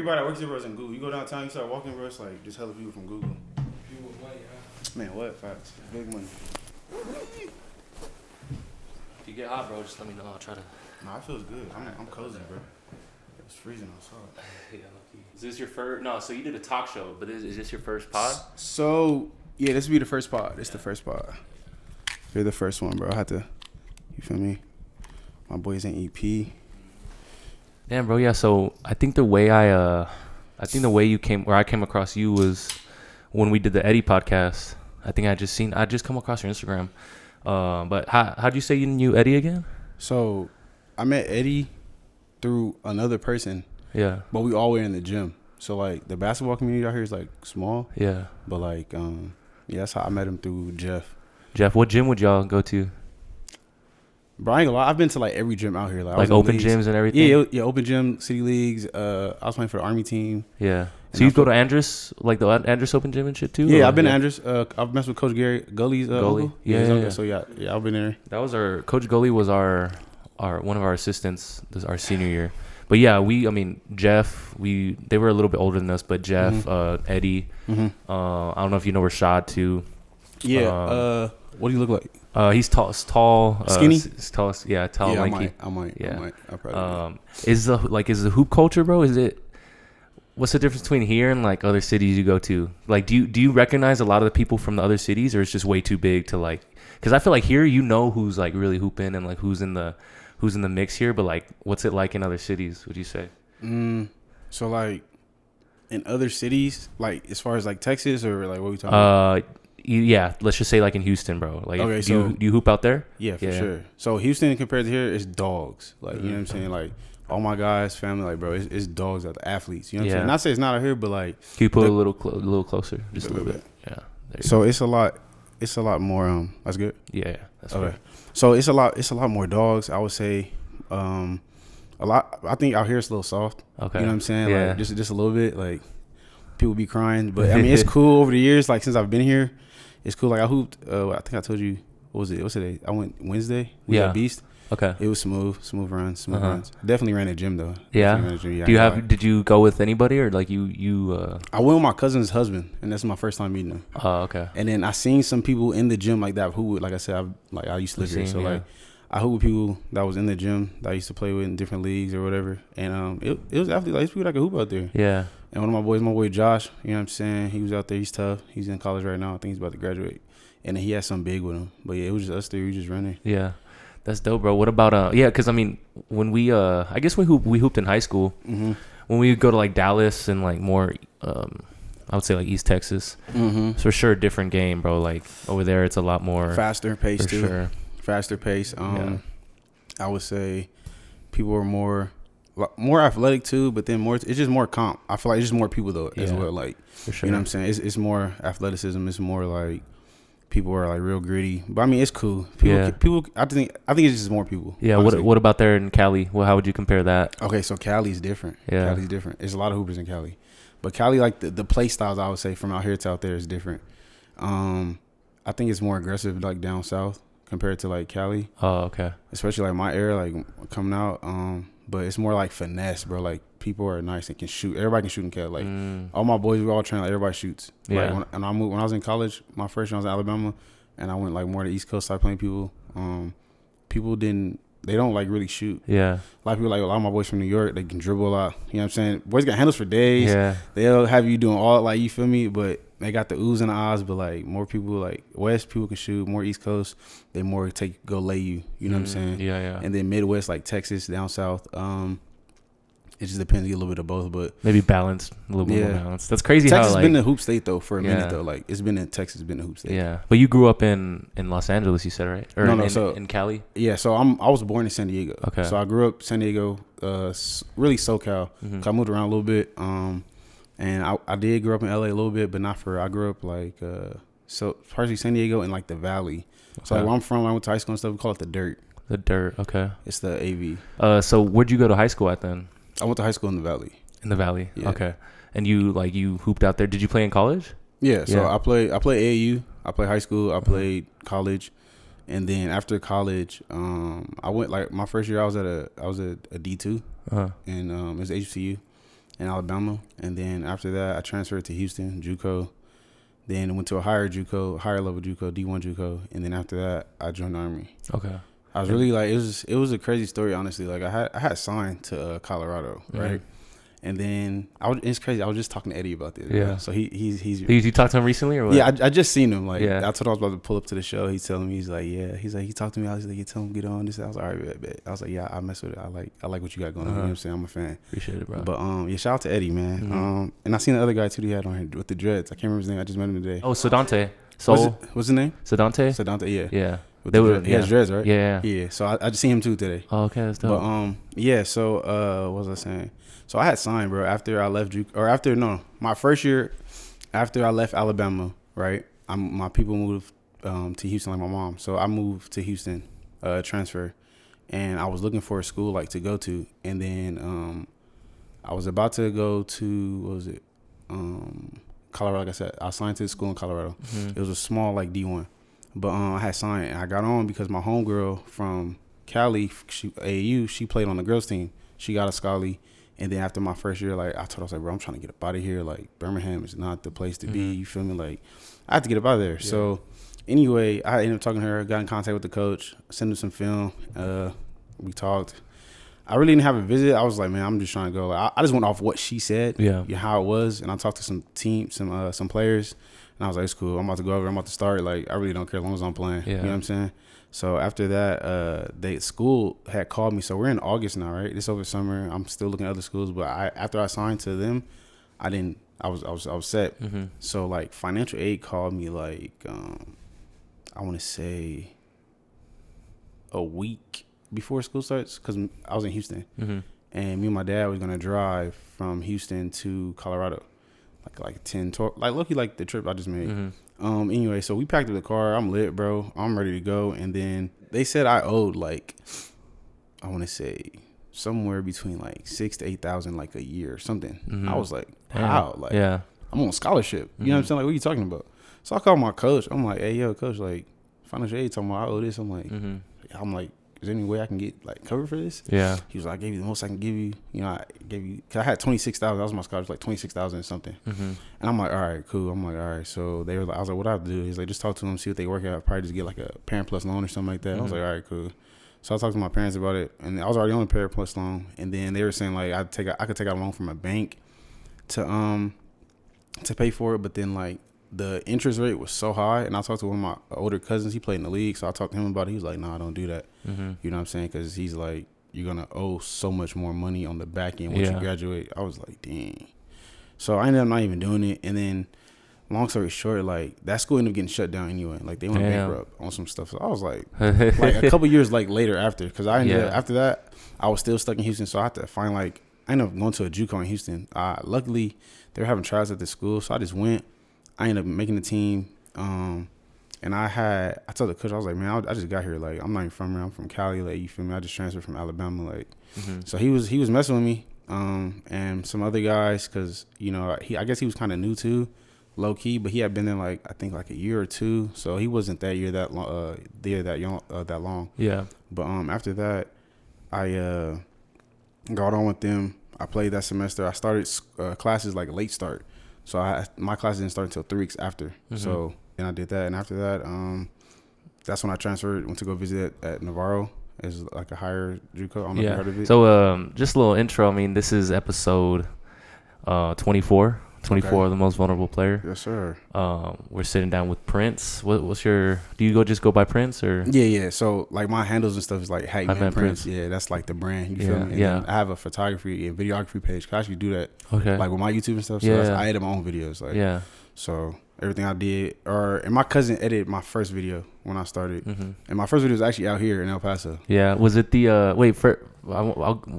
Everybody that works here, bro, is in Google. You go downtown, you start walking, bro, it's like just hella people from Google. People with money, huh? Man, what? Facts. Big money. If you get hot, bro, just let me know. I'll try to. Nah, it feels good. I'm cozy, bro. It's freezing outside. Yeah, lucky. Is this your first? No, so you did a talk show, but is this your first pod? So, yeah, this will be the first pod. It's the first pod. You're the first one, bro. I had to, you feel me? My boys in EP. Damn, bro. Yeah. So I think the way I think the way you came, where I came across you was when we did the Eddie podcast. I think I just come across your Instagram. But how'd you say you knew Eddie again? So, I met Eddie through another person. Yeah. But we all were in the gym. So, like, the basketball community out here is, like, small. Yeah. But, like, yeah, that's how I met him, through Jeff. Jeff, what gym would y'all go to? Bro, I ain't gonna lie. I've been to, like, every gym out here. Like open gyms and everything? Yeah, open gym, city leagues. I was playing for the Army team. Yeah. So you go to Andrus, like the Andrus Open Gym and shit too? Yeah, I've been to Andrus. I've messed with Coach Gary Gully's uncle. Yeah. So yeah, I've been there. That was Coach Gully was our one of our assistants our senior year. But yeah, Jeff, they were a little bit older than us, but Jeff, Eddie, I don't know if you know Rashad too. Yeah. What do you look like? He's tall, skinny. Tall, yeah, tall, yeah, lanky. I might. I'll probably. Is the hoop culture, bro? What's the difference between here and like other cities you go to? Like, do you recognize a lot of the people from the other cities, or it's just way too big to like? Because I feel like here, who's like really hooping and like who's in the mix here, but like, what's it like in other cities? Would you say? So like, in other cities, like as far as like Texas or like what are we talking about? Yeah, let's just say like in Houston, bro. Like, okay, do you hoop out there? Yeah, for sure. So Houston compared to here is dogs. Like, you know what I'm saying? Like, all my guys, family, like, bro, it's dogs out the athletes. You know what I'm saying? Not say it's not out here, but like, can you put a little closer, just a little bit? Yeah. So it's a lot more. That's good. Yeah, that's okay. Fair. So it's a lot more dogs. I would say, a lot. I think out here it's a little soft. Okay. You know what I'm saying? Yeah. Like just a little bit. Like people be crying, but I mean it's cool over the years. Like since I've been here, it's cool. Like I hooped. I think I told you. What was it? What's today? I went Wednesday. We got Beast. Okay. It was smooth runs. Definitely ran a gym though. Yeah. Did you go with anybody or like you? I went with my cousin's husband, and that's my first time meeting him. Oh, okay. And then I seen some people in the gym like that who would, like I said, I used to live here, so like I hooped with people that was in the gym that I used to play with in different leagues or whatever. And it was actually like people that could hoop out there. Yeah. And one of my boy Josh, you know what I'm saying? He was out there. He's tough. He's in college right now. I think he's about to graduate. And then he had some big with him. But yeah, it was just us three. We just running. Yeah. That's dope, bro. What about because I mean, when we I guess we hooped in high school. When we would go to like Dallas and like more I would say like East Texas. It's for sure a different game, bro. Like over there, it's a lot more faster pace too. Sure. Faster pace. I would say people are more athletic too, but then it's just more comp. I feel like it's just more people though as well. Like for sure. You know what I'm saying? It's more athleticism. It's more like people are like real gritty, but I mean it's cool. People. I think it's just more people. Yeah. Honestly. What about there in Cali? Well, how would you compare that? Okay, so Cali's different. Yeah. Cali's different. There's a lot of hoopers in Cali, but Cali, like the play styles, I would say from out here to out there is different. I think it's more aggressive like down south compared to like Cali. Oh, okay. Especially like my area, like coming out. But it's more like finesse, bro. Like people are nice and can shoot. Everybody can shoot in Cali. Like all my boys, we all train. Like everybody shoots. Yeah. Like when I was in college, my first year I was in Alabama, and I went like more to the East Coast, started playing people. They don't like really shoot. Yeah. A lot of people like a lot of my boys from New York, they can dribble a lot. You know what I'm saying? Boys got handles for days. Yeah. They'll have you doing all like, you feel me? But they got the oohs and the ahs, but like more people like West people can shoot, more East Coast, they more go lay you. You know what I'm saying? Yeah. And then Midwest like Texas, down south, it just depends. You get a little bit of both, but maybe balanced, a little bit more balanced. That's crazy. Texas how like been the hoop state though for a minute though. Like it's been in Texas, been the hoop state. Yeah, but you grew up in Los Angeles, you said, right? Or in Cali. Yeah, so I was born in San Diego. Okay. So I grew up San Diego, really SoCal. I moved around a little bit, and I did grow up in LA a little bit, but not for. I grew up like so partially San Diego and like the Valley. Okay. So like where I'm from, I went to high school and stuff. We call it the Dirt. The Dirt. Okay. It's the AV. So where'd you go to high school at then? I went to high school in the Valley. In the Valley. Yeah. Okay. And you hooped out there. Did you play in college? Yeah. So I played AAU. I played high school. I played college, and then after college, I went like my first year. I was at a D2, and it was HBCU, in Alabama, and then after that, I transferred to Houston, JUCO. Then went to a higher level JUCO, D1 JUCO, and then after that, I joined the Army. Okay. I was really like, it was a crazy story, honestly. Like I had signed to Colorado, right? And then it's crazy. I was just talking to Eddie about this. Yeah. Bro. So he's. Did you talk to him recently or what? Yeah, I just seen him. Like, Yeah. that's what I was about to pull up to the show. He's telling me, he's like, yeah. He's like, he talked to me. I was like, you tell him get on this. I was like, all right, bet. I was like, yeah, I mess with it. I like what you got going on. You know what I'm saying? I'm a fan. Appreciate it, bro. But yeah, shout out to Eddie, man. And I seen the other guy too. He had on here with the dreads. I can't remember his name. I just met him today. Oh, Sedante. What's his name? Sedante. Yeah. Yeah. With the dreads. He has dreads, right? Yeah. Yeah. So I just seen him too today. Oh, okay, that's dope. But yeah. So what was I saying? So I had signed, bro. After I left my first year after I left Alabama, right? My people moved to Houston, like my mom. So I moved to Houston, transfer, and I was looking for a school like to go to, and then I was about to go to what was it? Colorado. Like I said, I signed to the school in Colorado. It was a small like D1, but I had signed and I got on because my homegirl from Cali, she played on the girls team. She got a scholarly. And then after my first year, like I told her, I was like, bro, I'm trying to get up out of here. Like Birmingham is not the place to be. You feel me? Like I have to get up out of there. Yeah. So anyway, I ended up talking to her, got in contact with the coach, sent her some film. We talked. I really didn't have a visit. I was like, man, I'm just trying to go. Like, I just went off what she said, how it was. And I talked to some players. And I was like, it's cool. I'm about to go over. I'm about to start. Like, I really don't care as long as I'm playing. Yeah. You know what I'm saying? So after that, school had called me. So we're in August now, right? It's over summer. I'm still looking at other schools, but after I signed to them, I was set. So like financial aid called me like I want to say a week before school starts because I was in Houston, and me and my dad was gonna drive from Houston to Colorado, like 10, 12, like lucky like the trip I just made. Anyway, so we packed up the car. I'm lit, bro. I'm ready to go. And then they said I owed like, I want to say somewhere between like 6,000 to 8,000 like a year or something. I was like, wow, like I'm on scholarship. You know what I'm saying? Like, what are you talking about? So I called my coach. I'm like, hey, yo, coach, like financial aid talking about I owe this. I'm like, is there any way I can get like covered for this? Yeah. He was like, I gave you the most I can give you. You know, I gave you, cause I had 26,000. That was my scholarship, like 26,000 or something. And I'm like, all right, cool. I'm like, all right. So they were like, I was like, what I have to do? He's like, just talk to them, see what they work out. Probably just get like a Parent Plus loan or something like that. I was like, all right, cool. So I talked to my parents about it, and I was already on the Parent Plus loan. And then they were saying like I could take out a loan from a bank to pay for it, but then like the interest rate was so high, and I talked to one of my older cousins. He played in the league, so I talked to him about it. He was like, "Nah, don't do that." You know what I'm saying? Because he's like, you're gonna owe so much more money on the back end once you graduate. I was like, dang. So I ended up not even doing it. And then, long story short, like that school ended up getting shut down anyway. Like they went bankrupt on some stuff. So I was like a couple years like later after, because I ended up, after that I was still stuck in Houston. So I had to find I ended up going to a JUCO in Houston. Luckily they were having trials at the school, so I just went. I ended up making the team, and I told the coach, I was like, man, I just got here. Like, I'm not even from here. I'm from Cali. Like, you feel me? I just transferred from Alabama. Like, so he was messing with me, and some other guys, because you know, I guess he was kind of new too, low key, but he had been there like I think like a year or two, so he wasn't that year that long. Yeah. But after that, I got on with them. I played that semester. I started classes like a late start. So my class didn't start until 3 weeks after. So then I did that, and after that, that's when I transferred. Went to go visit at Navarro as like a higher JUCO. I don't know if you heard of it. So just a little intro. I mean, this is episode 24. 24, the most vulnerable player. Yes, sir. We're sitting down with Prince. What's your? Do you just go by Prince or? Yeah. So like my handles and stuff is like Hype Man Prince. Yeah, that's like the brand. You feel me? And I have a photography and videography page. I actually do that. Okay. Like with my YouTube and stuff. So I edit my own videos. Like so everything I did, and my cousin edited my first video when I started, and my first video was actually out here in El Paso. Yeah. Was it the I'll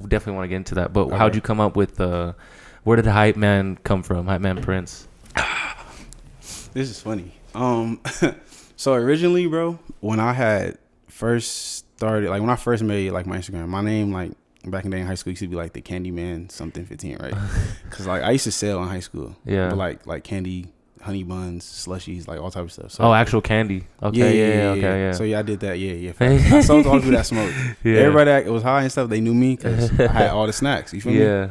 definitely want to get into that. But how'd you come up with where did Hype Man come from? Hype Man Prince. This is funny. So originally, bro, when I had first started, like when I first made like my Instagram, my name like back in the day in high school used to be like the Candyman something 15, right? Because like I used to sell in high school. Yeah. But like candy, honey buns, slushies, like all type of stuff. So, actual candy. Okay. Yeah. So I did that. Yeah. I sold all the people that smoked. Everybody that was high and stuff, they knew me because I had all the snacks. You feel me? Yeah.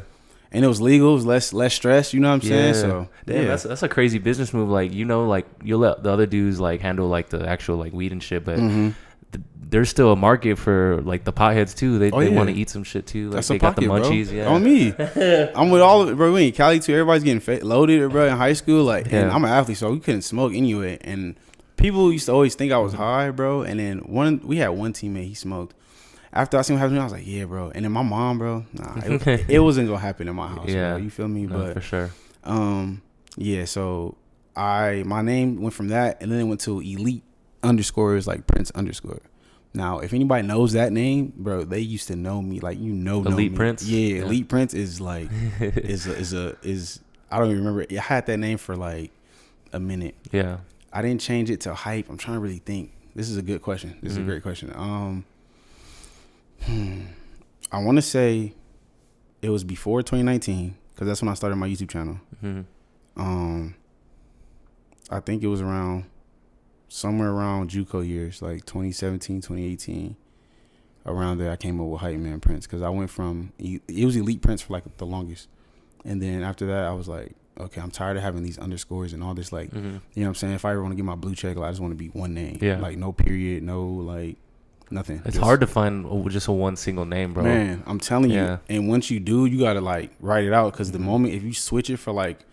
and it was legal. It was less stress. You know what I'm saying? So damn, that's a crazy business move. Like, you know, like you'll let the other dudes like handle like the actual like weed and shit, but there's still a market for like the potheads too. They want to eat some shit too. Like, that's they a got the pocket, munchies. bro. Yeah, On me. I'm with all of it, bro. We in Cali too. Everybody's getting loaded, bro. In high school, like, and I'm an athlete, so we couldn't smoke anyway. And people used to always think I was high, bro. And then we had one teammate, he smoked. After I seen what happened, I was like, yeah, bro. And then my mom, bro, it wasn't gonna happen in my house, bro. You feel me? No, but for sure. Yeah. So my name went from that, and then it went to Elite underscores like Prince underscore. Now, if anybody knows that name, bro, they used to know me. Like, Elite me. Prince. Yeah, Elite Prince is like is I don't even remember. I had that name for like a minute. Yeah. I didn't change it to Hype. I'm trying to really think. This is a good question. This is a great question. I want to say it was before 2019 because that's when I started my YouTube channel. I think it was somewhere around JUCO years, like 2017, 2018. Around there, I came up with Hype Man Prince because I went from it was Elite Prince for like the longest, and then after that, I was like, okay, I'm tired of having these underscores and all this. Like, you know what I'm saying? If I ever want to get my blue check, like, I just want to be one name. Yeah. Like, no period, no like nothing. It's hard to find just a one single name, bro. Man, I'm telling you. And once you do, you gotta like write it out because the moment if you switch it for like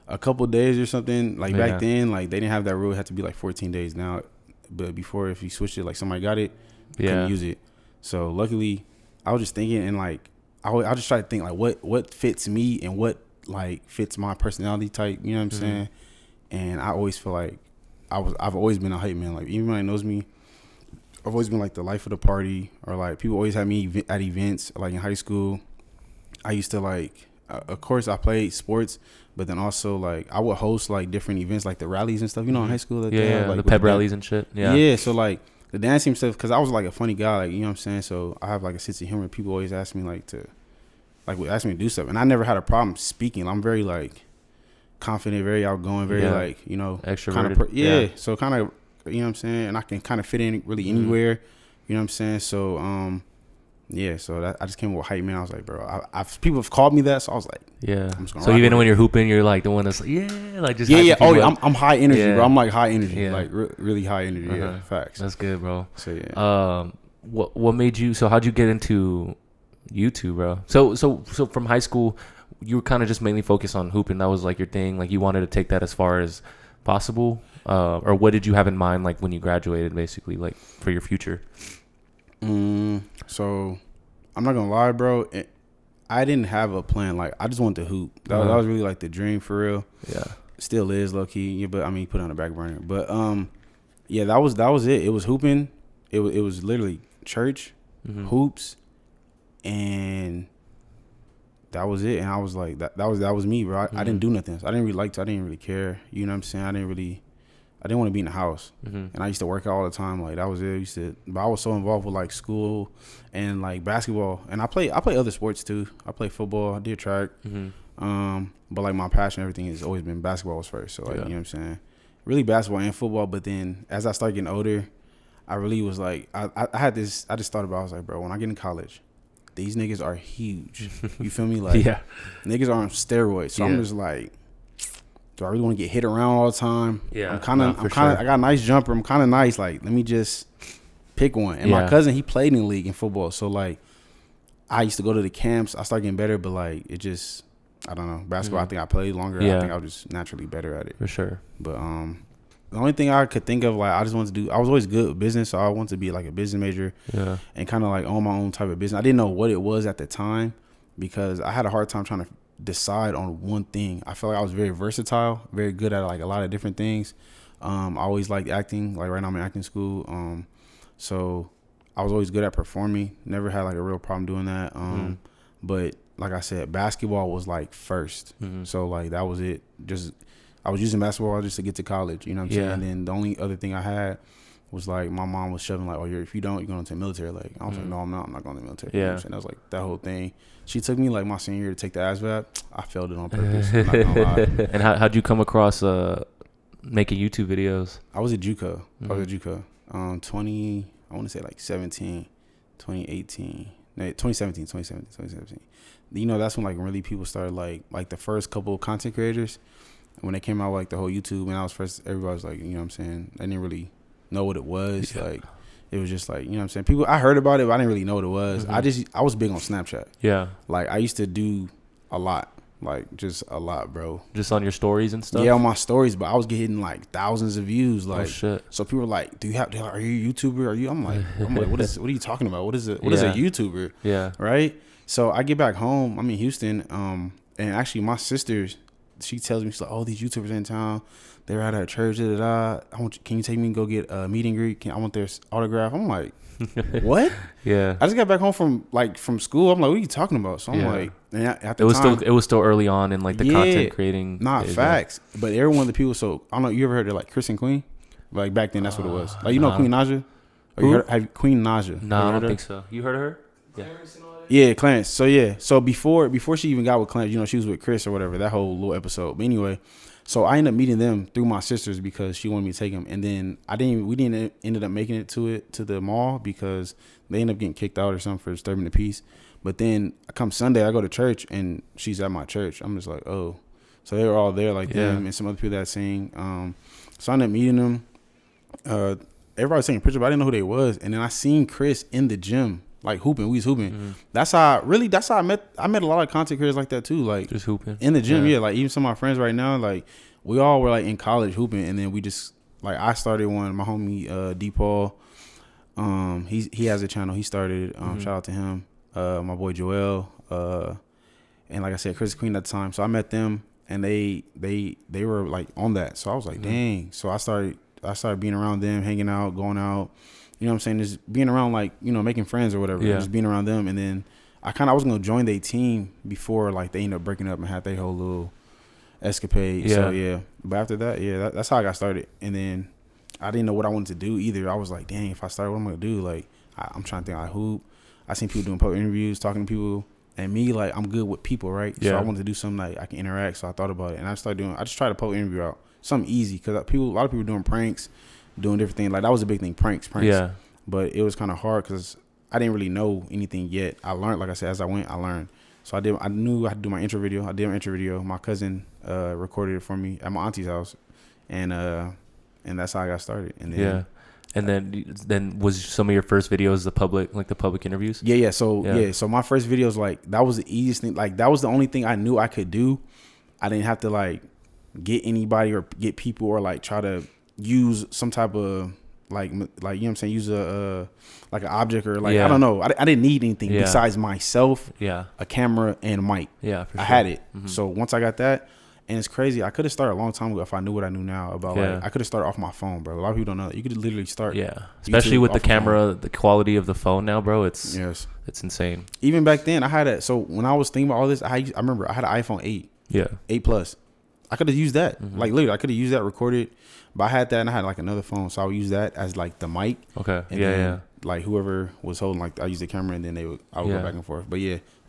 a couple days or something, like back then, like they didn't have that rule. It had to be like 14 days now. But before, if you switched it, like somebody got it, couldn't use it. So luckily, I was just thinking and like I just try to think like what fits me and what like fits my personality type. You know what I'm saying? And I always feel like I've always been a hype man. Like even when knows me, I've always been like the life of the party, or like people always had me at events. Like in high school, I used to like, of course I played sports, but then also like I would host like different events, like the rallies and stuff. You know, in high school, like like the pep rallies and shit. Yeah. So like the dancing stuff, because I was like a funny guy, like you know what I'm saying. So I have like a sense of humor. People always ask me would ask me to do stuff, and I never had a problem speaking. I'm very like confident, very outgoing, very like extroverted. So kind of. You know what I'm saying? And I can kind of fit in really anywhere. You know what I'm saying? So, so I just came up with Hype Man. I was like, bro, people have called me that. So I was like, I'm just gonna so even when you're hooping, you're like the one that's like, like just I'm high energy, bro. I'm like high energy, like really high energy. Yeah, facts. That's good, bro. So what made you? So how'd you get into YouTube, bro? So from high school, you were kind of just mainly focused on hooping. That was like your thing. Like you wanted to take that as far as possible. Or what did you have in mind, like when you graduated, basically, like for your future? So I'm not gonna lie, bro. I didn't have a plan. Like I just wanted to hoop. That was really like the dream for real. Yeah, still is low key. Yeah, but I mean, put it on the back burner. But that was it. It was hooping. It was literally church, hoops, and that was it. And I was like, that was me, bro. I didn't do nothing. So I didn't really I didn't really care. You know what I'm saying? I didn't want to be in the house, and I used to work out all the time. Like that was it. But I was so involved with like school and like basketball, and I play other sports too. I play football. I did track, but like my passion, everything has always been basketball was first. So like you know what I'm saying, really basketball and football. But then as I started getting older, I really was like, I had this. I just thought about. I was like, bro, when I get in college, these niggas are huge. You feel me? Like niggas are on steroids. So I'm just like, do I really want to get hit around all the time? Yeah, I got a nice jumper. I'm kind of nice. Like, let me just pick one. And my cousin, he played in the league in football. So like, I used to go to the camps. I started getting better, but like, it just, I don't know. Basketball, I think I played longer. I think I was just naturally better at it. For sure. But the only thing I could think of, like, I just wanted to do, I was always good with business. So I wanted to be like a business major. Yeah. And kind of like own my own type of business. I didn't know what it was at the time because I had a hard time trying to decide on one thing. I felt like I was very versatile, very good at like a lot of different things. I always liked acting. Like right now I'm in acting school. So I was always good at performing. Never had like a real problem doing that. But like I said, basketball was like first. So like that was it. Just I was using basketball just to get to college. You know what I'm saying? And then the only other thing I had was like my mom was shoving like, oh, if you don't, you're going into the military. Like I was like, no, I'm not going to the military. You know what I'm saying? That was like that whole thing. She took me like my senior year to take the ASVAB. I failed it on purpose. I'm not gonna lie. And how'd you come across making YouTube videos? I was at JUCO. I was at JUCO. 20, I want to say like 2017. you know, that's when like really people started like the first couple of content creators when they came out like the whole YouTube. And I was first, everybody was like, you know what I'm saying? I didn't really know what it was. Yeah. Like it was just like, you know what I'm saying? People, I heard about it, but I didn't really know what it was. Mm-hmm. I was big on Snapchat. Yeah. Like I used to do a lot, like just a lot, bro. Just on your stories and stuff. Yeah, on my stories, but I was getting like thousands of views. Like, oh shit. So people were like, are you a YouTuber? Are you? I'm like, what are you talking about? What is it? What is a YouTuber? Yeah. Right. So I get back home. I'm in Houston. And actually my sisters, she tells me, she's like, oh, these YouTubers in town. They're at our church. Da, da, da. Can you take me and go get a meet and greet? I want their autograph. I'm like, what? Yeah. I just got back home from school. I'm like, what are you talking about? So I'm like, and at the time, it was still early on in like the content creating. Not facts, but every one of the people. So I don't know. You ever heard of like Chris and Queen? Like back then, that's what it was. Like you know Queen Naja. Have Queen Naja? No, I don't think so. You heard of her? Yeah. Yeah, Clarence. So before she even got with Clarence, you know, she was with Chris or whatever. That whole little episode. But anyway, so I ended up meeting them through my sisters because she wanted me to take them, and then we ended up making it to the mall because they ended up getting kicked out or something for disturbing the peace. But then come Sunday, I go to church and she's at my church. I'm just like, oh, so they were all there like them and some other people that sing. So I ended up meeting them. Everybody was taking pictures, but I didn't know who they was. And then I seen Chris in the gym, like hooping. We was hooping. Mm-hmm. That's how I met a lot of content creators like that too. Like just hooping in the gym. Yeah. Like even some of my friends right now, like we all were like in college hooping, and then we just like I started one. My homie D Paul, he has a channel. He started. Shout out to him. My boy Joel. And like I said, Chris Queen at the time. So I met them, and they were like on that. So I was like, dang. So I started being around them, hanging out, going out. You know what I'm saying? Just being around, like, you know, making friends or whatever. Yeah. Just being around them. And then I was going to join their team before, like, they ended up breaking up and had their whole little escapade. Yeah. So, yeah. But after that, yeah, that's how I got started. And then I didn't know what I wanted to do either. I was like, dang, if I start, what am I going to do? Like, I'm trying to think, I hoop. I seen people doing public interviews, talking to people. And me, like, I'm good with people, right? Yeah. So I wanted to do something like I can interact. So I thought about it. And I just tried to public interview out. Something easy. Because a lot of people doing pranks, doing different things. Like, that was a big thing, pranks. Yeah. But it was kind of hard because I didn't really know anything yet. I learned, like I said, as I went, I learned. So I knew I had to do my intro video. I did my intro video. My cousin recorded it for me at my auntie's house. And that's how I got started. And then, yeah. And then was some of your first videos the public interviews? Yeah. So my first videos, like, that was the easiest thing. Like, that was the only thing I knew I could do. I didn't have to, like, get anybody or get people or, like, try to use some type of, like you know what I'm saying, use a like an object or like I don't know. I didn't need anything besides myself, a camera and a mic. Yeah, for sure. I had it. Mm-hmm. So once I got that, and it's crazy. I could have started a long time ago if I knew what I knew now about like I could have started off my phone, bro. A lot of people don't know. You could literally start. Yeah, especially with the camera, the quality of the phone now, bro. It's insane. Even back then, I had it. So when I was thinking about all this, I remember I had an iPhone 8. Yeah, 8 Plus. I could have used that. Mm-hmm. Like literally, I could have used that, recorded. But I had that, and I had like another phone, so I would use that as like the mic. Okay. And then, like whoever was holding, like I used the camera, and then I would go back and forth. But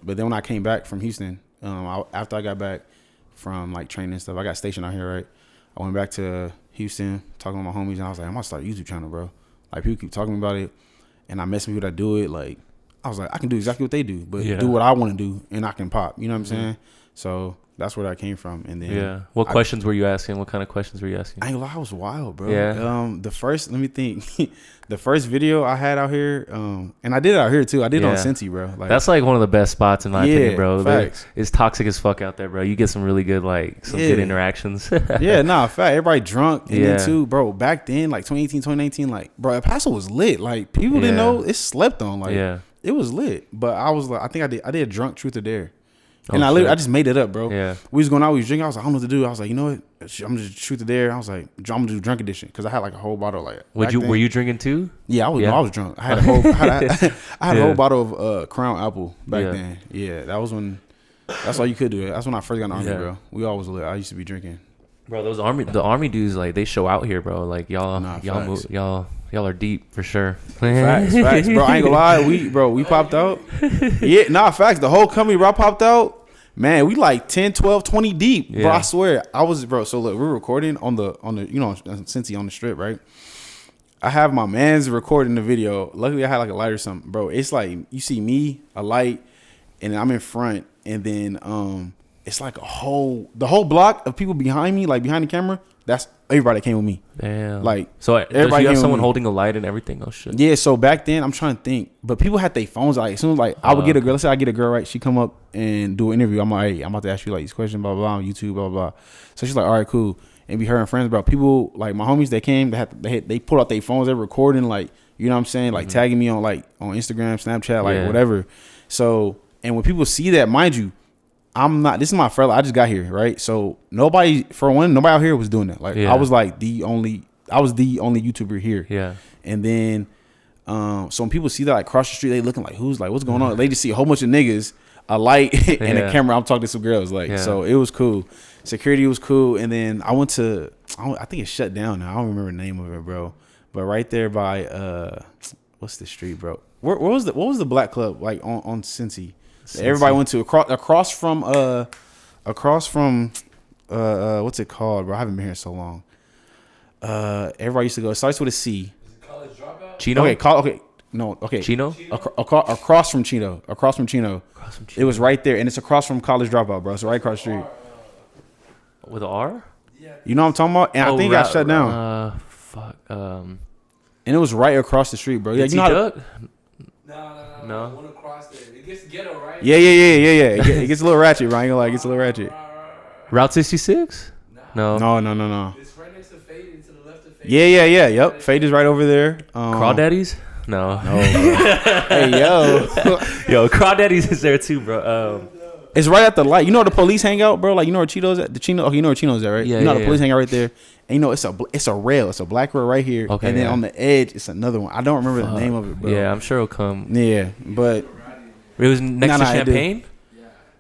but then when I came back from Houston, after I got back from like training and stuff, I got stationed out here, right? I went back to Houston, talking with my homies, and I was like, I'm gonna start a YouTube channel, bro. Like people keep talking about it, and I mess with people that do it. Like I was like, I can do exactly what they do, but do what I want to do, and I can pop. You know what I'm saying? So that's where that came from. And then what questions were you asking? What kind of questions were you asking? I ain't gonna lie, I was wild, bro. Yeah. Let me think. The first video I had out here, and I did it out here too. I did it on Cincy, bro. Like, that's like one of the best spots in my opinion, bro. Facts. It's toxic as fuck out there, bro. You get some really good good interactions. Fact. Everybody drunk. And then too, bro, back then, like 2018, 2019, like, bro, El Paso was lit. Like people didn't know it slept on. Like it was lit. But I was like, I think I did drunk truth or dare. And I just made it up, bro. Yeah. We was going out, we was drinking. I was like, I don't know what to do. I was like, you know what? I'm just shoot it there. I was like, I'm gonna do drunk edition because I had like a whole bottle. Like, were you drinking too? Yeah, I was. No, I was drunk. I had a whole, I had a whole bottle of Crown Apple back then. Yeah, that was when. That's all you could do. That's when I first got in the army, bro. We always lit. I used to be drinking. Bro, the army dudes, like, they show out here, bro. Like y'all are deep for sure. Facts, bro. I ain't gonna lie. We popped out. Yeah, facts. The whole company, bro, popped out. Man, we like 10, 12, 20 deep, bro. I swear. So look, we're recording on the you know, Cincy on the strip, right? I have my man's recording the video. Luckily, I had like a light or something, bro. It's like you see me, a light, and I'm in front, and then it's like the whole block of people behind me, like behind the camera. That's everybody that came with me. Damn. Like, so everybody you have came someone with me. holding a light and everything? Oh shit. Yeah, so back then I'm trying to think, but people had their phones out. As soon as like I would get a girl, let's say I get a girl, right? She come up and do an interview. I'm like, hey, I'm about to ask you like these questions, blah blah blah, on YouTube, blah blah blah. So she's like, all right, cool. And be her and friends, bro. People like my homies, they came, they pulled out their phones, they're recording, like, you know what I'm saying, like tagging me on Instagram, Snapchat, like whatever. So, and when people see that, mind you, this is my first, I just got here, right? So nobody out here was doing that. Like I was the only YouTuber here. Yeah. And then, so when people see that like across the street, they looking like, who's like, what's going on? They just see a whole bunch of niggas, a light and a camera. I'm talking to some girls, like, so it was cool. Security was cool. And then I went to, I think it's shut down now. I don't remember the name of it, bro. But right there by, what's the street, bro? What was the black club like on Cincy? Everybody went to across from what's it called, bro? I haven't been here so long. Everybody used to go. It starts with a C. Is it College Dropout? Chino. Okay. No. Okay. Chino. Across from Chino. It was right there, and it's across from College Dropout, bro. So right across the street. With an R. Yeah. You know what I'm talking about? And I think it got shut down. Fuck. And it was right across the street, bro. Yeah, you know Duck? No. One across there. It gets ghetto, right? Yeah. It gets a little ratchet, bro. I ain't gonna lie, it gets a little ratchet. Route 66? No. No. It's right next to Fade and to the left of Fade. Yeah. Yep. Fade is right over there. Crawdaddies? No. No, bro. Hey, yo. Yo, Crawdaddies is there too, bro. It's right at the light. You know where the police hang out, bro? Like, you know where Cheeto's at? The Chino. Okay, you know where Chino's at, right? Yeah, you know how yeah, the police hang out right there. And you know it's a rail. It's a black rail right here. Okay, and then on the edge, it's another one. I don't remember the name of it, bro. Yeah, I'm sure it'll come. Yeah, but It was next to Champagne?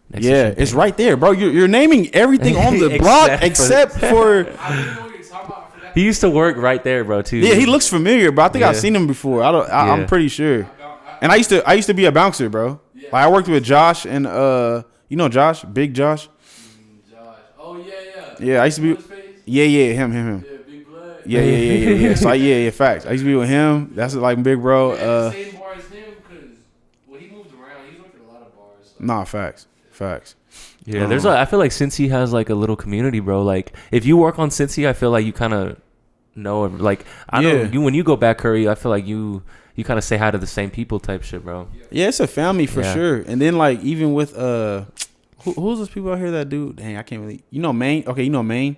Next to Champagne. It's right there, bro. You're naming everything on the block except for. I don't know what you're talking about. I forgot. He used to work right there, bro, too. Yeah, he looks familiar, bro. I think I've seen him before. I'm pretty sure. And I used to be a bouncer, bro. Yeah. Like I worked with Josh and you know Josh, Big Josh. Josh. Oh yeah. Yeah, I used to be. Yeah, him. Yeah, Big Blood. Yeah. So facts. I used to be with him. That's like big bro. The same bar as him because he moved around. He's worked at a lot of bars. So. Nah, facts. Yeah, I feel like Cincy has like a little community, bro. Like if you work on Cincy, I feel like you kind of know, like I know you when you go back Curry, I feel like you kind of say hi to the same people type shit, bro. Yeah, it's a family for sure. And then like even with who's those people out here that do? Dang, I can't really. You know Maine? Okay, you know Maine.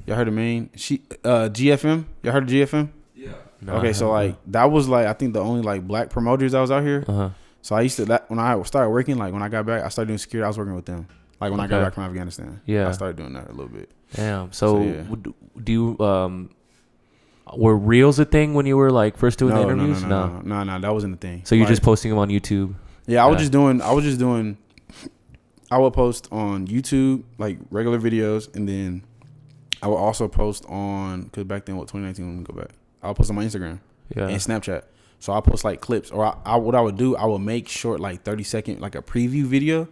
Y'all heard of Maine? She GFM. Y'all heard of GFM? Yeah. No, Okay, so like that was like I think the only like black promoters that was out here. So I used to when I started working, like when I got back, I started doing security. I was working with them. Like when I got back from Afghanistan. Yeah. I started doing that a little bit. Damn. So do you were reels a thing when you were like first doing the interviews? No, that wasn't the thing. So you're just posting them on YouTube? Yeah, I was just doing. I would post on YouTube like regular videos, and then I would also post on because back then, 2019 when we go back, I would post on my Instagram and Snapchat. So I post like clips, or what I would do, I would make short like 30-second like a preview video,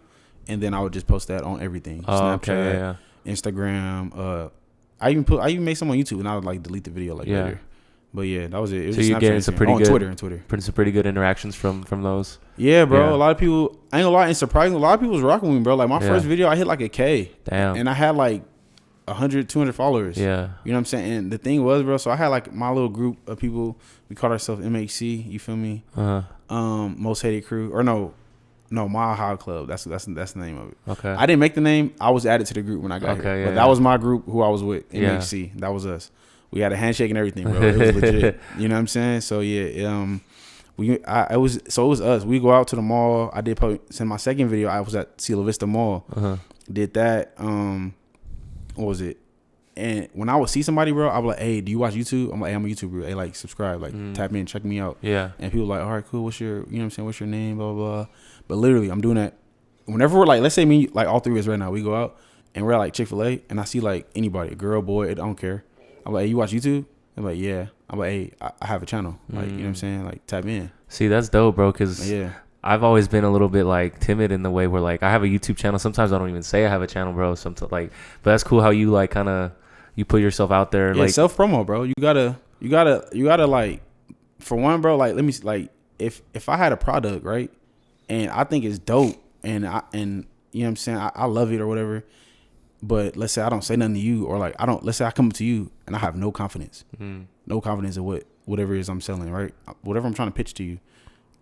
and then I would just post that on everything. Snapchat, Instagram. I even made some on YouTube, and I would like delete the video later. But yeah, that was it. It was so you're getting some pretty good Twitter. Some pretty good interactions from those. Yeah, bro. A lot of people. I ain't gonna lie. It's surprising. A lot of people was rocking with me, bro. Like my first video, I hit like 1K. Damn. And I had like 100, 200 followers. Yeah. You know what I'm saying? And the thing was, bro. So I had like my little group of people. We called ourselves MHC. You feel me? Most Hated Crew, or no, Mile High Club. That's the name of it. Okay. I didn't make the name. I was added to the group when I got here. But that was my group who I was with. MHC. That was us. We had a handshake and everything, bro. It was legit. You know what I'm saying? So yeah, it was us. We go out to the mall. I did send my second video. I was at Cielo Vista Mall. Did that. What was it? And when I would see somebody, bro, I was like, "Hey, do you watch YouTube?" I'm like, "Hey, I'm a YouTuber. Hey, like, subscribe, like, tap in, check me out." Yeah. And people like, "All right, cool. What's your, you know what I'm saying? What's your name? Blah blah blah." But literally, I'm doing that whenever we're like, let's say me, like all three of us right now, we go out and we're at like Chick-fil-A, and I see like anybody, a girl, boy, I don't care. I'm like, hey, you watch YouTube? I'm like, yeah. I'm like, hey, I have a channel. Like, you know what I'm saying? Like, tap in. See, that's dope, bro, because I've always been a little bit, like, timid in the way where, like, I have a YouTube channel. Sometimes I don't even say I have a channel, bro. Sometimes, like, but that's cool how you, like, kind of, you put yourself out there. Yeah, like self-promo, bro. You gotta, like, for one, bro, like, let me, like, if I had a product, right, and I think it's dope, and you know what I'm saying, I love it or whatever. But let's say I don't say nothing to you, or like let's say I come up to you and I have no confidence in whatever it is I'm selling, right? Whatever I'm trying to pitch to you,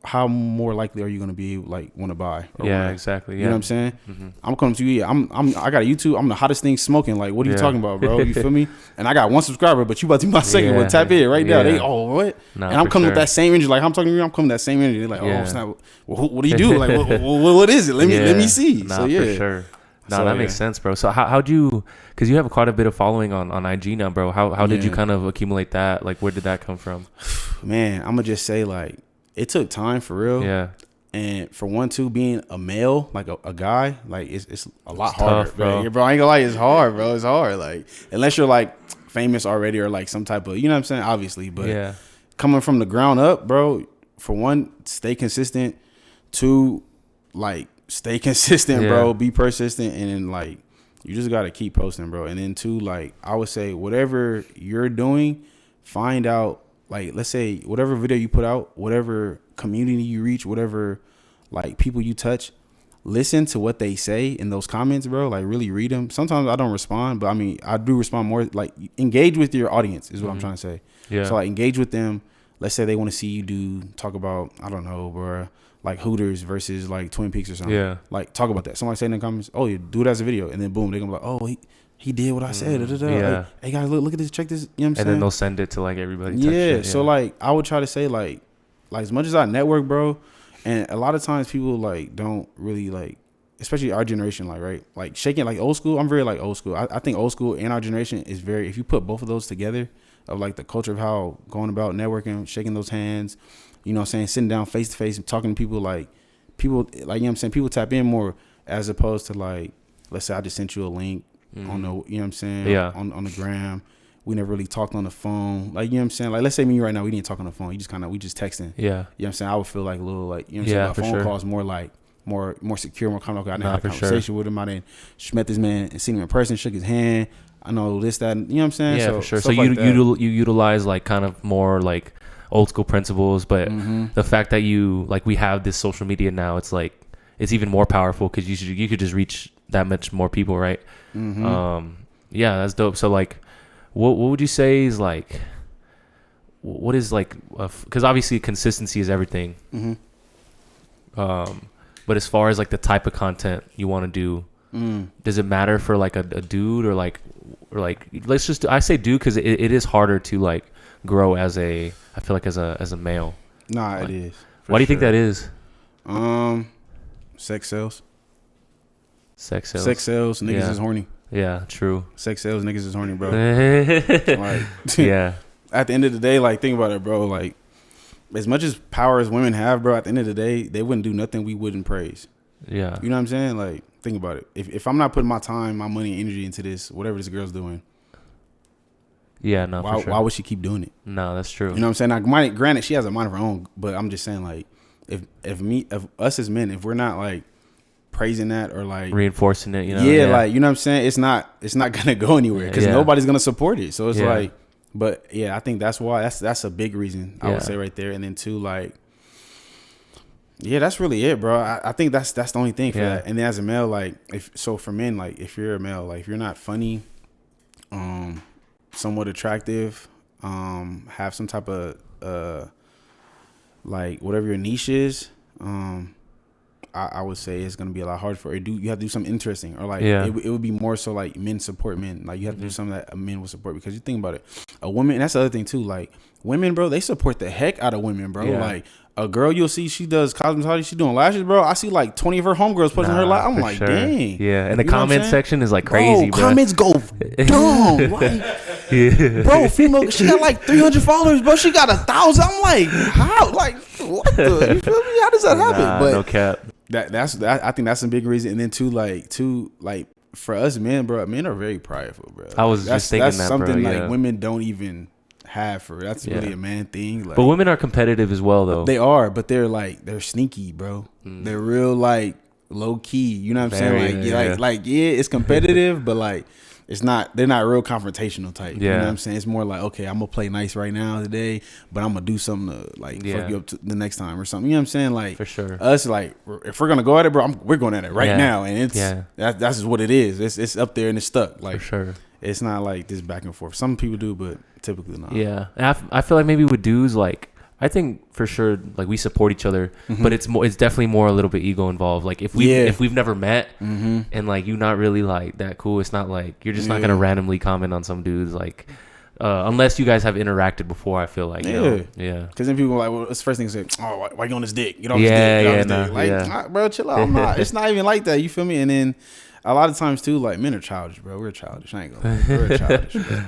how more likely are you going to be like want to buy? Exactly. Yeah. You know what I'm saying? I'm coming to you. I got a YouTube. I'm the hottest thing smoking. Like, what are you talking about, bro? You feel me? And I got 1 subscriber, but you about to be my second. Well, tap in right now. They what? Nah, and I'm coming with that same energy. Like I'm talking to you, I'm coming with that same energy. They're like, oh, snap. Well, what do you do? Like, what is it? Let me see. Nah, so yeah, for sure. No, that makes sense, bro. So how'd you? Because you have quite a bit of following on IG now, bro. How did you kind of accumulate that? Like, where did that come from? Man, I'm gonna just say like it took time for real. Yeah. And for one, too, being a male, like a guy, like it's a lot harder, tough, bro. Yeah, bro, I ain't gonna lie, it's hard, bro. It's hard. Like unless you're like famous already or like some type of, you know what I'm saying, obviously. But coming from the ground up, bro. For one, stay consistent. Two, like stay consistent, bro. Be persistent, and then like you just gotta keep posting, bro. And then two, like I would say, whatever you're doing, find out. Like, let's say whatever video you put out, whatever community you reach, whatever like people you touch, listen to what they say in those comments, bro. Like really read them. Sometimes I don't respond, but I mean, I do respond more. Like engage with your audience is what I'm trying to say. Yeah. So like engage with them. Let's say they want to see you talk about, I don't know, bro, like Hooters versus like Twin Peaks or something. Yeah. Like talk about that. Somebody say in the comments, oh, you do it as a video. And then boom, they're going to be like, oh, he did what I said. Yeah. Like, hey guys, look at this, check this. You know what I'm saying? And then they'll send it to like everybody. Yeah. So like I would try to say like as much as I network, bro, and a lot of times people like don't really like, especially our generation, like right, like shaking like old school. I'm very like old school. I think old school and our generation is very. If you put both of those together, of like the culture of how going about networking, shaking those hands, you know what I'm saying, sitting down face to face and talking to people, like people like, you know what I'm saying, people tap in more as opposed to like, let's say I just sent you a link on the, you know what I'm saying, on the gram. We never really talked on the phone. Like, you know what I'm saying? Like, let's say me and you right now, we didn't talk on the phone. We just texting. Yeah. You know what I'm saying? I would feel like a little like, you know what I'm saying? My phone calls more like, more secure, more comfortable. I didn't have a conversation with him. I didn't met this man and seen him in person, shook his hand. I know this, that, you know what I'm saying? Yeah, for sure. So you utilize like kind of more like old school principles, but the fact that we have this social media now, it's like, it's even more powerful because you could just reach that much more people, right? Yeah, that's dope. So like, what would you say is like, what is like, because obviously consistency is everything. But as far as like the type of content you want to do, does it matter for like a dude or like I say dude because it is harder to like grow I feel like as a male. Nah, like, it is. Why do you think that is? Sex sales. Sex sales. Niggas is horny. Yeah, true. Sex sales, niggas is horny, bro. Like, yeah. At the end of the day, like, think about it, bro. Like, as much as power as women have, bro, at the end of the day, they wouldn't do nothing we wouldn't praise. Yeah. You know what I'm saying? Like, think about it. If I'm not putting my time, my money, and energy into this, whatever this girl's doing. Yeah, no, for sure. Why would she keep doing it? No, that's true. You know what I'm saying? Now, granted, she has a mind of her own, but I'm just saying, like, if us as men, if we're not like praising that or like reinforcing it, you know, like, you know what I'm saying, it's not gonna go anywhere because nobody's gonna support it. So it's like, but yeah, I think that's why that's a big reason I would say right there. And then two, like, yeah, that's really it, bro. I think that's the only thing for that. And then as a male, like, for men, like, if you're a male, like, if you're not funny, somewhat attractive, have some type of like whatever your niche is, I would say it's gonna be a lot harder for you. You have to do something interesting, or like it would be more so like men support men. Like you have to do something that men will support, because you think about it, a woman. And that's the other thing too. Like women, bro, they support the heck out of women, bro. Like a girl, you'll see she does cosmetology, she doing lashes, bro. I see like 20 of her homegirls posting her life. I'm like, dang. Yeah, and the comment section is like crazy, bro. Comments go dumb. Like, bro, female, she got like 300 followers, bro. She got 1,000. I'm like, how? Like, what the? You feel me? How does that happen? But no cap. I think that's a big reason. And then two, like for us men, bro, men are very prideful, bro. I was just thinking that's that, something bro, like women don't even have for. That's really a man thing. Like, but women are competitive as well, though. They are, but they're sneaky, bro. They're real like low key. You know what I'm saying? Like, like it's competitive, but like they're not real confrontational type. Yeah. You know what I'm saying? It's more like, okay, I'm gonna play nice right now today, but I'm gonna do something to like fuck you up the next time or something. You know what I'm saying? Like For sure. us, like if we're gonna go at it, bro, we're going at it right Yeah. now, and it's Yeah. that's just what it is. It's up there and it's stuck. Like For sure. it's not like this back and forth. Some people do, but typically not. Yeah. And I feel like maybe with dudes, like, I think for sure, like, we support each other, but it's definitely more a little bit ego involved. Like, if we've never met and like you're not really like that cool, it's not like you're just not gonna randomly comment on some dudes, like, unless you guys have interacted before. I feel like, yeah. Because then people are like, well, it's the first thing to say, oh, why you on this dick? Get off his dick. Get off his dick. Like, nah, bro, chill out. I'm not. It's not even like that. You feel me? And then a lot of times too, like, men are childish, bro. We're childish. I ain't gonna lie. We're childish, bro.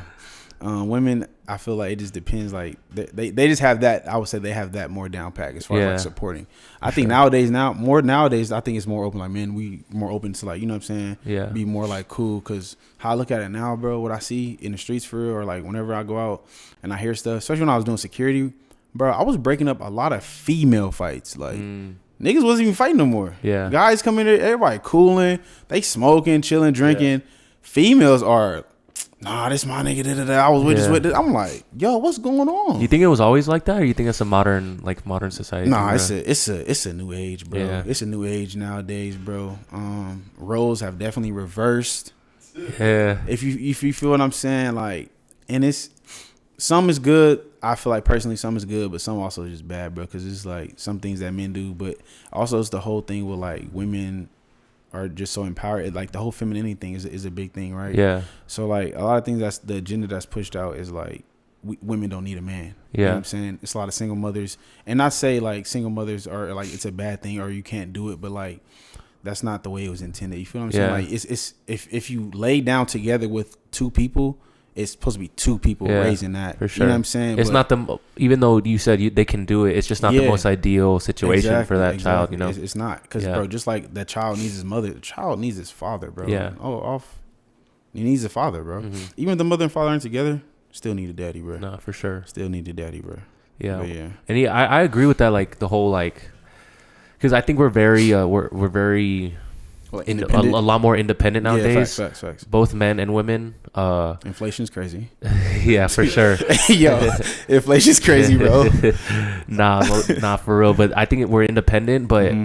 Women, I feel like it just depends. Like they just have that. I would say they have that more down pack as far as like supporting. I think nowadays, I think it's more open. Like, men, we more open to, like, you know what I'm saying? Yeah. Be more like cool. Cause how I look at it now, bro, what I see in the streets for real, or like whenever I go out and I hear stuff, especially when I was doing security, bro, I was breaking up a lot of female fights. Like niggas wasn't even fighting no more. Yeah. Guys come in there, everybody cooling, they smoking, chilling, drinking. Females are, nah, this my nigga. I was with this. I'm like, yo, what's going on? You think it was always like that, or you think it's a modern society? Nah, it's a new age, bro. Yeah. It's a new age nowadays, bro. Roles have definitely reversed. Yeah. If you feel what I'm saying, like, and it's some is good. I feel like personally some is good, but some also is just bad, bro. Because it's like some things that men do, but also it's the whole thing with like women are just so empowered. Like the whole femininity thing is a big thing, right? Yeah. So like a lot of things that's the agenda that's pushed out is like women don't need a man. You know what I'm saying? It's a lot of single mothers, and not say like single mothers are like it's a bad thing or you can't do it, but like that's not the way it was intended. You feel what I'm saying? Like it's if you lay down together with two people, it's supposed to be two people raising that. For sure. You know what I'm saying? It's not even though you said they can do it, it's just not the most ideal situation for that child, you know? It's not. Because, bro, just like that child needs his mother, the child needs his father, bro. Yeah. He needs a father, bro. Even if the mother and father aren't together, still need a daddy, bro. No, for sure. Still need a daddy, bro. Yeah. But yeah. And I agree with that, like, the whole, like, because I think we're very, we're very... Like a lot more independent nowadays. Yeah, facts. Both men and women. Inflation's crazy. Yeah, for sure. Yo, inflation's crazy, bro. Nah, for real. But I think we're independent. But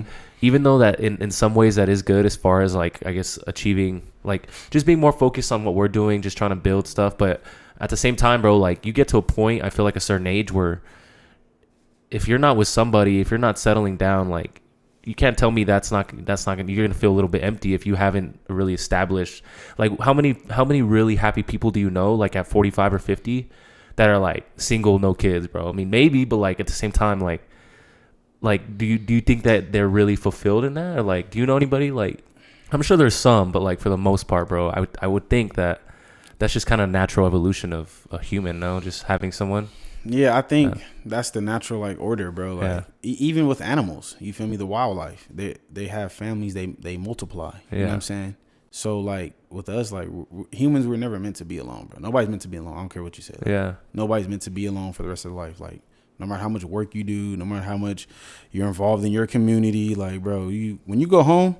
even though that in some ways that is good as far as like, I guess, achieving, like, just being more focused on what we're doing, just trying to build stuff. But at the same time, bro, like, you get to a point, I feel like a certain age where if you're not with somebody, if you're not settling down, like, you can't tell me that's not gonna, you're gonna feel a little bit empty if you haven't really established, like, how many really happy people do you know, like, at 45 or 50 that are like single, no kids, bro? I mean, maybe, but like at the same time, like do you think that they're really fulfilled in that? Or like, do you know anybody? Like, I'm sure there's some, but like for the most part, bro, I would think that that's just kind of natural evolution of a human, no? Just having someone. Yeah, I think that's the natural like order, bro. Like even with animals, you feel me? The wildlife, they have families, they multiply. You know what I'm saying? So like with us, like humans, we're never meant to be alone, bro. Nobody's meant to be alone. I don't care what you say. Like, nobody's meant to be alone for the rest of their life. Like no matter how much work you do, no matter how much you're involved in your community, like, bro, when you go home,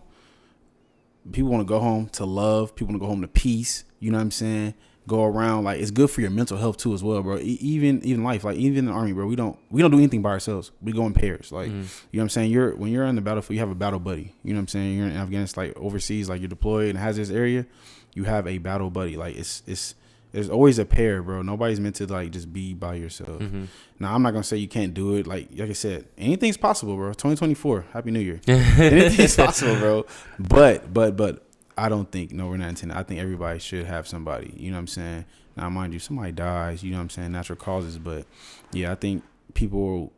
people want to go home to love. People want to go home to peace. You know what I'm saying? Go around, like, it's good for your mental health too as well, bro. Even life, like, even in the army, bro, we don't do anything by ourselves. We go in pairs, like, you know what I'm saying? When you're in the battlefield, you have a battle buddy. You know what I'm saying? You're in Afghanistan, like, overseas, like, you're deployed in a hazardous area, you have a battle buddy. Like, there's always a pair, bro. Nobody's meant to like just be by yourself. Now, I'm not gonna say you can't do it. Like I said, anything's possible, bro. 2024, Happy New Year. Anything's possible, bro. But I don't think, no, we're not intending. I think everybody should have somebody. You know what I'm saying? Now, mind you, somebody dies. You know what I'm saying? Natural causes. But yeah, I think people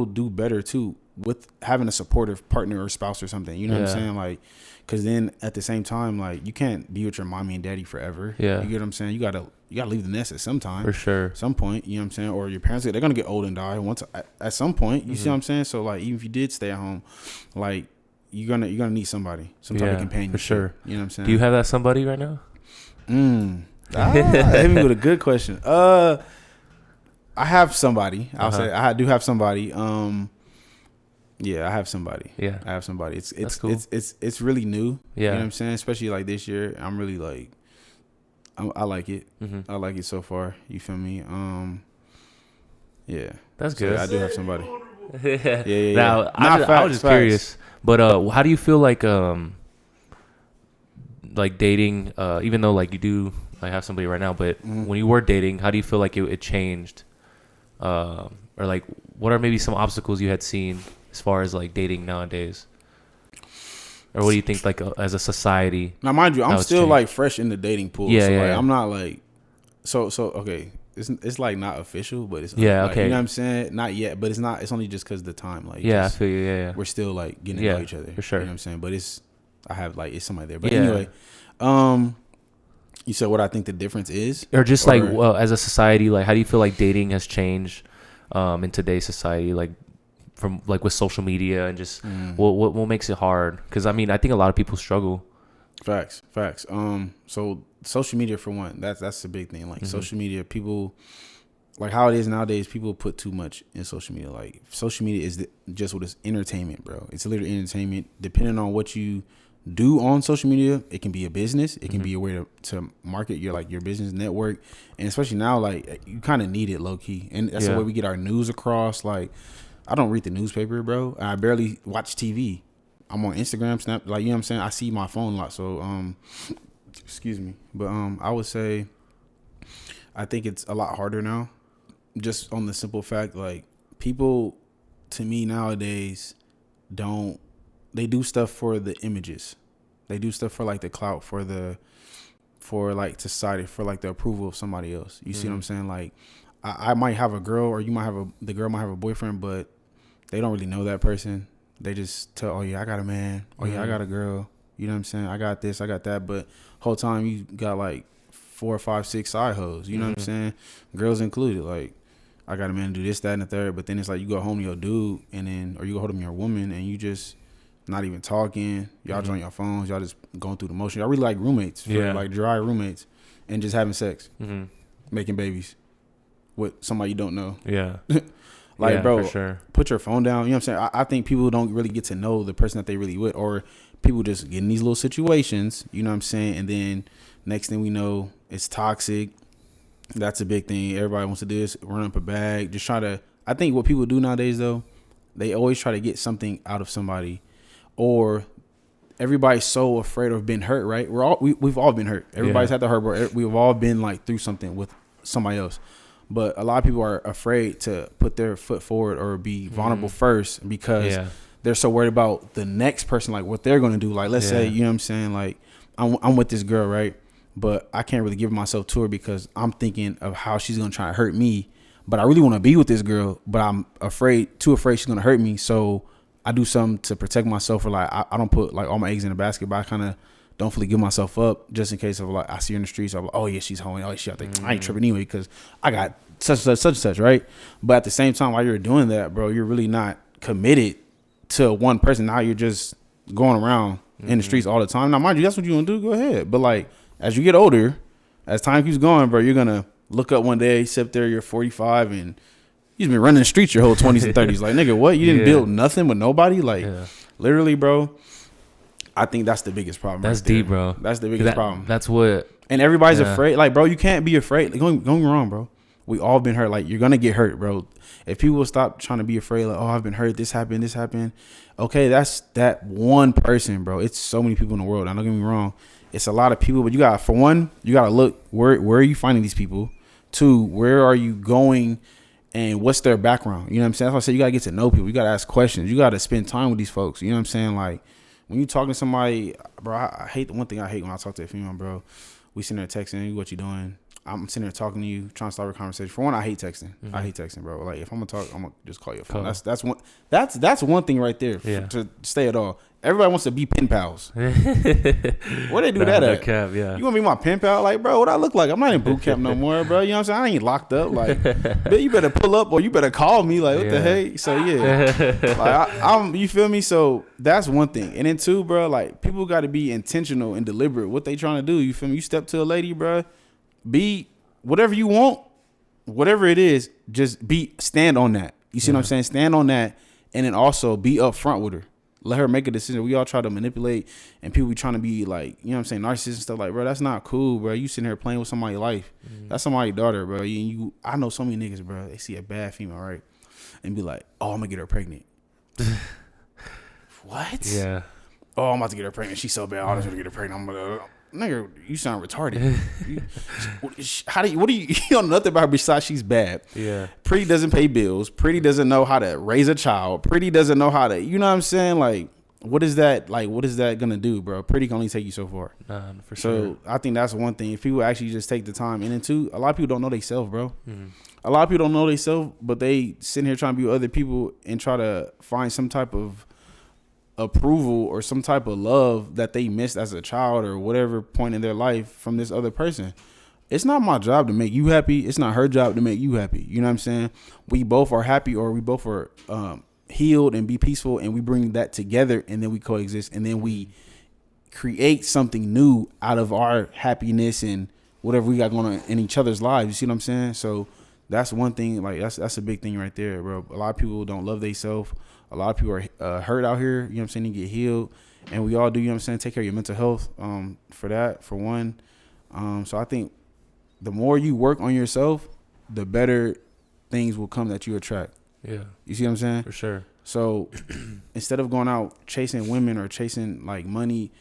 do better too with having a supportive partner or spouse or something. You know what I'm saying? Like, because then at the same time, like, you can't be with your mommy and daddy forever. Yeah, you get what I'm saying? You gotta leave the nest at some time. For sure. Some point, you know what I'm saying? Or your parents, they're gonna get old and die once at some point. You see what I'm saying? So like, even if you did stay at home, like, you're gonna need somebody, some type of companion. For sure. You know what I'm saying? Do you have that somebody right now? Hit me with a good question. I have somebody. I'll say I do have somebody. Yeah, I have somebody. Yeah, I have somebody. It's cool. It's really new. Yeah, you know what I'm saying? Especially like this year, I'm really like I like it. I like it so far. You feel me? Yeah. That's So, good. I do have somebody. Yeah. Yeah. Now, Nah, I was just curious, but how do you feel like dating? Even though like you do like have somebody right now, but when you were dating, how do you feel like it changed? Or like, what are maybe some obstacles you had seen as far as like dating nowadays? Or what do you think, like, as a society? Now, mind you, I'm still changed? like fresh in the dating pool. Yeah, so yeah, like, yeah. I'm not like, so okay. It's like not official, but it's Yeah, like, okay. You know what I'm saying? Not yet, but it's not. It's only just because of the time. Like, Yeah, just, I feel you. Yeah, yeah. we're still like getting to Yeah, know each other for sure. You know what I'm saying? But I have like it's somebody there. But Yeah. anyway, you said what I think the difference is, Or just like, well, as a society, like, how do you feel like dating has changed in today's society, like from like with social media and just what makes it hard? Because I mean, I think a lot of people struggle. Facts. So social media for one, that's the big thing. Like social media, people like how it is nowadays. People put too much in social media. Like social media is just what it's entertainment, bro. It's literally entertainment. Depending on what you do on social media, it can be a business. It can be a way to market your business network, and especially now, like you kind of need it low key, and that's the way we get our news across. Like I don't read the newspaper, bro. I barely watch TV. I'm on Instagram, Snap, like you know what I'm saying. I see my phone a lot, so excuse me, but I would say I think it's a lot harder now, just on the simple fact like people, to me nowadays, they do stuff for the images, they do stuff for like the clout, for like society, for like the approval of somebody else. You see what I'm saying? Like I might have a girl, or the girl might have a boyfriend, but they don't really know that person. They just tell, oh yeah, I got a man. Oh yeah, I got a girl. You know what I'm saying? I got this, I got that. But whole time you got like 4 or 5, 6 side hoes. You know what I'm saying? Girls included. Like I got a man to do this, that, and the third. But then it's like you go home to your dude, or you go home to your woman, and you just not even talking. Y'all just on your phones. Y'all just going through the motion. Y'all really like roommates, like dry roommates, and just having sex, making babies with somebody you don't know. Yeah. Like, yeah, bro, for sure. Put your phone down. You know what I'm saying? I think people don't really get to know the person that they really with, or people just get in these little situations, you know what I'm saying? And then next thing we know, it's toxic. That's a big thing. Everybody wants to do this, run up a bag, just try to. I think what people do nowadays, though, they always try to get something out of somebody, or everybody's so afraid of being hurt, right? We've all been hurt. Everybody's had to hurt, but we've all been like through something with somebody else. But a lot of people are afraid to put their foot forward or be vulnerable first, because they're so worried about the next person, like what they're going to do. Like, let's say, you know what I'm saying? Like, I'm with this girl, right? But I can't really give myself to her because I'm thinking of how she's going to try to hurt me. But I really want to be with this girl, but I'm too afraid she's going to hurt me. So I do something to protect myself, or like, I don't put like all my eggs in a basket, but I kind of don't fully give myself up just in case of like I see her in the streets. I'm like, oh yeah, she's hoeing. Oh, she out there. I ain't tripping anyway because I got such and such, right? But at the same time, while you're doing that, bro, you're really not committed to one person. Now you're just going around in the streets all the time. Now, mind you, that's what you want to do. Go ahead. But like, as you get older, as time keeps going, bro, you're gonna look up one day, sit there, you're 45, and you've been running the streets your whole 20s and 30s. Like, nigga, what? You didn't build nothing with nobody? Like, literally, bro. I think that's the biggest problem. That's right there. deep, bro. That's the biggest problem. That's what. And everybody's afraid. Like, bro, you can't be afraid. Like, don't get me wrong, bro. We all been hurt. Like, you're gonna get hurt, bro. If people stop trying to be afraid, like, oh, I've been hurt. This happened. Okay, that's that one person, bro. It's so many people in the world. Now, don't get me wrong. It's a lot of people, but you got, for one, you gotta look where are you finding these people? 2, where are you going? And what's their background? You know what I'm saying? That's why I said you gotta get to know people. You gotta ask questions. You gotta spend time with these folks. You know what I'm saying? Like, when you talking to somebody, bro, I hate the one thing I hate when I talk to a female, bro. We sitting there texting, what you doing? I'm sitting there talking to you, trying to start a conversation. For one, I hate texting. I hate texting, bro. Like, if I'm gonna talk, I'm gonna just call your phone. Cool. That's one thing right there to stay at all. Everybody wants to be pen pals. Where they do that at? Cap, You want to be my pen pal? Like, bro, what I look like? I'm not in boot camp no more, bro. You know what I'm saying? I ain't locked up. Like, you better pull up or you better call me. Like, what the heck? So like, I'm. You feel me? So that's one thing. And then 2, bro, like, people got to be intentional and deliberate what they trying to do. You feel me? You step to a lady, bro. Be whatever you want, whatever it is. Just stand on that. You see what I'm saying? Stand on that, and then also be upfront with her. let her make a decision. We all try to manipulate, and people be trying to be like, you know what I'm saying, narcissists and stuff. Like, bro, that's not cool, bro. You sitting here playing with somebody's life. That's somebody's daughter, bro. I know so many niggas, bro. They see a bad female, right, and be like, oh, I'm gonna get her pregnant. What? Yeah. Oh, I'm about to get her pregnant. She's so bad. I'm just gonna get her pregnant. I'm gonna, nigga, you sound retarded. What do you don't know nothing about her besides she's bad. Yeah. Pretty doesn't pay bills. Pretty doesn't know how to raise a child. Pretty doesn't know how to, you know what I'm saying? Like, what is that gonna do, bro? Pretty can only take you so far. For sure. So I think that's one thing. If people actually just take the time, and then two, a lot of people don't know themselves, bro. A lot of people don't know themselves, but they sitting here trying to be with other people and try to find some type of approval or some type of love that they missed as a child or whatever point in their life from this other person. It's not my job to make you happy. It's not her job to make you happy. You know what I'm saying? We both are happy, or we both are healed and be peaceful, and we bring that together, and then we coexist, and then we create something new out of our happiness and whatever we got going on in each other's lives. You see what I'm saying? So that's one thing. Like, that's a big thing right there, bro. A lot of people don't love themselves. A lot of people are hurt out here, you know what I'm saying, to get healed. And we all do, you know what I'm saying, take care of your mental health for that, for one. So I think the more you work on yourself, the better things will come that you attract. Yeah. You see what I'm saying? For sure. So instead of going out chasing women or chasing like money,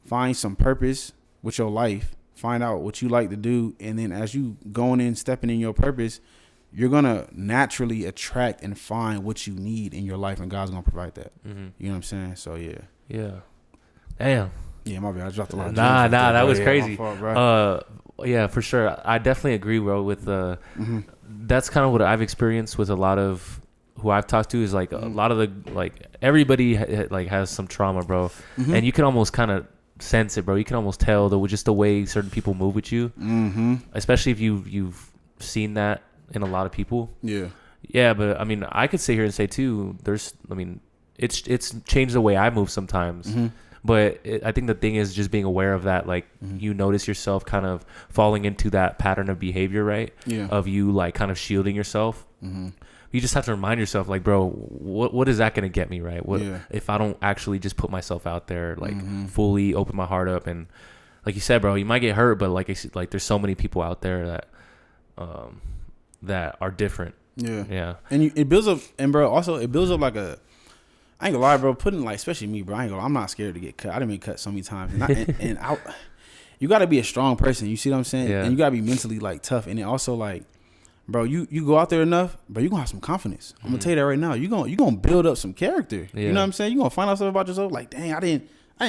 find some purpose with your life. Find out what you like to do. And then as you going in, stepping in your purpose, you're going to naturally attract and find what you need in your life, and God's going to provide that. You know what I'm saying? So, yeah. Yeah. Damn. Yeah, my bad. I dropped a lot of Nah, that was yeah, crazy. Fault, bro. Yeah, for sure. I definitely agree, bro, with that's kind of what I've experienced with a lot of who I've talked to is like a lot of the, like, everybody like has some trauma, bro. And you can almost kind of sense it, bro. You can almost tell just the way certain people move with you, especially if you've seen that in a lot of people. Yeah, but I mean, I could sit here and say too, it's changed the way I move sometimes. But I think the thing is just being aware of that. Like, you notice yourself kind of falling into that pattern of behavior, right? Yeah. Of you like kind of shielding yourself. You just have to remind yourself, like, bro, what is that going to get me, right? What if I don't actually just put myself out there, like, fully open my heart up? And like you said, bro, you might get hurt, but like there's so many people out there that are different. Yeah. And it builds up, and bro, also it builds up like a, I ain't gonna lie, bro, putting like, especially me, bro, I'm not scared to get cut. I done been cut so many times. And you gotta be a strong person. You see what I'm saying? Yeah. And you gotta be mentally like tough. And then also like, bro, you go out there enough, bro, you gonna have some confidence. I'm gonna tell you that right now. You gonna build up some character. Yeah. You know what I'm saying? You gonna find out stuff about yourself. Like, dang, I didn't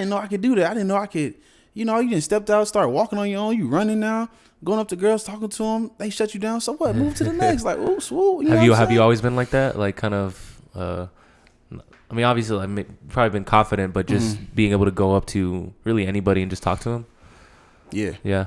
know I could do that. I didn't know I could. You know, you didn't stepped out, start walking on your own. You running now, going up to girls, talking to them. They shut you down. So what? Move to the next. Like, ooh, swoop. Have you always been like that? Like, kind of. I mean, obviously, probably been confident, but just being able to go up to really anybody and just talk to them. Yeah.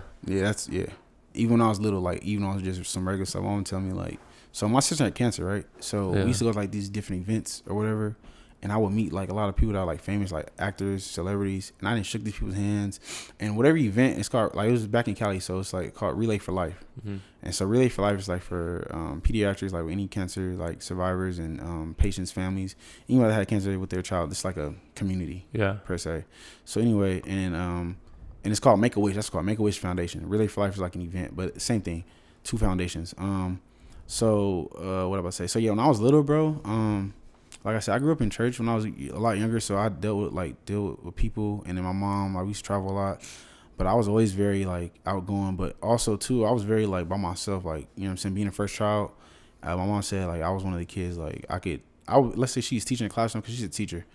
Even when I was little, like, even when I was just some regular stuff, my mom tell me, like, so my sister had cancer, right? So we used to go to like these different events or whatever, and I would meet like a lot of people that are like famous, like actors, celebrities, and I didn't shook these people's hands. And whatever event, it's called, like, it was back in Cali, so it's like called Relay for Life. And so Relay for Life is like for pediatrics, like with any cancer, like survivors and patients' families, anyone that had cancer with their child. It's like a community, per se. So anyway, and it's called Make a Wish. That's called Make a Wish Foundation. Relay for Life is like an event, but same thing, two foundations. So what about to say? So yeah, when I was little, bro, like I said, I grew up in church when I was a lot younger, so I dealt with people, and then my mom, I used to travel a lot, but I was always very like outgoing, but also too, I was very like by myself, like, you know what I'm saying, being a first child. My mom said like I was one of the kids, like let's say she's teaching a classroom because she's a teacher.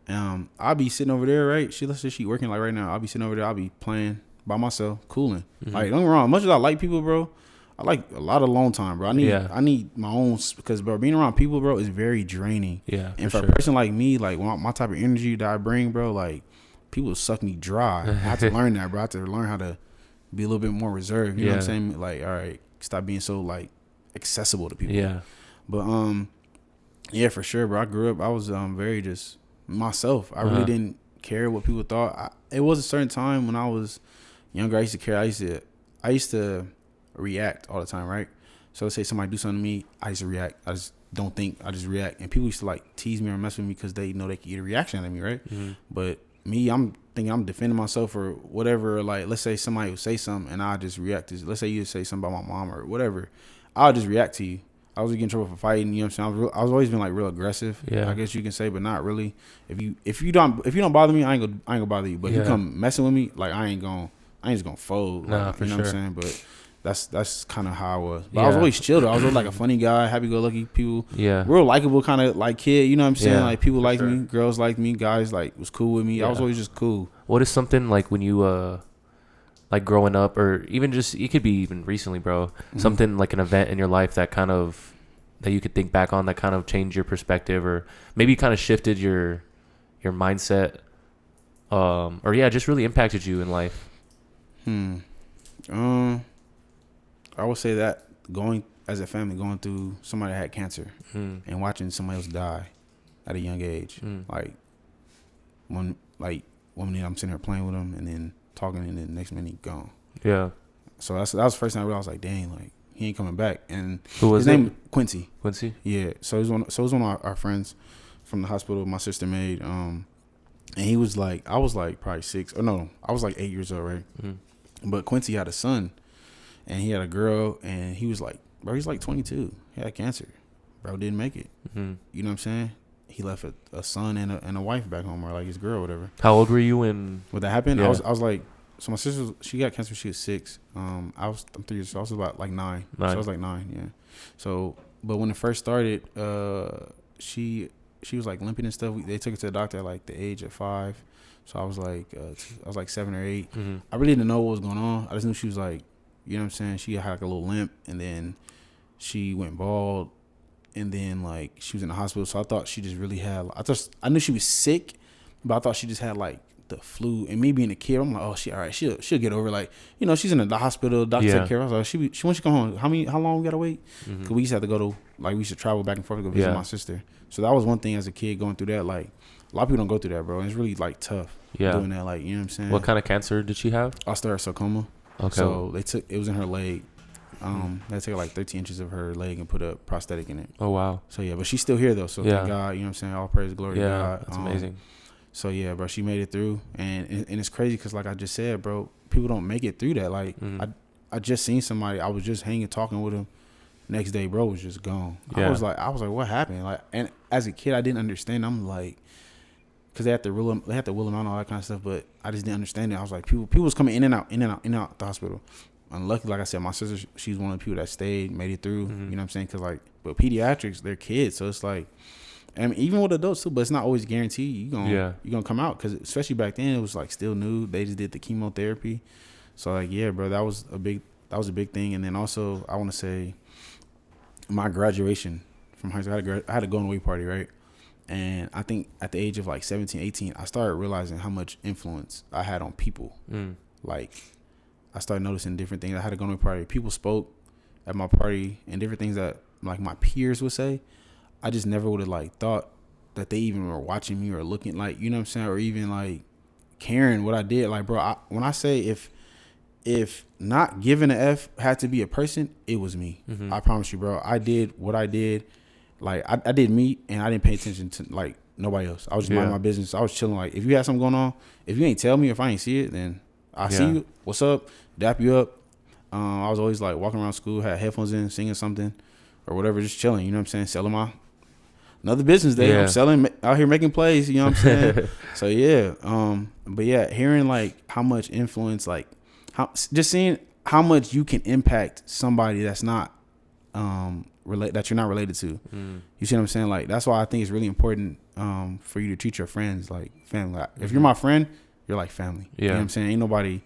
I'll be sitting over there, right? Let's say she working like right now. I'll be sitting over there. I'll be playing by myself, cooling. Like, don't get me wrong. Much as I like people, bro, I like a lot of alone time, bro. I need my own, because, bro, being around people, bro, is very draining. Yeah. And for a person like me, like my type of energy that I bring, bro, like people suck me dry. I have to learn that, bro. I have to learn how to be a little bit more reserved. You know what I'm saying? Like, all right, stop being so like accessible to people. Yeah. But yeah, for sure, bro. I grew up. I was very just myself. I really didn't care what people thought. It was a certain time when I was younger. I used to care. I used to react all the time, right? So let's say somebody do something to me, I used to react. I just don't think. I just react. And people used to like tease me or mess with me because they know they can get a reaction out of me, right? But me, I'm thinking I'm defending myself or whatever. Like, let's say somebody will say something and I just react to. Let's say you say something about my mom or whatever, I'll just react to you. I was getting in trouble for fighting. You know what I'm saying? I was always been like real aggressive. Yeah. I guess you can say, but not really. If you don't bother me, I ain't gonna bother you. But if you come messing with me, like I ain't just gonna fold. Nah, like, for you know sure. what I'm saying? But that's kind of how I was. But I was always chill though. I was always like a funny guy, happy go lucky. People, real likable kind of like kid. You know what I'm saying? Like people liked me, girls liked me, guys like was cool with me. I was always just cool. What is something like when you like growing up, or even just it could be even recently, bro? Something like an event in your life that kind of that you could think back on that kind of changed your perspective, or maybe kind of shifted your mindset, or just really impacted you in life. I would say that going as a family, going through somebody that had cancer and watching somebody else die at a young age, like one minute I'm sitting here playing with him and then talking, and then the next minute he gone. Yeah. So that was the first time I realized, like, dang, like he ain't coming back. And who was his name? Quincy. Quincy. Yeah. So it was one of our friends from the hospital my sister made. And he was like, I was like probably 6. Or no, I was like 8 years old, right? But Quincy had a son, and he had a girl, and he was like, bro, he's like 22. He had cancer. Bro didn't make it. You know what I'm saying? He left a son and a wife back home, or like his girl or whatever. How old were you when that happened? Yeah. I was like, so my sister, she got cancer when she was 6. I'm 3 years old. So I was about like 9. So I was like 9, yeah. So, but when it first started, she was like limping and stuff. They took her to the doctor at like the age of 5. So I was like 7 or 8. I really didn't know what was going on. I just knew she was like, you know what I'm saying? She had like a little limp, and then she went bald, and then like she was in the hospital. So I thought she just really had. I knew she was sick, but I thought she just had like the flu. And me being a kid, I'm like, oh, she all right. She'll get over it. Like, you know, she's in the hospital. Doctor take care of her. I was like, she when she come home, how long we gotta wait? Because we used to have to go to, like, we used to travel back and forth to go visit my sister. So that was one thing as a kid going through that. Like, a lot of people don't go through that, bro. And it's really like tough doing that. Like, you know what I'm saying? What kind of cancer did she have? Osteosarcoma. Okay. So it was in her leg. They took like 13 inches of her leg and put a prosthetic in it. Oh, wow. So yeah, but she's still here though. So thank God, you know what I'm saying? All praise, glory to God. That's amazing. So yeah, bro, she made it through, and it's crazy because like I just said, bro, people don't make it through that. Like I just seen somebody. I was just hanging, talking with him. Next day, bro was just gone. I was like, what happened? Like, and as a kid, I didn't understand. I'm like, because they had to will him out and all that kind of stuff. But I just didn't understand it. I was like, people was coming in and out the hospital. Unlucky, like I said, my sister, she's one of the people that stayed, made it through. You know what I'm saying? Because like, but pediatrics, they're kids, so it's like, I mean, even with adults too, but it's not always guaranteed you're gonna come out, because especially back then it was like still new. They just did the chemotherapy, so like bro, that was a big thing. And then also I want to say my graduation from high school, I had a going away party, right? And I think at the age of like 17, 18, I started realizing how much influence I had on people. Like, I started noticing different things. I had a going away party. People spoke at my party and different things that like my peers would say. I just never would have like thought that they even were watching me or looking, like, you know what I'm saying, or even like caring what I did. Like, bro, when I say if not giving a F had to be a person, it was me. I promise you, bro. I did what I did. Like, I did me, and I didn't pay attention to like nobody else. I was just minding my business. I was chilling. Like, if you had something going on, if you ain't tell me, if I ain't see it, then I see you. What's up? Dap you up. I was always like walking around school, had headphones in, singing something or whatever, just chilling. You know what I'm saying? Selling another business day. I'm selling out here, making plays. You know what I'm saying? So yeah. But yeah, hearing like how much influence, like just seeing how much you can impact somebody that's not that you're not related to. You see what I'm saying? Like, that's why I think it's really important for you to treat your friends like family. Like, if you're my friend, you're like family. You know what I'm saying? Ain't nobody.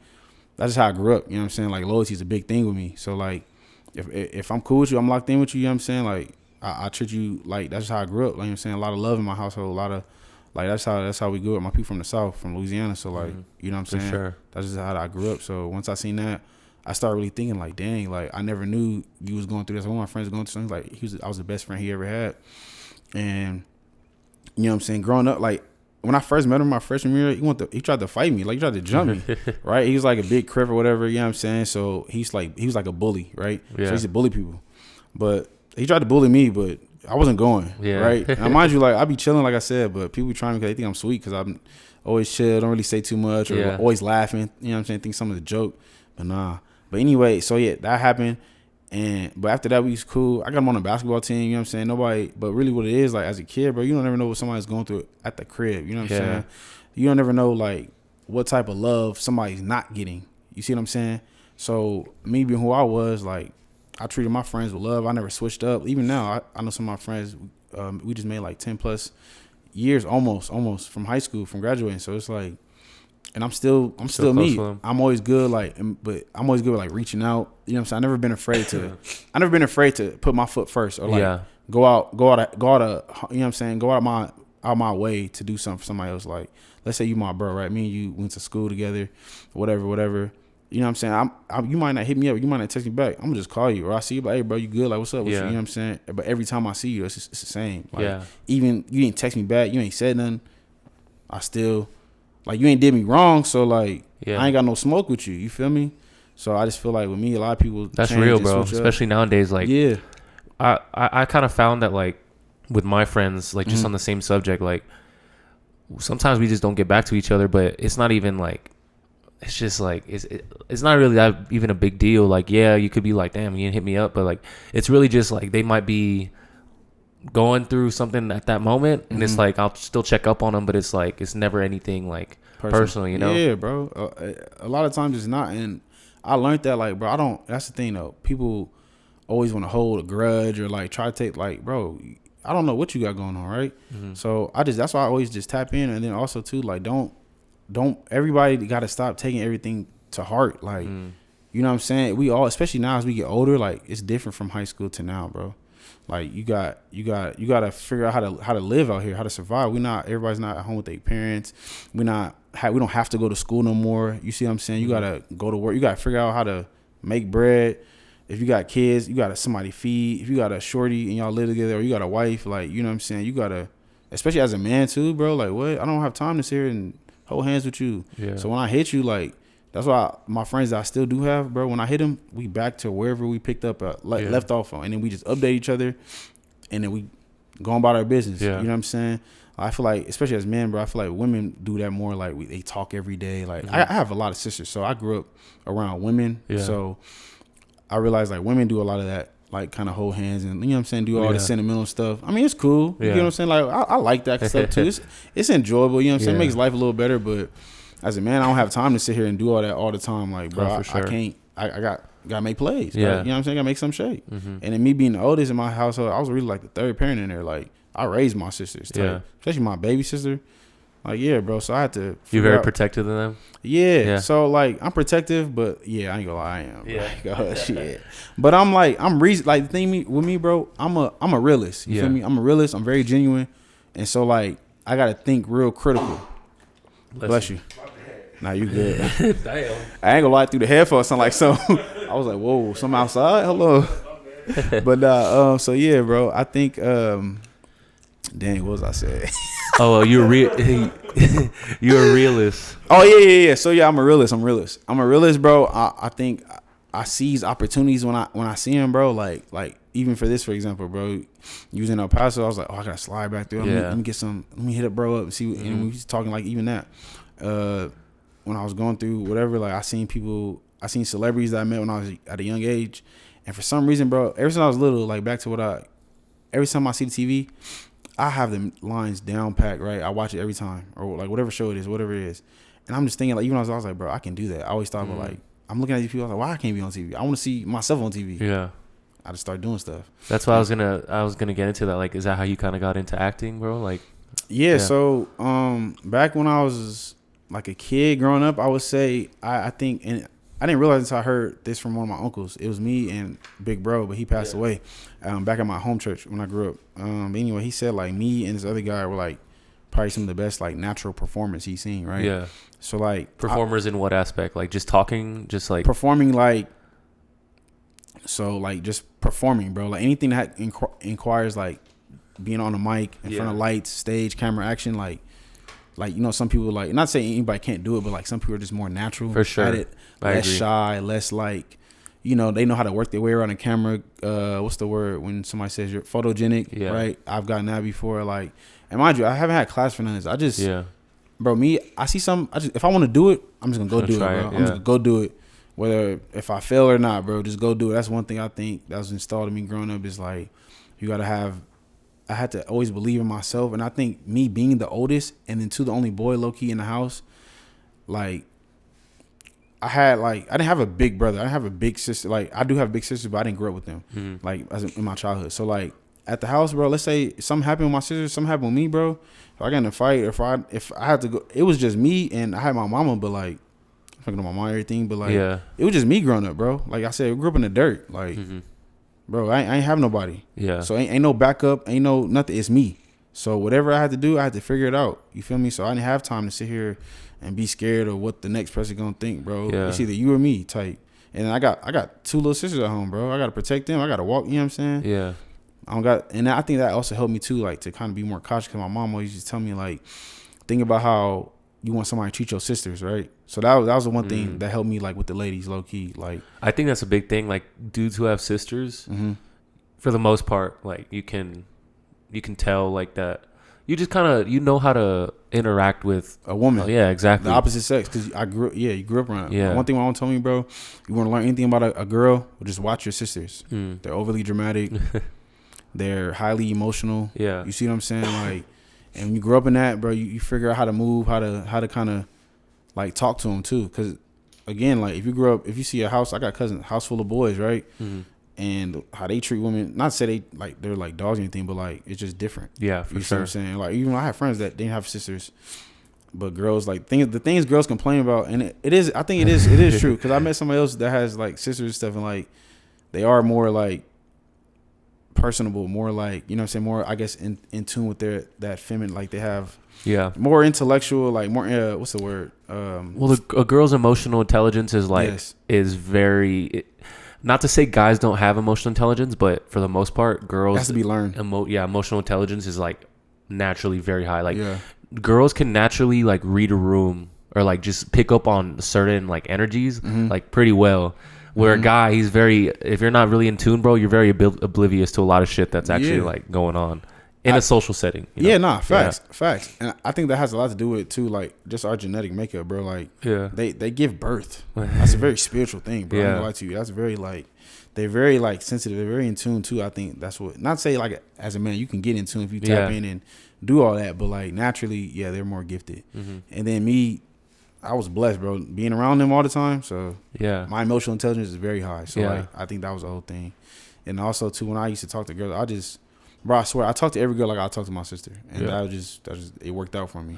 That's just how I grew up. You know what I'm saying? Like, loyalty is a big thing with me. So like, if I'm cool with you, I'm locked in with you. You know what I'm saying? Like, I treat you like, that's just how I grew up. Like, you know what I'm saying? A lot of love in my household. A lot of like, that's how we grew up. My people from the South, from Louisiana. So like, you know what I'm saying? Sure. That's just how I grew up. So once I seen that, I started really thinking like, dang, like I never knew you was going through this. One of my friends was going through something. Like, I was the best friend he ever had. And you know what I'm saying? Growing up, like when I first met him my freshman year, he tried to fight me. Like, he tried to jump me, right? He was like a big crip or whatever, you know what I'm saying? So he was like a bully, right? So he used to bully people. But he tried to bully me, but I wasn't going. Yeah. Right. Now, mind you, like I be chilling, like I said, but people be trying me because they think I'm sweet because I'm always chill, don't really say too much, or always laughing. You know what I'm saying? Think something's a joke, but nah. But anyway, so yeah, that happened. But after that, we was cool. I got him on a basketball team, you know what I'm saying? Nobody, but really what it is, like, as a kid, bro, you don't ever know what somebody's going through at the crib, you know what I'm saying? You don't ever know, like, what type of love somebody's not getting. You see what I'm saying? So, me being who I was, like, I treated my friends with love. I never switched up. Even now, I know some of my friends, we just made, like, 10 plus years almost from high school, from graduating. So, it's like, and I'm still me. I'm always good, but I'm always good with like reaching out. You know what I'm saying? I've never been afraid to put my foot first or like go out, you know what I'm saying? Go out my way to do something for somebody else. Like, let's say you my bro, right? Me and you went to school together, whatever. You know what I'm saying? You might not hit me up, you might not text me back. I'm gonna just call you, or I see you, like, hey bro, you good? Like, what's up? You know what I'm saying? But every time I see you, it's the same. Like, even you didn't text me back, you ain't said nothing. I still. Like, you ain't did me wrong, so, like, I ain't got no smoke with you. You feel me? So, I just feel like with me, a lot of people that's real, bro. Especially nowadays. Like, I kind of found that, like, with my friends, like, just on the same subject, like, sometimes we just don't get back to each other, but it's not even, like, it's just, like, it's not really that even a big deal. Like, yeah, you could be like, damn, you didn't hit me up, but, like, it's really just, like, they might be going through something at that moment, and it's like I'll still check up on them, but it's like it's never anything like personal, you know? Yeah, bro. A lot of times it's not, and I learned that, like, bro, I don't. That's the thing though. People always want to hold a grudge or like try to take, like, bro, I don't know what you got going on, right? So that's why I always just tap in, and then also too, like, don't everybody got to stop taking everything to heart, like, you know what I'm saying? We all, especially now as we get older, like, it's different from high school to now, bro. Like, you got to figure out how to live out here, how to survive. Everybody's not at home with their parents. We don't have to go to school no more. You see what I'm saying? You got to go to work. You got to figure out how to make bread. If you got kids, you got to somebody feed. If you got a shorty and y'all live together, or you got a wife, like, you know what I'm saying? You got to, especially as a man too, bro, like, what? I don't have time to sit here and hold hands with you. Yeah. So when I hit you, like, that's why my friends that I still do have, bro, when I hit them, we back to wherever we picked up, left off on. And then we just update each other, and then we go about our business. You know what I'm saying? I feel like, especially as men, bro, I feel like women do that more. Like, they talk every day. Like, I have a lot of sisters, so I grew up around women. So I realized, like, women do a lot of that, like, kind of hold hands and, you know what I'm saying, do all the sentimental stuff. I mean, it's cool. You know what I'm saying? Like, I like that stuff, too. It's enjoyable. You know what I'm saying? It makes life a little better, but as a man, I don't have time to sit here and do all that all the time. Like, bro, I can't. I gotta make plays. You know what I'm saying? I gotta make some shape. And then me being the oldest in my household, I was really like the third parent in there. Like, I raised my sisters, especially my baby sister. Like, yeah, bro. So I had to. You very protective of them. Yeah. So, like, I'm protective, but yeah, I ain't gonna lie, I am. Yeah. Shit. But I'm like, like, the thing with me, bro. I'm a realist. You feel me? I'm a realist. I'm very genuine, and so, like, I gotta think real critical. Bless you. Nah, you good. Damn. I ain't gonna lie, through the headphones, sound like so. I was like, whoa, something outside? Hello. But so yeah, bro. I think dang, what was I saying? Oh, you're a realist. Oh yeah. So yeah, I'm a realist, bro. I think I seize opportunities when I see them, bro. Like even for this, for example, bro, using El Paso, I was like, oh, I gotta slide back through. Let me hit up bro up and see. And we was talking like even that. When I was going through whatever, like, I seen celebrities that I met when I was at a young age, and for some reason, bro, ever since I was little, like, back to every time I see the TV, I have the lines down packed, right? I watch it every time, or like whatever show it is, whatever it is, and I'm just thinking, like, even when I was like, bro, I can do that. I always thought about, like, I'm looking at these people, I was like, why I can't be on TV? I want to see myself on TV. Yeah. I just start doing stuff. That's why I was gonna get into that. Like, is that how you kind of got into acting, bro? Like, yeah. So back when I was like a kid growing up, I would say I think, and I didn't realize until I heard this from one of my uncles. It was me and Big Bro, but he passed away back at my home church when I grew up. Anyway, he said, like, me and this other guy were like probably some of the best, like, natural performance he's seen, right? Yeah. So, like, performers in what aspect? Like, just talking, just like performing, like, so, like, just performing, bro. Like, anything that inquires, like, being on the mic in front of lights, stage, camera, action, like, you know, some people, like, not saying anybody can't do it, but, like, some people are just more natural. For sure. At it, less shy, less, like, you know, they know how to work their way around a camera. What's the word when somebody says you're photogenic, right? I've gotten that before. Like, and mind you, I haven't had class for none of this. I just, bro, I see something. If I want to do it, I'm just gonna go do it, bro. I'm just gonna go do it. Whether if I fail or not, bro, just go do it. That's one thing I think that was installed in me growing up is like, I had to always believe in myself. And I think me being the oldest and then the only boy low key in the house, like, I didn't have a big brother. I didn't have a big sister. Like, I do have big sisters, but I didn't grow up with them, like, in my childhood. So, like, at the house, bro, let's say something happened with my sister, something happened with me, bro. If I got in a fight, if I had to go, it was just me, and I had my mama, but, like, I'm talking to my mom and everything, but, like, it was just me growing up, bro. Like I said, we grew up in the dirt. Like, bro, I ain't have nobody. Yeah. So, ain't no backup, ain't no nothing. It's me. So, whatever I had to do, I had to figure it out. You feel me? So, I didn't have time to sit here and be scared of what the next person gonna think, bro. It's either you or me type. And I got 2 little sisters at home, bro. I gotta protect them. I gotta walk, you know what I'm saying? Yeah. And I think that also helped me too, like, to kind of be more cautious, because my mom always used to tell me, like, think about how you want somebody to treat your sisters, right? So that was the one thing that helped me, like, with the ladies, low key. Like, I think that's a big thing. Like, dudes who have sisters, for the most part, like, you can tell, like, that you just kind of, you know how to interact with a woman. Yeah, exactly. The opposite sex, because you grew up around. Yeah. One thing my mom told me, bro, you want to learn anything about a girl, just watch your sisters. They're overly dramatic. They're highly emotional. Yeah. You see what I'm saying? Like, and when you grow up in that, bro, you figure out how to move, how to kind of, like, talk to them too. Because, again, like, if you see a house, I got cousins, house full of boys, right? And how they treat women, not to say they're like dogs or anything, but, like, it's just different. Yeah, for sure. You see what I'm saying? Like, even I have friends that didn't have sisters, but girls, like, the things girls complain about, and it is, I think it is true, because I met somebody else that has, like, sisters and stuff, and, like, they are more, like, personable, more, like, you know what I'm saying, more, I guess, in tune with that feminine, like, they have more intellectual, like, more what's the word, well, a girl's emotional intelligence is, like, is very not to say guys don't have emotional intelligence, but for the most part, girls it has to be learned. Emotional intelligence is, like, naturally very high. Like, girls can naturally, like, read a room or, like, just pick up on certain, like, energies like, pretty well. Where a guy, he's very, if you're not really in tune, bro, you're very oblivious to a lot of shit that's actually like going on in a social setting. You know? Facts. And I think that has a lot to do with too, like, just our genetic makeup, bro. Like, they give birth. That's a very spiritual thing, bro. I'm not gonna lie to you. That's very, like, they're very, like, sensitive. They're very in tune too. I think that's what, not to say, like, as a man you can get in tune if you tap in and do all that, but, like, naturally, they're more gifted. And then me, I was blessed, bro, being around them all the time. So my emotional intelligence is very high. So like, I think that was the whole thing. And also too, when I used to talk to girls, I swear, I talked to every girl like I talked to my sister, and that was just it worked out for me.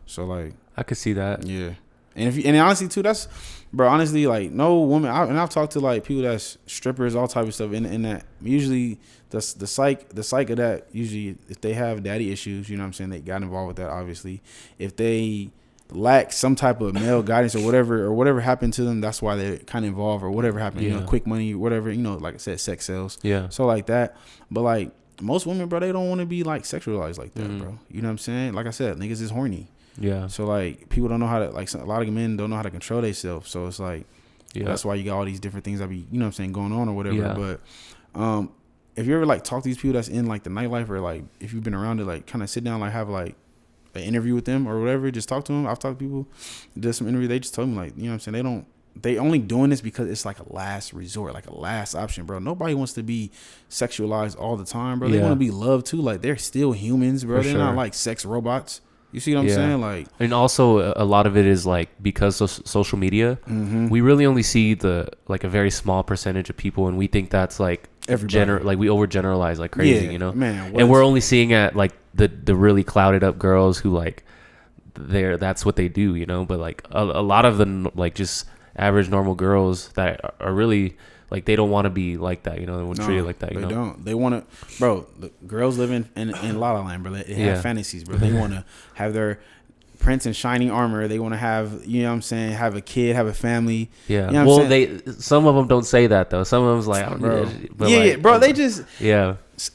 So, like, I could see that. Yeah. And honestly too, that's, bro, honestly, like, no woman, and I've talked to, like, people that's strippers, all type of stuff, and that usually the psych of that, usually if they have daddy issues, you know what I'm saying, they got involved with that, obviously. If they lack some type of male guidance or whatever happened to them, that's why they're kind of involved, or whatever happened, you know, quick money, whatever, you know, like I said, sex sells. Yeah. So, like, that. But, like, most women, bro, they don't want to be, like, sexualized like that, bro. You know what I'm saying? Like I said, niggas is horny. Yeah. So, like, people don't know how to, like, a lot of men don't know how to control themselves. So it's like, that's why you got all these different things that be, you know what I'm saying, going on or whatever. Yeah. But if you ever, like, talk to these people that's in, like, the nightlife, or, like, if you've been around it, like, kind of sit down, like, have, like, an interview with them or whatever, just talk to them. I've talked to people, did some interview, they just told me, like, you know what I'm saying, they only doing this because it's like a last resort, like a last option, bro. Nobody wants to be sexualized all the time, bro. They want to be loved too. Like, they're still humans, bro. They're not like sex robots. You see what I'm saying? Like, and also a lot of it is, like, because of social media, we really only see a very small percentage of people, and we think that's, like, like, we overgeneralize like crazy, you know, man. And we're only seeing at, like, the really clouded up girls who, like, that's what they do, you know. But, like, a lot of them, like, just average normal girls that are really, like, they don't want to be like that, you know. They won't treat it like that, you know. They don't. They want to, bro. The girls live in La La Land, bro. They have fantasies, bro. They want to have their prince in shining armor. They want to have, you know what I'm saying, have a kid, have a family. Yeah. You know what I'm saying? Some of them don't say that though. Some of them's like, I don't bro. But yeah, like, bro. They just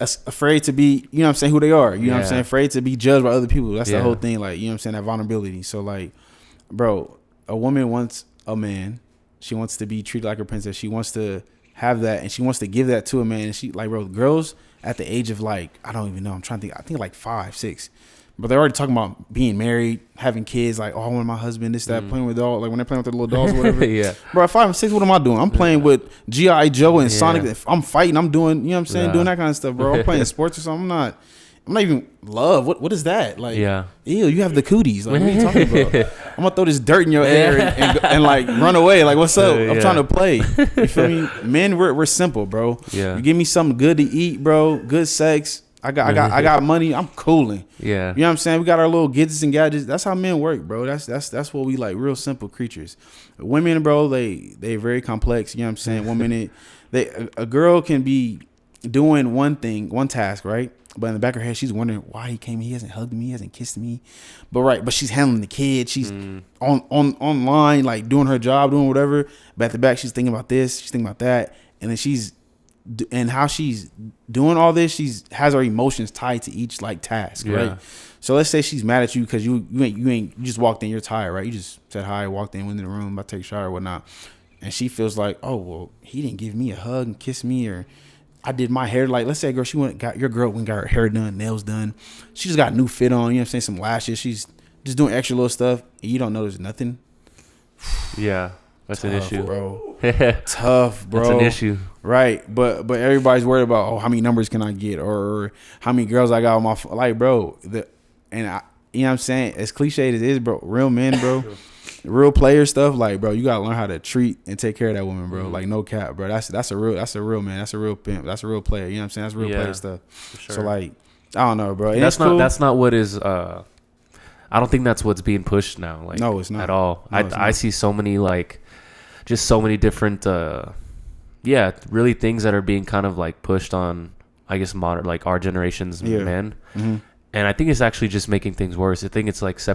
afraid to be, you know what I'm saying, who they are. You know what I'm saying? Afraid to be judged by other people. That's the whole thing. Like, you know what I'm saying, that vulnerability. So, like, bro, a woman wants a man. She wants to be treated like a princess. She wants to have that, and she wants to give that to a man, and she like, bro, girls at the age of like, I don't even know, I'm trying to think, I think like 5, 6, but they're already talking about being married, having kids, like, oh, I want my husband, this, that, playing with dolls, like when they're playing with their little dolls or whatever. Yeah. Bro, at 5 and 6, what am I doing? I'm playing with G.I. Joe and Sonic. If I'm fighting, I'm doing, you know what I'm saying, doing that kind of stuff, bro. I'm playing sports or something. I'm not even love. What is that? Like, ew, you have the cooties. Like, what are you talking about? I'm gonna throw this dirt in your hair and like run away. Like, what's up? I'm trying to play. You feel me? Men, we're simple, bro. Yeah. You give me something good to eat, bro. Good sex. I got money. I'm cooling. Yeah. You know what I'm saying? We got our little gadgets and gadgets. That's how men work, bro. That's what we like. Real simple creatures. Women, bro, they very complex. You know what I'm saying? Women, a girl can be doing one task, right? But in the back of her head, she's wondering why he came. He hasn't hugged me. He hasn't kissed me. But she's handling the kid. She's online, like doing her job, doing whatever. But at the back, she's thinking about this. She's thinking about that. And then how she's doing all this, she's has her emotions tied to each like task, right? So let's say she's mad at you because you just walked in, you're tired, right? You just said hi, walked in, went in the room, about to take a shower, whatnot, and she feels like, oh well, he didn't give me a hug and kiss me, or I did my hair. Like, let's say a girl, got her hair done, nails done, she just got a new fit on, you know what I'm saying, some lashes, she's just doing extra little stuff, and you don't notice nothing. Yeah. That's Tough, an issue, bro. Tough, bro. That's an issue, right? But everybody's worried about, oh, how many numbers can I get, or how many girls I got on my phone. Like, bro, you know what I'm saying? As cliche as it is, bro, real men, bro, real player stuff. Like, bro, you gotta learn how to treat and take care of that woman, bro. Like, no cap, bro. That's a real man. That's a real pimp. That's a real player. You know what I'm saying? That's real player stuff. Sure. So like, I don't know, bro. That's not what is. I don't think that's what's being pushed now. Like, no, it's not at all. No, I see so many just so many different really things that are being kind of like pushed on, I guess, modern, like our generation's men. Mm-hmm. And I think it's actually just making things worse. I think it's like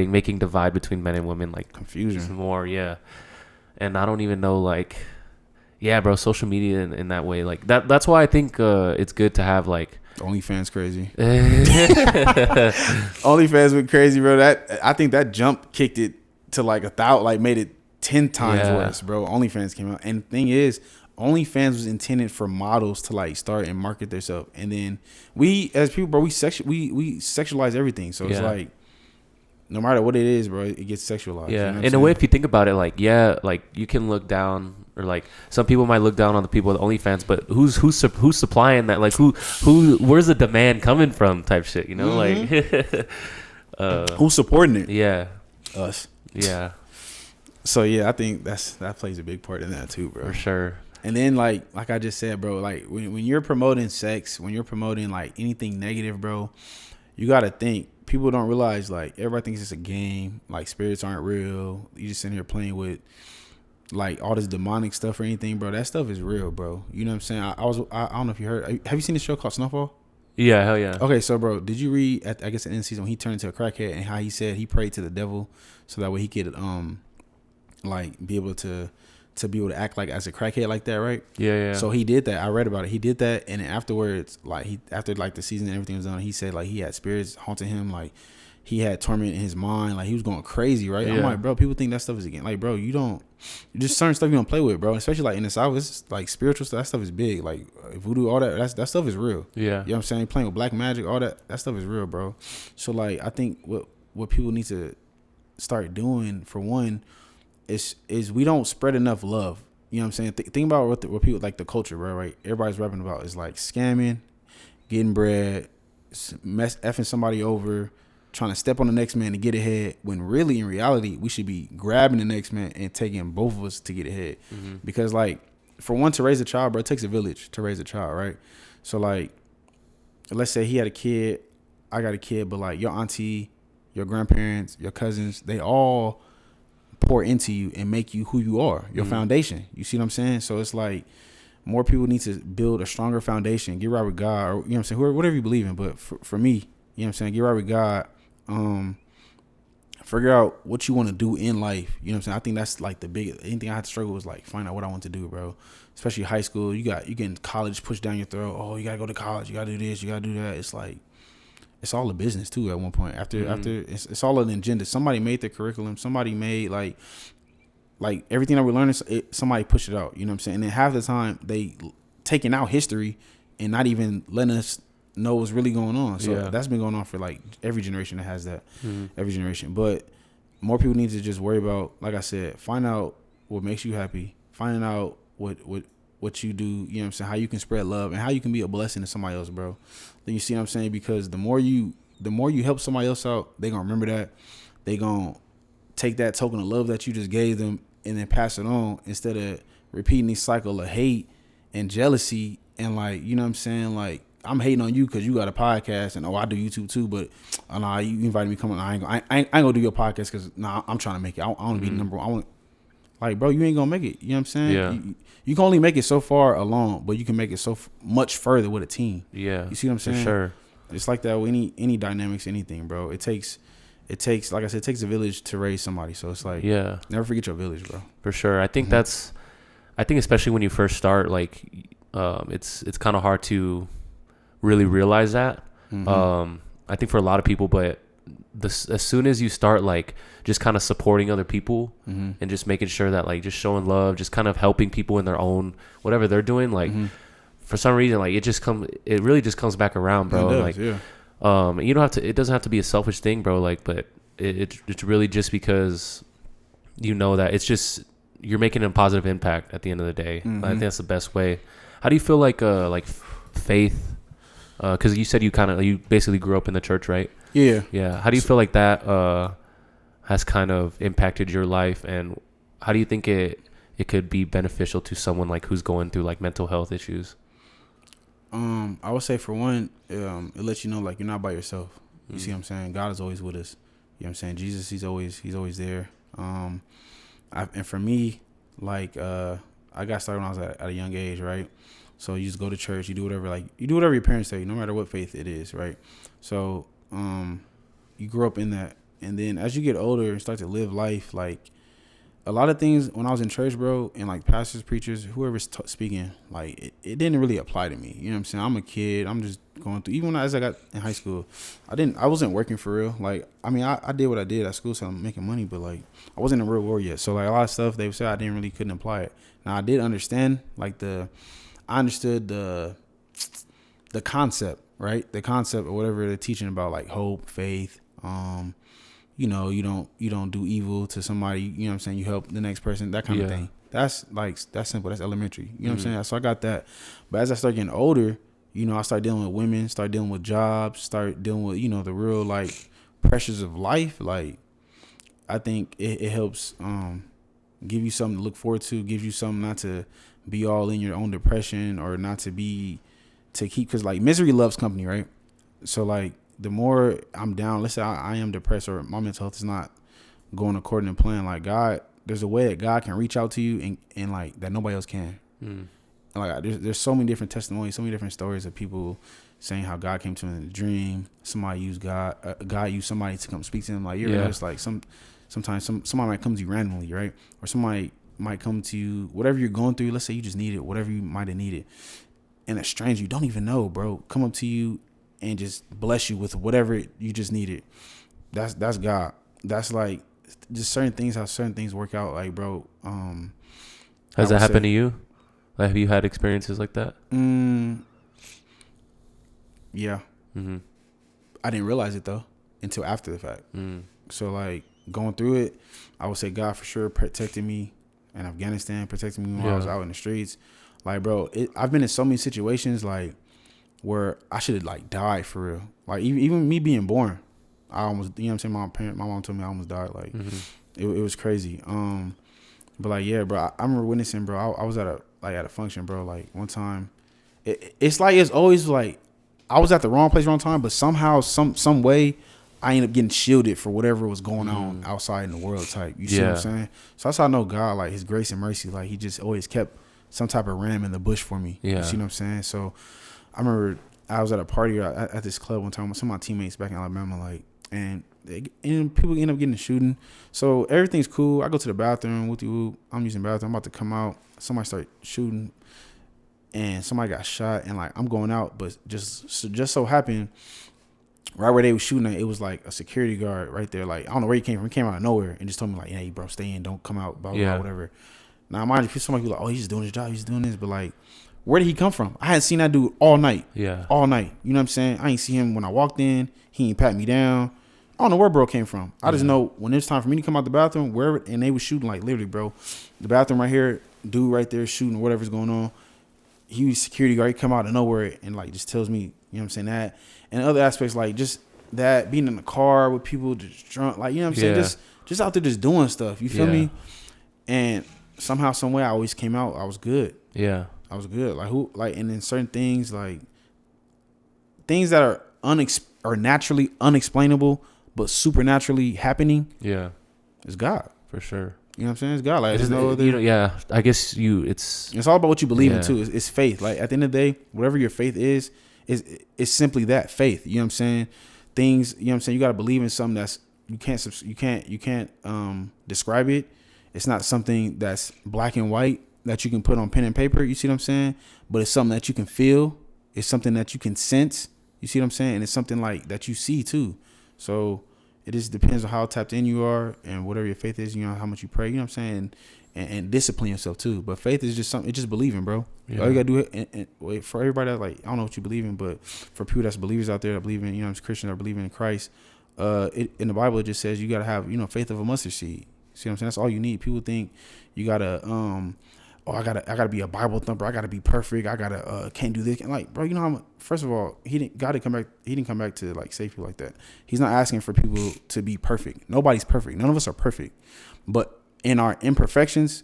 making divide between men and women, like confusion more. And I don't even know, like, bro, social media in that way, like that's why I think it's good to have like OnlyFans crazy. OnlyFans went crazy, bro. I think that jump kicked it to like 1,000, like made it 10 times worse, bro. OnlyFans came out, and the thing is, OnlyFans was intended for models to like start and market themselves, and then we as people, bro, we sexualize everything. So it's like, no matter what it is, bro, it gets sexualized. Yeah, you know in a way, if you think about it, like, like you can look down, or like some people might look down on the people with OnlyFans, but who's supplying that? Like, where's the demand coming from? Type shit, you know, like who's supporting it? Yeah, us. Yeah. So yeah, I think that plays a big part in that too, bro. For sure. And then like I just said, bro, like when you're promoting sex, when you're promoting like anything negative, bro, you gotta think. People don't realize, like, everybody thinks it's a game. Like, spirits aren't real. You just sitting here playing with like all this demonic stuff or anything, bro. That stuff is real, bro. You know what I'm saying? I don't know if you heard. Have you seen this show called Snowfall? Yeah, hell yeah. Okay, so bro, did you read at, I guess, the end of the season when he turned into a crackhead and how he said he prayed to the devil so that way he could like be able to be able to act like as a crackhead like that, right? Yeah. So he did that. I read about it. He did that, and then afterwards, like after like the season and everything was done, he said like he had spirits haunting him, like he had torment in his mind, like he was going crazy, right? Yeah. I'm like, bro, people think that stuff is again, like, bro, you just certain stuff you don't play with, bro. Especially like in the South, it's like spiritual stuff. That stuff is big, like voodoo, all that stuff is real. Yeah, you know what I'm saying? Playing with black magic, all that stuff is real, bro. So like, I think what people need to start doing, for one, is we don't spread enough love. You know what I'm saying? Think about what people like, the culture, bro, right? Everybody's rapping about is like scamming, getting bread, effing somebody over, trying to step on the next man to get ahead, when really in reality we should be grabbing the next man and taking both of us to get ahead. Mm-hmm. Because like, for one, to raise a child, bro, it takes a village to raise a child, right? So like, let's say he had a kid, I got a kid, but like your auntie, your grandparents, your cousins, they all pour into you and make you who you are, your foundation. You see what I'm saying? So it's like, more people need to build a stronger foundation, get right with God, or, you know what I'm saying, whatever you believe in. But for me, you know what I'm saying, get right with God, figure out what you want to do in life. You know what I'm saying? I think that's like the big, anything I had to struggle was like, find out what I want to do, bro. Especially high school, you getting college pushed down your throat. Oh, you gotta go to college, you gotta do this, you gotta do that. It's like, it's all a business too at one point. After it's all an agenda. Somebody made the curriculum. Somebody made like like everything that we're learning, somebody pushed it out. You know what I'm saying? And then half the time they taking out history and not even letting us know what's really going on. So that's been going on for like every generation that has that. Every generation. But more people need to just worry about, like I said, find out what makes you happy, finding out what you do, you know what I'm saying, how you can spread love and how you can be a blessing to somebody else, bro. Then you see what I'm saying? Because the more you help somebody else out, they gonna remember that. They gonna take that token of love that you just gave them and then pass it on instead of repeating this cycle of hate and jealousy and like, you know what I'm saying? Like, I'm hating on you because you got a podcast and I do YouTube too, but nah, you invited me to come on. I ain't gonna do your podcast because I'm trying to make it. I want to be number one. I want, like, bro, you ain't gonna make it. You know what I'm saying? Yeah. You can only make it so far alone, but you can make it so much further with a team. Yeah. You see what I'm saying? For sure. It's like that with any dynamics, anything, bro. It takes, like I said, it takes a village to raise somebody. So it's like, never forget your village, bro. For sure. I think I think especially when you first start, like, it's kind of hard to really realize that. I think for a lot of people, but as soon as you start like just kind of supporting other people and just making sure that like just showing love, just kind of helping people in their own whatever they're doing, like for some reason like it really just comes back around, bro. It does, like you don't have to, it doesn't have to be a selfish thing, bro, like, but it's really just because you know that it's just you're making a positive impact at the end of the day. I think that's the best way. How do you feel like faith, because you said you basically grew up in the church, right? Yeah. How do you feel like that has kind of impacted your life, and how do you think it could be beneficial to someone like who's going through like mental health issues? I would say for one, it lets you know like you're not by yourself. You see what I'm saying? God is always with us. You know what I'm saying? Jesus, he's always there. And for me, like I got started when I was at a young age, right? So you just go to church, you do whatever your parents tell you, no matter what faith it is, right? So you grow up in that, and then as you get older and start to live life, like a lot of things when I was in church, bro, and like pastors, preachers, whoever's speaking, like it didn't really apply to me. You know what I'm saying? I'm a kid. I'm just going through. Even as I got in high school, I wasn't working for real. Like, I mean, I did what I did at school, so I'm making money, but like I wasn't in the real world yet. So like a lot of stuff they would say, I couldn't apply it. Now I did understand I understood the concept, right? The concept of whatever they're teaching about, like hope, faith. You know, you don't do evil to somebody. You know what I'm saying? You help the next person, that kind of thing. That's simple. That's elementary. You know what I'm saying? So I got that. But as I start getting older, you know, I start dealing with women, start dealing with jobs, start dealing with, you know, the real like pressures of life. Like, I think it helps give you something to look forward to, gives you something not to be all in your own depression or not to keep, because like misery loves company, right? So like the more I'm down, let's say I am depressed or my mental health is not going according to plan, like God, there's a way that God can reach out to you and like that nobody else can. Like there's so many different testimonies, so many different stories of people saying how God came to them in a dream. Somebody used God used somebody to come speak to them. Like it's like sometimes somebody might come to you randomly, right? Or somebody might come to you, whatever you're going through. Let's say you just need it, whatever you might have needed, and a stranger you don't even know, bro, come up to you and just bless you with whatever you just needed. That's God. That's like just certain things, how certain things work out. Like, bro, has that happened to you? Like, have you had experiences like that? Yeah. I didn't realize it though until after the fact. So like going through it, I would say God for sure protected me in Afghanistan, protected me when I was out in the streets. Like, bro, I've been in so many situations like where I should have like died for real. Like even me being born, I almost, you know what I'm saying? My mom told me I almost died. Like it was crazy. But like, yeah, bro, I remember witnessing, bro. I was at a function, bro. Like one time, it's like it's always like I was at the wrong place, wrong time. But somehow, some way, I ended up getting shielded for whatever was going on outside in the world. Type, you see what I'm saying? So that's how I know God, like His grace and mercy, like He just always kept some type of ram in the bush for me. You see what I'm saying? So I remember I was at a party at this club one time with some of my teammates back in Alabama, like, and people end up getting a shooting. So everything's cool. I go to the bathroom. I'm using the bathroom. I'm about to come out. Somebody start shooting, and somebody got shot. And like I'm going out, but just so happened, right where they was shooting at, it was like a security guard right there. Like, I don't know where he came from. He came out of nowhere and just told me like, hey, bro, stay in. Don't come out, blah, blah, blah, whatever. Now, mind you, somebody be like, oh, he's just doing his job. He's doing this. But, like, where did he come from? I hadn't seen that dude all night. Yeah. All night. You know what I'm saying? I ain't see him when I walked in. He ain't pat me down. I don't know where bro came from. I just know when it's time for me to come out the bathroom, wherever, and they was shooting, like, literally, bro. The bathroom right here, dude right there shooting whatever's going on. He was security guard. He come out of nowhere and, like, just tells me, you know what I'm saying, that. And other aspects, like, just that, being in the car with people just drunk, like, you know what I'm saying? Just out there just doing stuff. You feel me? And somehow, some way, I always came out. I was good. Yeah. I was good. And then certain things, like, things that are naturally unexplainable, but supernaturally happening. Yeah. It's God. For sure. You know what I'm saying? It's God. Like, there's no other. I guess it's all about what you believe in too. It's faith. Like, at the end of the day, whatever your faith is simply that, faith. You know what I'm saying? Things, you know what I'm saying? You got to believe in something that's, you can't describe it. It's not something that's black and white that you can put on pen and paper. You see what I'm saying? But it's something that you can feel. It's something that you can sense. You see what I'm saying? And it's something like that you see too. So it just depends on how tapped in you are and whatever your faith is, you know, how much you pray, you know what I'm saying? And discipline yourself too. But faith is just something, it's just believing, bro. Yeah. All you gotta do it, and wait, for everybody that's like, I don't know what you believe in, but for people that's believers out there that believe in, you know, Christians that believe in Christ, in the Bible it just says you gotta have, you know, faith of a mustard seed. See what I'm saying? That's all you need. People think you gotta I gotta be a Bible thumper. I gotta be perfect. I gotta can't do this. And like, bro, you know how much, first of all, God didn't come back. He didn't come back to like save people like that. He's not asking for people to be perfect. Nobody's perfect. None of us are perfect. But in our imperfections,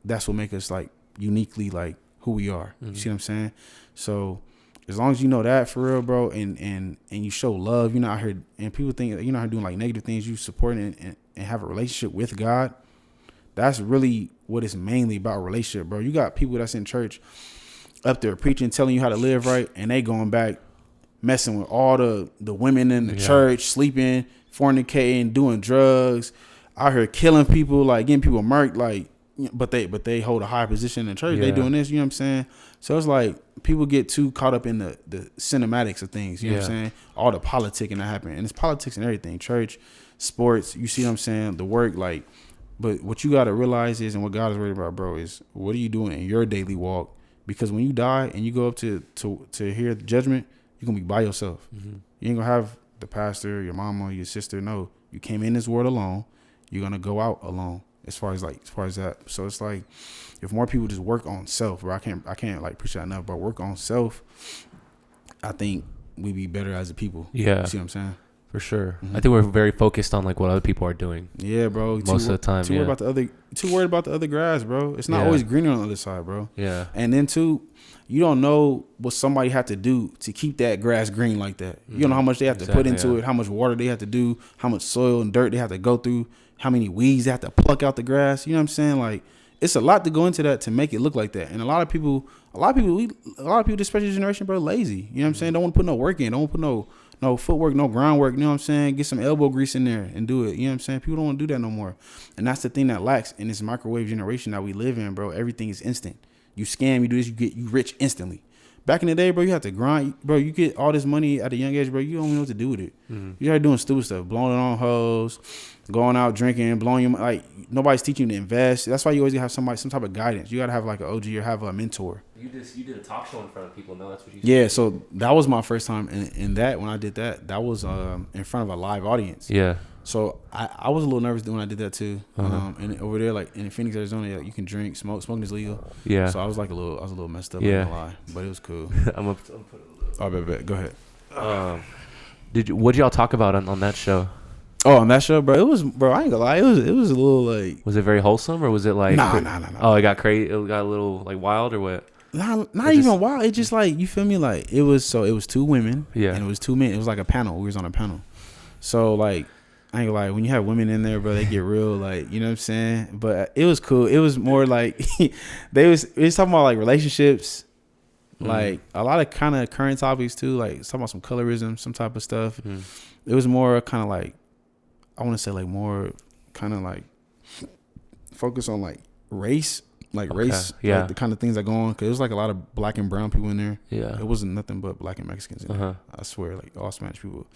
that's what makes us like uniquely like who we are. Mm-hmm. You see what I'm saying? So as long as you know that for real, bro, and you show love, you're not out here, and people think you're not doing like negative things. You support and have a relationship with God. That's really what it's mainly about, a relationship, bro. You got people that's in church up there preaching, telling you how to live right, and they going back messing with all the women in the church, sleeping, fornicating, doing drugs, out here killing people, like getting people murked, like, but they hold a high position in the church. They doing this, you know what I'm saying? So it's like people get too caught up in the cinematics of things, you know what I'm saying? All the politicking that happen, and it's politics and everything, church, sports, you see what I'm saying? The work, like. But what you got to realize is, and what God is worried about, bro, is what are you doing in your daily walk? Because when you die and you go up to hear the judgment, you're going to be by yourself. Mm-hmm. You ain't going to have the pastor, your mama, your sister. No, you came in this world alone. You're going to go out alone as far as that. So it's like, if more people just work on self, bro, I can't like preach that enough, but work on self, I think we'd be better as a people. Yeah. You see what I'm saying? For sure. Mm-hmm. I think we're very focused on like what other people are doing. Yeah, bro. Most of the time. Too worried about the other grass, bro. It's not always greener on the other side, bro. Yeah. And then too, you don't know what somebody had to do to keep that grass green like that. Mm-hmm. You don't know how much they have to put into it, how much water they have to do, how much soil and dirt they have to go through, how many weeds they have to pluck out the grass. You know what I'm saying? Like, it's a lot to go into that to make it look like that. And a lot of people, especially this generation, bro, lazy. You know what I'm saying? Don't want to put no work in. Don't want to put no footwork, no groundwork, you know what I'm saying? Get some elbow grease in there and do it. You know what I'm saying? People don't want to do that no more. And that's the thing that lacks in this microwave generation that we live in, bro. Everything is instant. You scam, you do this, you rich instantly. Back in the day, bro, you have to grind. Bro, you get all this money at a young age, bro, you don't even know what to do with it. Mm-hmm. You start doing stupid stuff, blowing it on hoes, going out drinking, blowing your, like, nobody's teaching you to invest. That's why you always have some type of guidance. You got to have like an OG or have a mentor. You did a talk show in front of people. No, that's what you said. Yeah, so that was my first time in that. When I did that was in front of a live audience. Yeah. So I was a little nervous when I did that too. Uh-huh. And over there, like in Phoenix, Arizona, like, you can drink, smoking is legal. Yeah. So I was a little messed up. Yeah. I'm not gonna lie, but it was cool. I'm gonna put a little. Oh, bet. Go ahead. What did y'all talk about on that show? Oh, on that show, bro, I ain't gonna lie, it was a little like. Was it very wholesome or was it like? Nah. Oh, it got crazy. It got a little like wild or what? Not even wild. It just like, you feel me? Like it was two women. Yeah. And it was 2 men. It was like a panel. We was on a panel. So like, I ain't gonna lie, when you have women in there, bro, they get real, like, you know what I'm saying? But it was cool. It was more like it was talking about like relationships, like a lot of kind of current topics too, like talking about some colorism, some type of stuff. It was more kind of like, I want to say like more kind of like focus on like race like Okay, race, yeah. like the kind of things that go on. Cause it was like a lot of black and brown people in there. Yeah. It wasn't nothing but black and Mexicans in Uh-huh. there. I swear, like all Spanish people.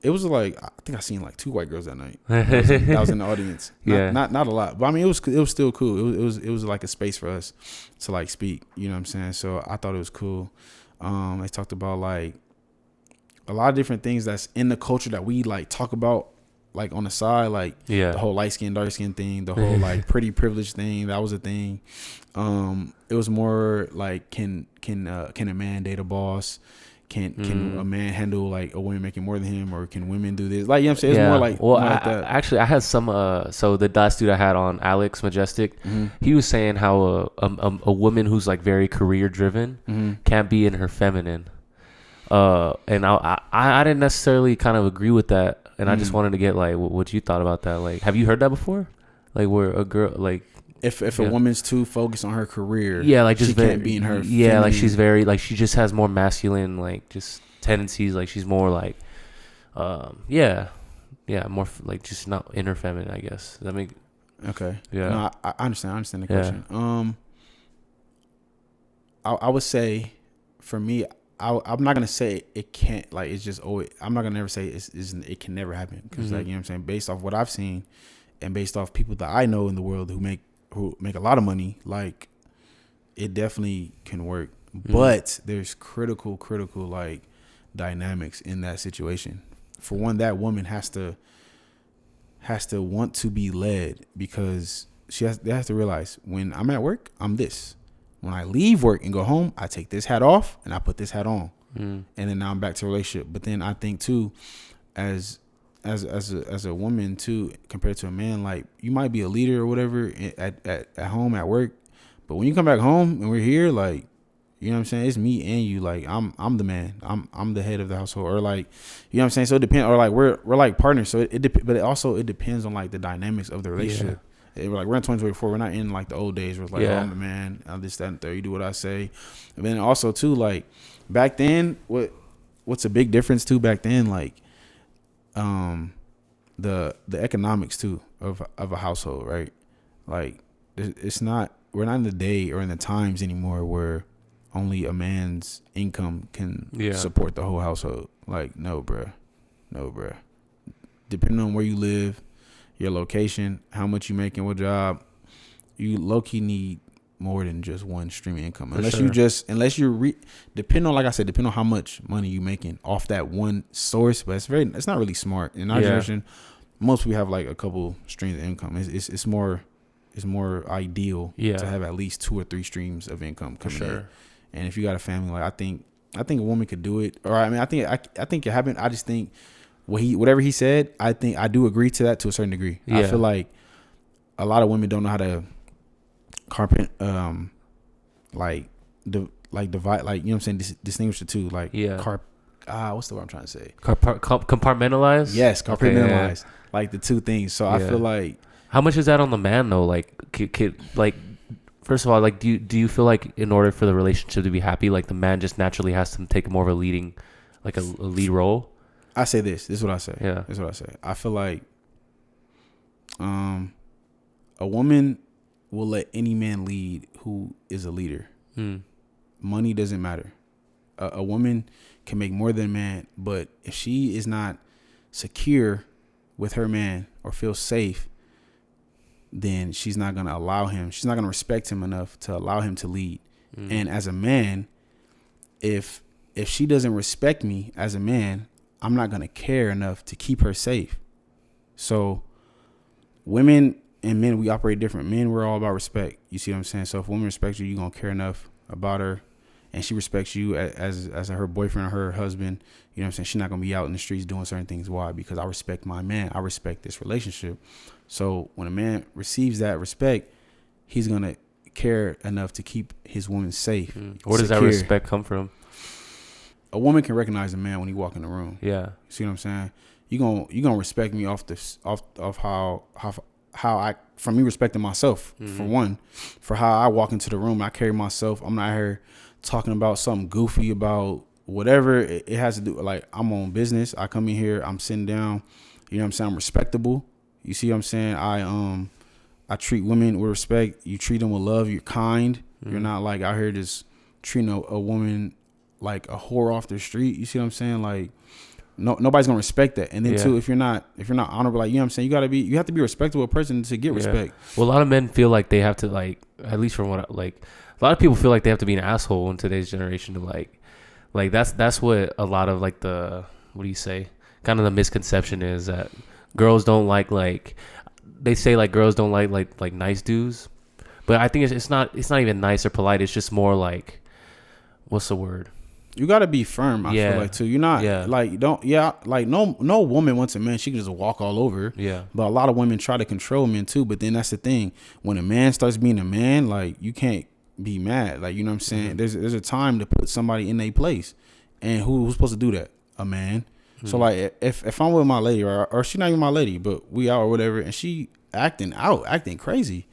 It was like I think I seen like 2 white girls that night. That was in the audience. Yeah. Not a lot, but I mean it was still cool. It was like a space for us to like speak. You know what I'm saying? So I thought it was cool. They talked about like a lot of different things that's in the culture that we like talk about like on the side, like Yeah. the whole light skin, dark skin thing, the whole like pretty privilege thing. That was a thing. It was more like can a man date a boss? Can a man handle like a woman making more than him, or can women do this? Like, you know what I'm saying? It's more like, well, more like that. Actually, I had some. So the last dude I had on, Alex Majestic, he was saying how a woman who's like very career driven can't be in her feminine. And I didn't necessarily kind of agree with that, and I just wanted to get like what you thought about that. Like, have you heard that before? Like, where a girl like. If a woman's too focused on her career, yeah, like just she can't be in her. Yeah, feminine. like she's very like she just has more masculine like just tendencies. Like she's more like, yeah, more like just not in her feminine. I guess. Does that make okay. Yeah, no, I understand. I understand the question. I would say, for me, I'm not gonna say it can't. Like it's just always. I'm not gonna ever say it can never happen because like you know what I'm saying. Based off what I've seen, and based off people that I know in the world who make a lot of money, like it definitely can work. But there's critical like dynamics in that situation. For one, that woman has to want to be led, because they have to realize, when I'm at work, I'm this. When I leave work and go home, I take this hat off and I put this hat on, and then now I'm back to a relationship. But then I think too, as a woman too, compared to a man, like you might be a leader or whatever at home, at work, but when you come back home and we're here, like, you know what I'm saying, it's me and you. Like I'm the man. I'm the head of the household, or like, you know what I'm saying. So it depends, or like we're like partners. So but it depends on like the dynamics of the relationship. We're like, we're in 2024. We're not in like the old days where it's like, oh, I'm the man. I'm this, that, and third. You do what I say. And then also too, like back then, what's a big difference too back then, like. The economics too of a household, right? Like we're not in the day or in the times anymore where only a man's income can support the whole household. Like, no, bruh. Depending on where you live, your location, how much you making, what job, you low-key need more than just one stream of income. Unless you're depending on, like I said, depending on how much money you making off that one source. But it's not really smart. In our generation, most people have like a couple streams of income. It's more ideal to have at least 2 or 3 streams of income coming in. And if you got a family, like I think a woman could do it. Or I mean, I think it happened. I just think whatever he said, I do agree to that to a certain degree. I feel like a lot of women don't know how to divide, like, you know what I'm saying, distinguish the two, like what's the word I'm trying to say, compartmentalize. Yes, compartmentalize, like the two things. So I feel like, how much is that on the man though? Like like, first of all, like do you feel like in order for the relationship to be happy, like the man just naturally has to take more of a leading, like a lead role? I say this is what I say. This is what I say. I feel like a woman will let any man lead who is a leader. Money doesn't matter. A woman can make more than a man, but if she is not secure with her man or feel safe, then she's not going to allow him. She's not going to respect him enough to allow him to lead. And as a man, if she doesn't respect me as a man, I'm not going to care enough to keep her safe. So women and men, we operate different. Men, we're all about respect. You see what I'm saying? So if a woman respects you, you're going to care enough about her, and she respects you as her boyfriend or her husband. You know what I'm saying? She's not going to be out in the streets doing certain things. Why? Because I respect my man. I respect this relationship. So when a man receives that respect, he's going to care enough to keep his woman safe. Where does that respect come from? A woman can recognize a man when he walk in the room. Yeah. See what I'm saying? You gonna respect me off how I, from me respecting myself, for one, for how I walk into the room, I carry myself. I'm not here talking about something goofy about whatever it has to do. Like, I'm on business. I come in here, I'm sitting down, you know what I'm saying? I'm respectable. You see what I'm saying? I treat women with respect. You treat them with love. You're kind. You're not like out here just treating a woman like a whore off the street. You see what I'm saying? Like, nobody's gonna respect that. And then too, if you're not honorable, like, you know what I'm saying, you have to be a respectable person to get respect. Well, a lot of men feel like they have to, like, at least from what like, a lot of people feel like they have to be an asshole in today's generation to like that's what a lot of like the, what do you say, kind of the misconception is, that girls don't like they say like girls don't like nice dudes, but I think it's not even nice or polite. It's just more like, what's the word? You gotta be firm. I feel like too. You're not like no woman wants a man she can just walk all over. Yeah. But a lot of women try to control men too. But then that's the thing. When a man starts being a man, like, you can't be mad. Like, you know what I'm saying? There's a time to put somebody in their place, and who's supposed to do that? A man. So like, if I'm with my lady, or she's not even my lady, but we out or whatever, and she acting crazy,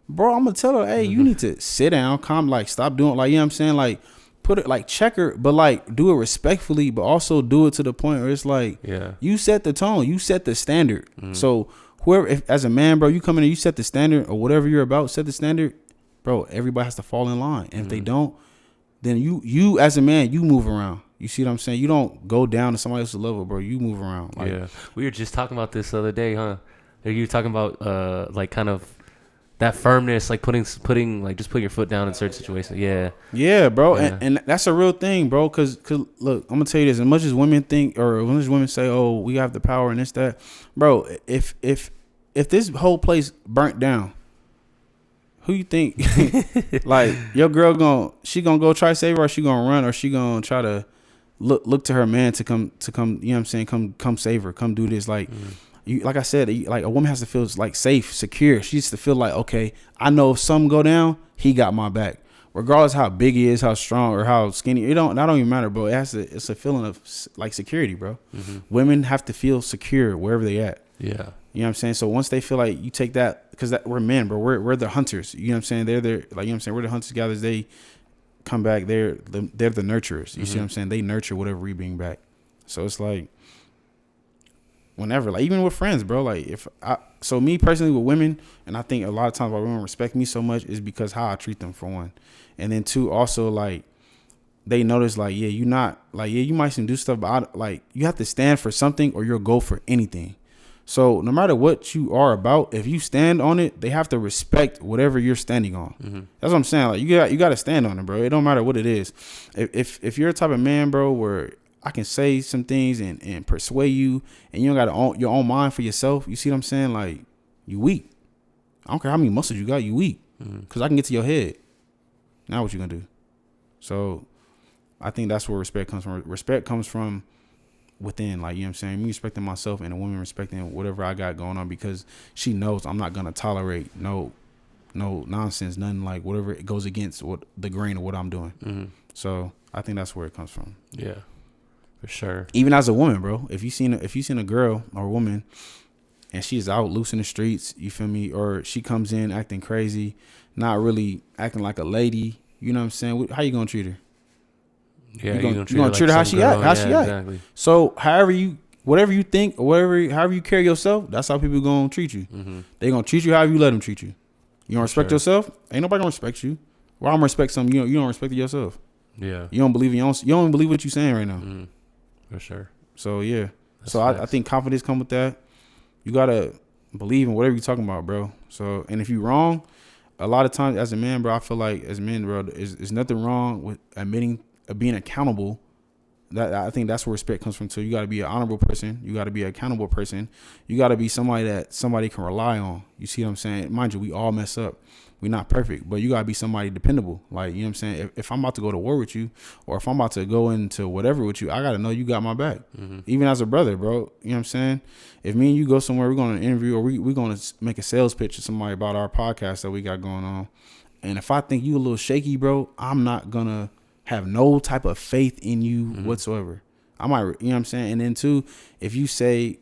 bro, I'm gonna tell her, hey, you need to sit down, calm, like, stop doing, like, you know what I'm saying, like, put it, like, check her, but like, do it respectfully, but also do it to the point where it's like, you set the tone, you set the standard. So whoever, if, as a man, bro, you come in and you set the standard, or whatever you're about, set the standard, bro. Everybody has to fall in line, and if they don't, then you as a man, you move around. You see what I'm saying? You don't go down to somebody else's level, bro. You move around. Like, we were just talking about this the other day, huh? You were talking about like kind of that firmness, like putting like just putting your foot down in certain situations. Yeah, bro. Yeah. And that's a real thing, bro. Cause look, I'm gonna tell you this. As much as women think, or as much as women say, oh, we have the power and this, that, bro. If this whole place burnt down, who you think? Like, your girl she gonna go try to save her, or she gonna run, or she gonna try to look to her man to come, you know what I'm saying, come save her, come do this. Like, you, like I said, like, a woman has to feel like safe, secure. She has to feel like, okay, I know if something go down, he got my back, regardless how big he is, how strong or how skinny. That don't even matter, bro. It's a feeling of like security, bro. Women have to feel secure wherever they at. Yeah, you know what I'm saying. So once they feel like you take that, because we're men, bro. We're the hunters. You know what I'm saying. They're like, you know what I'm saying. We're the hunters gatherers. They come back. They're the nurturers. You see what I'm saying. They nurture whatever we bring back. So it's like, whenever, like, even with friends, bro, like, so me personally with women, and I think a lot of times why women respect me so much is because how I treat them, for one. And then two, also, like, they notice, like, you might do stuff, but like, you have to stand for something or you'll go for anything. So no matter what you are about, if you stand on it, they have to respect whatever you're standing on. That's what I'm saying. Like, you got to stand on it, bro. It don't matter what it is. If you're a type of man, bro, where I can say some things and persuade you, and you don't got your own mind for yourself, you see what I'm saying? Like, you weak. I don't care how many muscles you got, you weak. Because I can get to your head. Now what you gonna do? So I think that's where respect comes from. Respect comes from within, like, you know what I'm saying? Me respecting myself, and a woman respecting whatever I got going on, because she knows I'm not gonna tolerate no nonsense, nothing, like, whatever it goes against what the grain of what I'm doing. So I think that's where it comes from. Yeah. For sure. Even as a woman, bro, if you seen a girl or a woman and she's out loose in the streets, you feel me, or she comes in acting crazy, not really acting like a lady, you know what I'm saying? How you gonna treat her? Yeah, you gonna treat her how she act. Exactly. So whatever you think, or however you carry yourself, that's how people gonna treat you. They gonna treat you however you let them treat you. You don't respect yourself, ain't nobody gonna respect you. Why I'm gonna respect something you don't respect it yourself? Yeah. You don't believe you don't believe what you're saying right now. For sure. So yeah. So I think confidence come with that. You gotta believe in whatever you're talking about, bro. So, and if you're wrong, a lot of times as a man, bro, I feel like as men, bro, there's nothing wrong with admitting, being accountable. That, I think that's where respect comes from too. You gotta be an honorable person. You gotta be an accountable person. You gotta be somebody that somebody can rely on. You see what I'm saying? Mind you, we all mess up. We're not perfect, but you gotta be somebody dependable. Like, you know what I'm saying? If I'm about to go to war with you, or if I'm about to go into whatever with you, I gotta know you got my back. Even as a brother, bro. You know what I'm saying? If me and you go somewhere, we're gonna interview, or we're gonna make a sales pitch to somebody about our podcast that we got going on. And if I think you a little shaky, bro, I'm not gonna have no type of faith in you whatsoever. I might, you know what I'm saying? And then two, if you say,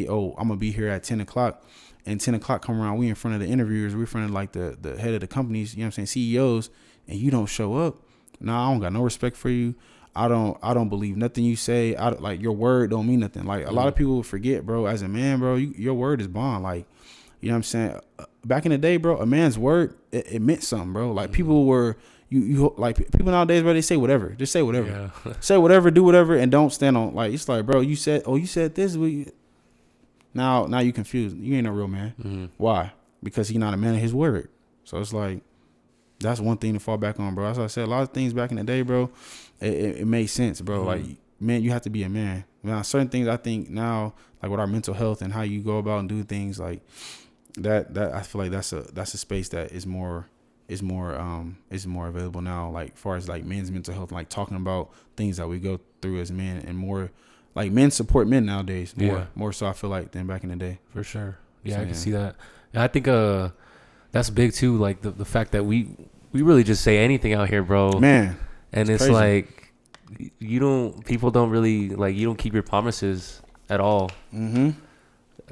oh, I'm gonna be here at 10 o'clock, and 10 o'clock come around, we in front of the interviewers, we in front of like the head of the companies, you know what I'm saying, CEOs, and you don't show up, nah, I don't got no respect for you. I don't believe nothing you say. Like, your word don't mean nothing. Like, a lot of people forget, bro, as a man, bro, your word is bond. Like, you know what I'm saying? back in the day, bro, a man's word, it meant something, bro. Like people were, you like people nowadays, bro, they say whatever. Just say whatever. Yeah. Say whatever, do whatever, and don't stand on, like, it's like, bro, you said this. Now you confused. You ain't a real man. Mm-hmm. Why? Because he not a man of his word. So it's like, that's one thing to fall back on, bro. As I said, a lot of things back in the day, bro, it made sense, bro. Like, man, you have to be a man. Now, certain things I think now, like with our mental health and how you go about and do things like that I feel like that's a space that is more available now, like far as like men's mental health, like talking about things that we go through as men, and more like men support men nowadays more so I feel like than back in the day. For sure. Yeah, So, I can see that. And I think that's big too, like the fact that we really just say anything out here, bro. Man. And it's crazy. like people don't really, like, you don't keep your promises at all. Mm-hmm.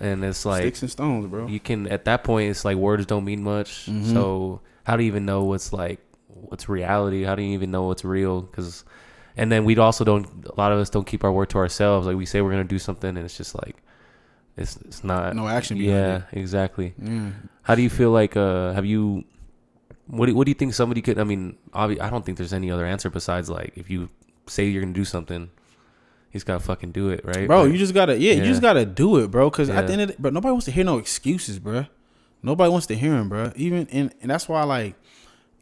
And it's like sticks and stones, bro. You can, at that point, it's like words don't mean much. Mm-hmm. So how do you even know what's reality? How do you even know what's real? And then a lot of us don't keep our word to ourselves. Like, we say we're going to do something, and it's just like, it's not. No action behind it. Yeah, exactly. Yeah. How do you feel like, what do you think somebody could, I mean, obviously, I don't think there's any other answer besides, like, if you say you're going to do something, he's got to fucking do it, right? Bro, you just got to, you just got to do it, bro. Because Yeah. at the end of the, bro, nobody wants to hear no excuses, bro. Nobody wants to hear them, bro. And that's why, like,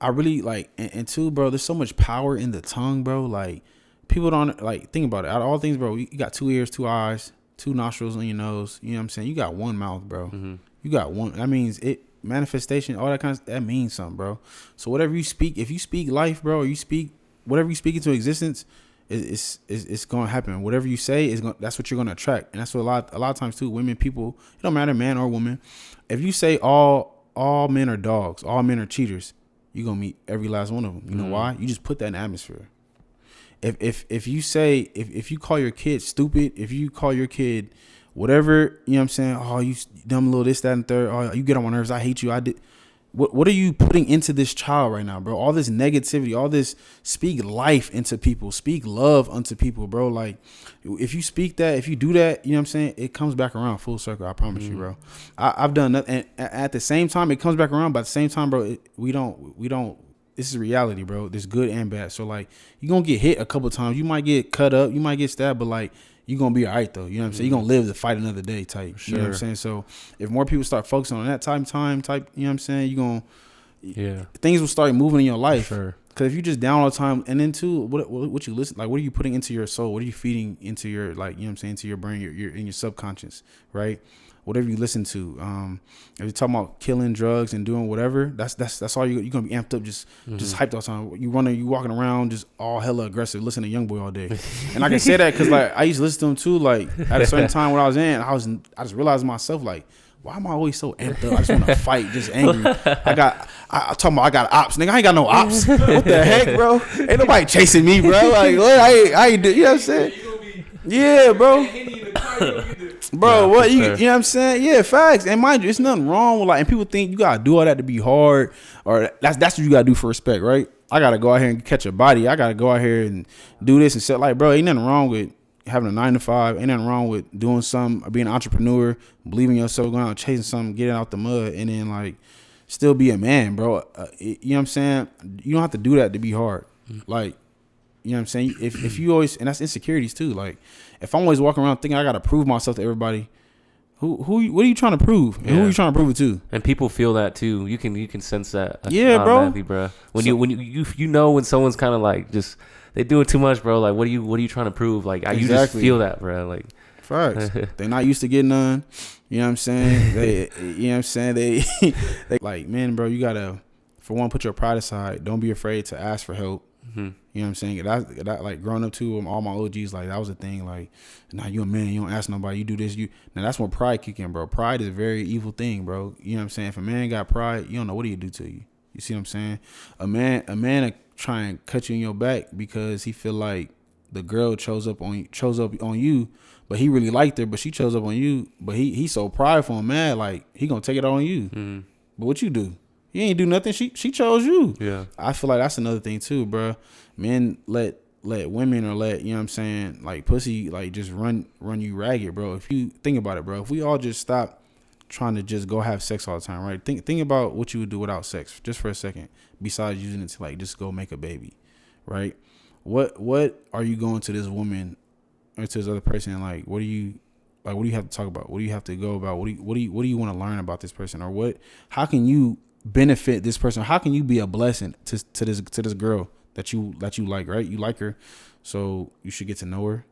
I really, like, and too, bro, there's so much power in the tongue, bro. Like, people don't, like, think about it. Out of all things, bro, you got 2 ears, 2 eyes, 2 nostrils on your nose. You know what I'm saying? You got 1 mouth, bro. Mm-hmm. You got one. That means it, manifestation, all that kind of, that means something, bro. So whatever you speak, if you speak life, bro, or you speak, whatever you speak into existence, it's gonna happen. Whatever you say is going, that's what you're gonna attract. And that's what a lot of times too, women, people, it don't matter, man or woman. If you say all men are dogs, all men are cheaters, you're gonna meet every last one of them. You know why? You just put that in the atmosphere. If you say, if you call your kid stupid, if you call your kid whatever, you know what I'm saying? Oh, you dumb little this, that, and third. Oh, you get on my nerves. I hate you. I did. What are you putting into this child right now, bro? All this negativity, all this, speak life into people, speak love unto people, bro. Like, if you speak that, if you do that, you know what I'm saying? It comes back around full circle. I promise you, bro. I've done that. And at the same time, it comes back around. But at the same time, bro, we don't, this is reality, bro. There's good and bad. So, like, you're going to get hit a couple times. You might get cut up. You might get stabbed. But, like, you're going to be all right, though. You know what I'm saying? You're going to live to fight another day type. Sure. You know what I'm saying? So, if more people start focusing on that time, you know what I'm saying? You're going to, things will start moving in your life. Sure. Because if you just down all the time, and then, too, what you listen, like, what are you putting into your soul? What are you feeding into your, like, you know what I'm saying, into your brain, your in your subconscious, right? Whatever you listen to, if you're talking about killing, drugs, and doing whatever, that's all you're gonna be amped up, just hyped all the time. You walking around just all hella aggressive, listening to YoungBoy all day. And I can say that because, like, I used to listen to him too. Like, at a certain time when I was in, I just realized myself, like, why am I always so amped up? I just want to fight, just angry. I talking about I got ops, nigga. I ain't got no ops. What the heck, bro? Ain't nobody chasing me, bro. Like, what? I ain't do. You know what I'm saying? Yeah, bro. Bro, what you know what I'm saying? Yeah, facts. And mind you, it's nothing wrong with, like, and people think you gotta do all that to be hard, or that's what you gotta do for respect, right? I gotta go out here and catch a body. I gotta go out here and do this and shit. Like, bro, ain't nothing wrong with having a 9 to 5. Ain't nothing wrong with doing something, being an entrepreneur, believing in yourself, going out chasing something, getting out the mud, and then, like, still be a man, bro. You know what I'm saying? You don't have to do that to be hard. Like, you know what I'm saying? If you always, and that's insecurities too. Like, if I'm always walking around thinking I gotta prove myself to everybody, what are you trying to prove? And who are you trying to prove it to? And people feel that too. You can sense that. Yeah, bro. When you know when someone's kind of like just they do it too much, bro. Like, what are you trying to prove? Like, you just feel that, bro. Like, facts. They're not used to getting none. You know what I'm saying? You know what I'm saying? They like, man, bro. You gotta, for one, put your pride aside. Don't be afraid to ask for help. mm-hmm. You know what I'm saying? That like, growing up too, all my OGs, like, that was a thing. Like, nah, you a man, you don't ask nobody, you do this, now that's when pride kick in, bro. Pride is a very evil thing, bro. You know what I'm saying? If a man got pride, you don't know what he'll do to you. You see what I'm saying? A man will try and cut you in your back because he feel like the girl chose up on you, but he really liked her, but she chose up on you, but he's so prideful and mad, like, he gonna take it on you. Mm-hmm. But what you do? You ain't do nothing. She chose you. Yeah. I feel like that's another thing too, bro. Men let women, or let, you know what I'm saying, like, pussy, like, just run you ragged, bro. If you think about it, bro, if we all just stop trying to just go have sex all the time, right? Think about what you would do without sex just for a second, besides using it to like just go make a baby, right? What are you going to this woman or to this other person like? What do you have to talk about? What do you have to go about? What do you want to learn about this person, or what? How can you benefit this person? How can you be a blessing to this girl that you like, right? You like her, so you should get to know her.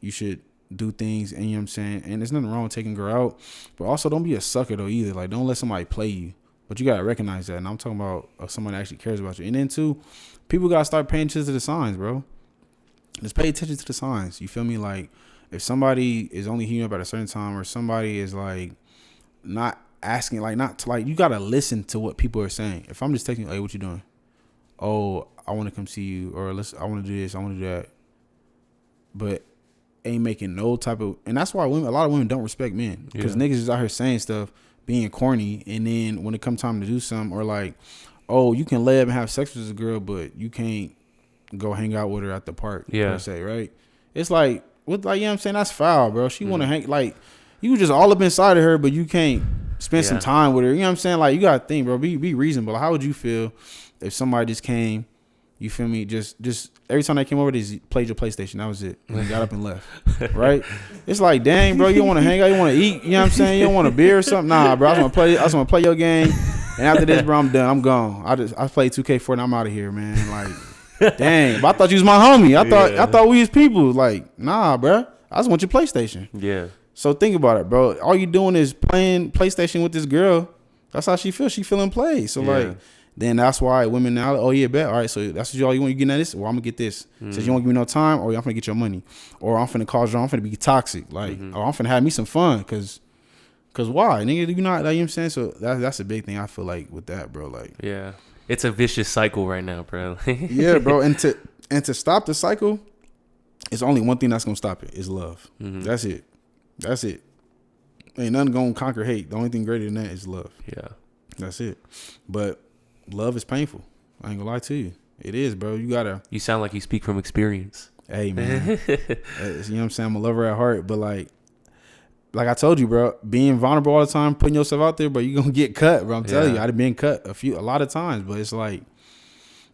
You should do things, and you know what I'm saying. And there's nothing wrong with taking a girl out, but also don't be a sucker though either. Like, don't let somebody play you. But you gotta recognize that. And I'm talking about somebody that actually cares about you. And then too, people gotta start paying attention to the signs, bro. Just pay attention to the signs. You feel me? Like, if somebody is only hitting you up at a certain time, or somebody is like not asking, like not to, like, you gotta listen to what people are saying. If I'm just texting, hey, what you doing? Oh, I want to come see you, or I want to do this, I want to do that, but ain't making no type of, and that's why a lot of women don't respect men, because niggas is out here saying stuff, being corny, and then when it come time to do something, or like, oh, you can lay up and have sex with this girl, but you can't go hang out with her at the park, per se, right? It's like, what, like, you know what I'm saying? That's foul, bro. She want to hang, like, you just all up inside of her, but you can't spend some time with her. You know what I'm saying? Like, you gotta think, bro. Be reasonable. How would you feel if somebody just came? You feel me? Just every time they came over, they just played your PlayStation. That was it. And they got up and left. Right? It's like, dang, bro, you don't want to hang out, you want to eat. You know what I'm saying? You don't want a beer or something. Nah, bro. I just want to play your game. And after this, bro, I'm done. I'm gone. I played 2K4 and I'm out of here, man. Like, dang. But I thought you was my homie. I thought we was people. Like, nah, bro. I just want your PlayStation. Yeah. So think about it, bro. All you doing is playing PlayStation with this girl. That's how she feels. She feeling play. So like, then that's why women now, oh yeah, bet. All right, so that's what you want. You getting at this? Well, I'm gonna get this. Says you won't give me no time, or I'm gonna get your money, or I'm finna cause you. I'm finna be toxic. Like, or I'm finna have me some fun. Cause why, nigga? You not, like, you know what I'm saying? So that's a big thing. I feel like with that, bro. Like, yeah, it's a vicious cycle right now, bro. Yeah, bro. And to stop the cycle, it's only one thing that's gonna stop it. Is love. That's it. That's it. Ain't nothing gonna conquer hate. The only thing greater than that is love. Yeah, that's it. But love is painful. I ain't gonna lie to you. It is, bro. You sound like you speak from experience. Hey, man. You know what I'm saying? I'm a lover at heart, but like I told you, bro, being vulnerable all the time, putting yourself out there, bro, you gonna get cut, bro. I'm telling you, I've been cut a lot of times, but it's like,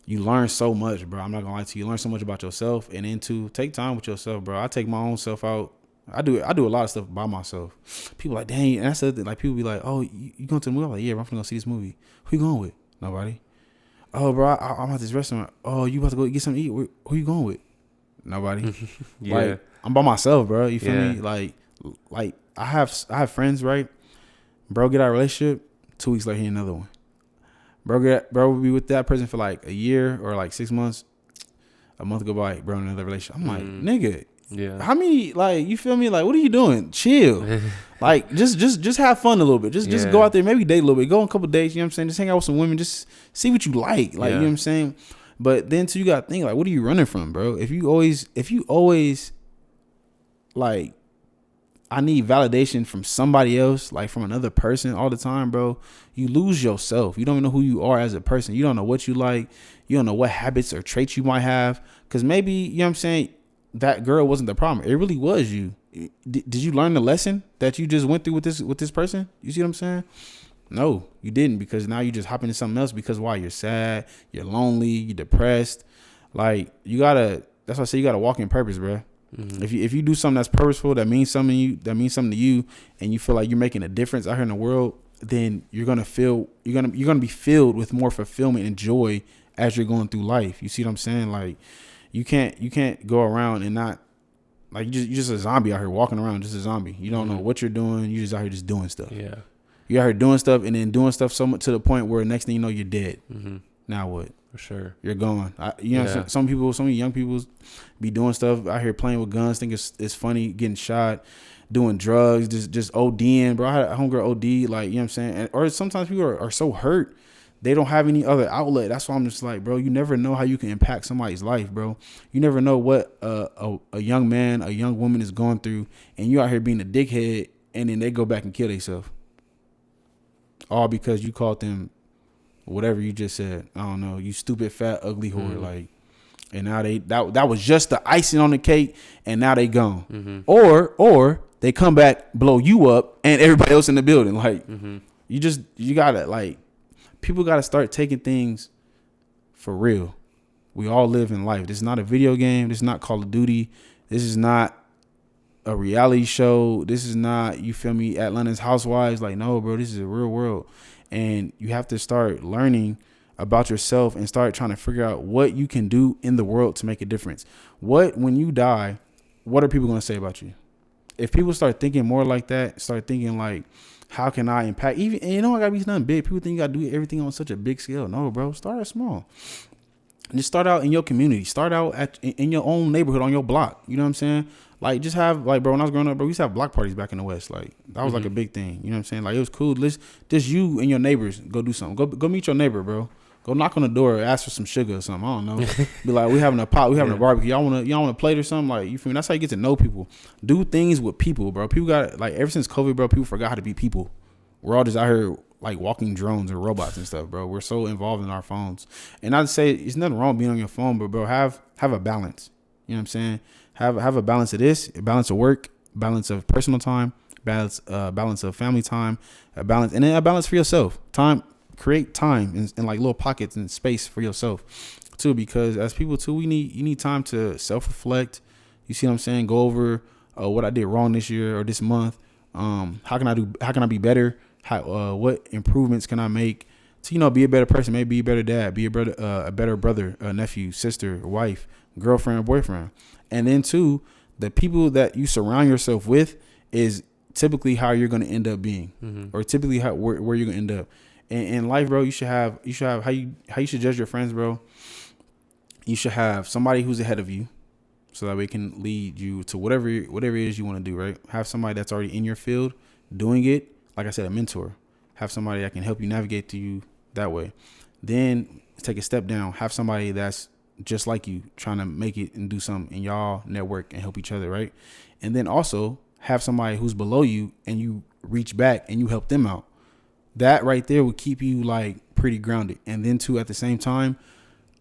you learn so much, bro. I'm not gonna lie to you. You learn so much about yourself, and then to take time with yourself, bro. I take my own self out. I do a lot of stuff by myself. People like, dang, and that's the thing. Like, people be like, oh, you going to the movie? I'm like, yeah, bro, I'm gonna go see this movie. Who you going with? Nobody. Oh, bro, I'm at this restaurant. Oh, you about to go get something to eat? Who you going with? Nobody. Like, I'm by myself, bro. You feel me? Like I have friends, right? Bro, get out of a relationship. 2 weeks later, he another one. Bro will be with that person for like a year or like 6 months. A month go by, bro, another relationship. I'm like, nigga. Yeah. How many, like, you feel me? Like, what are you doing? Chill. Like, just have fun a little bit. Just go out there, maybe date a little bit. Go on a couple dates, you know what I'm saying? Just hang out with some women. Just see what you like. Like, you know what I'm saying? But then too, you gotta think, like, what are you running from, bro? If you always like, I need validation from somebody else, like from another person all the time, bro, you lose yourself. You don't even know who you are as a person. You don't know what you like. You don't know what habits or traits you might have. Cause maybe, you know what I'm saying, that girl wasn't the problem. It really was you. Did you learn the lesson that you just went through with this person? You see what I'm saying? No, you didn't, because now you just hop into something else because why? You're sad, you're lonely, you're depressed. Like, that's why I say you gotta walk in purpose, bro. If you do something that's purposeful, that means something to you, and you feel like you're making a difference out here in the world, then you're gonna be filled with more fulfillment and joy as you're going through life. You see what I'm saying? Like, you can't go around and not, like, you're just a zombie out here walking around, just a zombie. You don't know what you're doing. You're just out here just doing stuff. Yeah, you're out here doing stuff and then doing stuff so much to the point where next thing you know, you're dead. Now what? For sure, you're gone. Some young people be doing stuff out here playing with guns, think it's funny, getting shot, doing drugs, just ODing, bro. I had a homegirl OD, like, you know what I'm saying? Or sometimes people are so hurt, they don't have any other outlet. That's why I'm just like, bro, you never know how you can impact somebody's life, bro. You never know what a young man, a young woman is going through, and you out here being a dickhead, and then they go back and kill themselves. All because you called them whatever you just said. I don't know, you stupid, fat, ugly whore. Like, and now that was just the icing on the cake, and now they gone. Or they come back, blow you up, and everybody else in the building. Like, you gotta, like, people gotta start taking things for real. We all live in life. This is not a video game. This is not Call of Duty. This is not a reality show. This is not, you feel me, Atlanta's Housewives. Like, no, bro, this is a real world. And you have to start learning about yourself and start trying to figure out what you can do in the world to make a difference. When you die, what are people going to say about you? If people start thinking more like that, start thinking like, how can I impact? Even, and you know, I gotta be nothing big. People think you gotta do everything on such a big scale. No, bro, start out small. Just start out in your community. Start out in your own neighborhood, on your block. You know what I'm saying? Like, just have, like, bro, when I was growing up, bro, we used to have block parties back in the West. Like, that was like a big thing. You know what I'm saying? Like, it was cool. Just you and your neighbors go do something. Go meet your neighbor, bro. Go knock on the door, ask for some sugar or something. I don't know. Be like, we having a barbecue. Y'all want a plate or something? Like, you feel me? That's how you get to know people. Do things with people, bro. People got, like, ever since COVID, bro, people forgot how to be people. We're all just out here like walking drones or robots and stuff, bro. We're so involved in our phones. And I'd say it's nothing wrong being on your phone, but bro, have a balance. You know what I'm saying? Have a balance of this, a balance of work, balance of personal time, balance of family time, and then a balance for yourself. Create time in like little pockets and space for yourself too, because as people too, you need time to self-reflect. You see what I'm saying? Go over what I did wrong this year or this month. How can I be better? What improvements can I make to, you know, be a better person, maybe be a better dad, be a better brother, nephew, sister, wife, girlfriend, or boyfriend. And then too, the people that you surround yourself with is typically how you're going to end up being, or typically where you're going to end up. In life, bro, you should have how you should judge your friends, bro. You should have somebody who's ahead of you, so that way it can lead you to whatever it is you want to do, right? Have somebody that's already in your field doing it. Like I said, a mentor. Have somebody that can help you navigate to you that way. Then take a step down. Have somebody that's just like you, trying to make it and do something, and y'all network and help each other, right? And then also have somebody who's below you and you reach back and you help them out. That right there will keep you like pretty grounded. And then too, at the same time,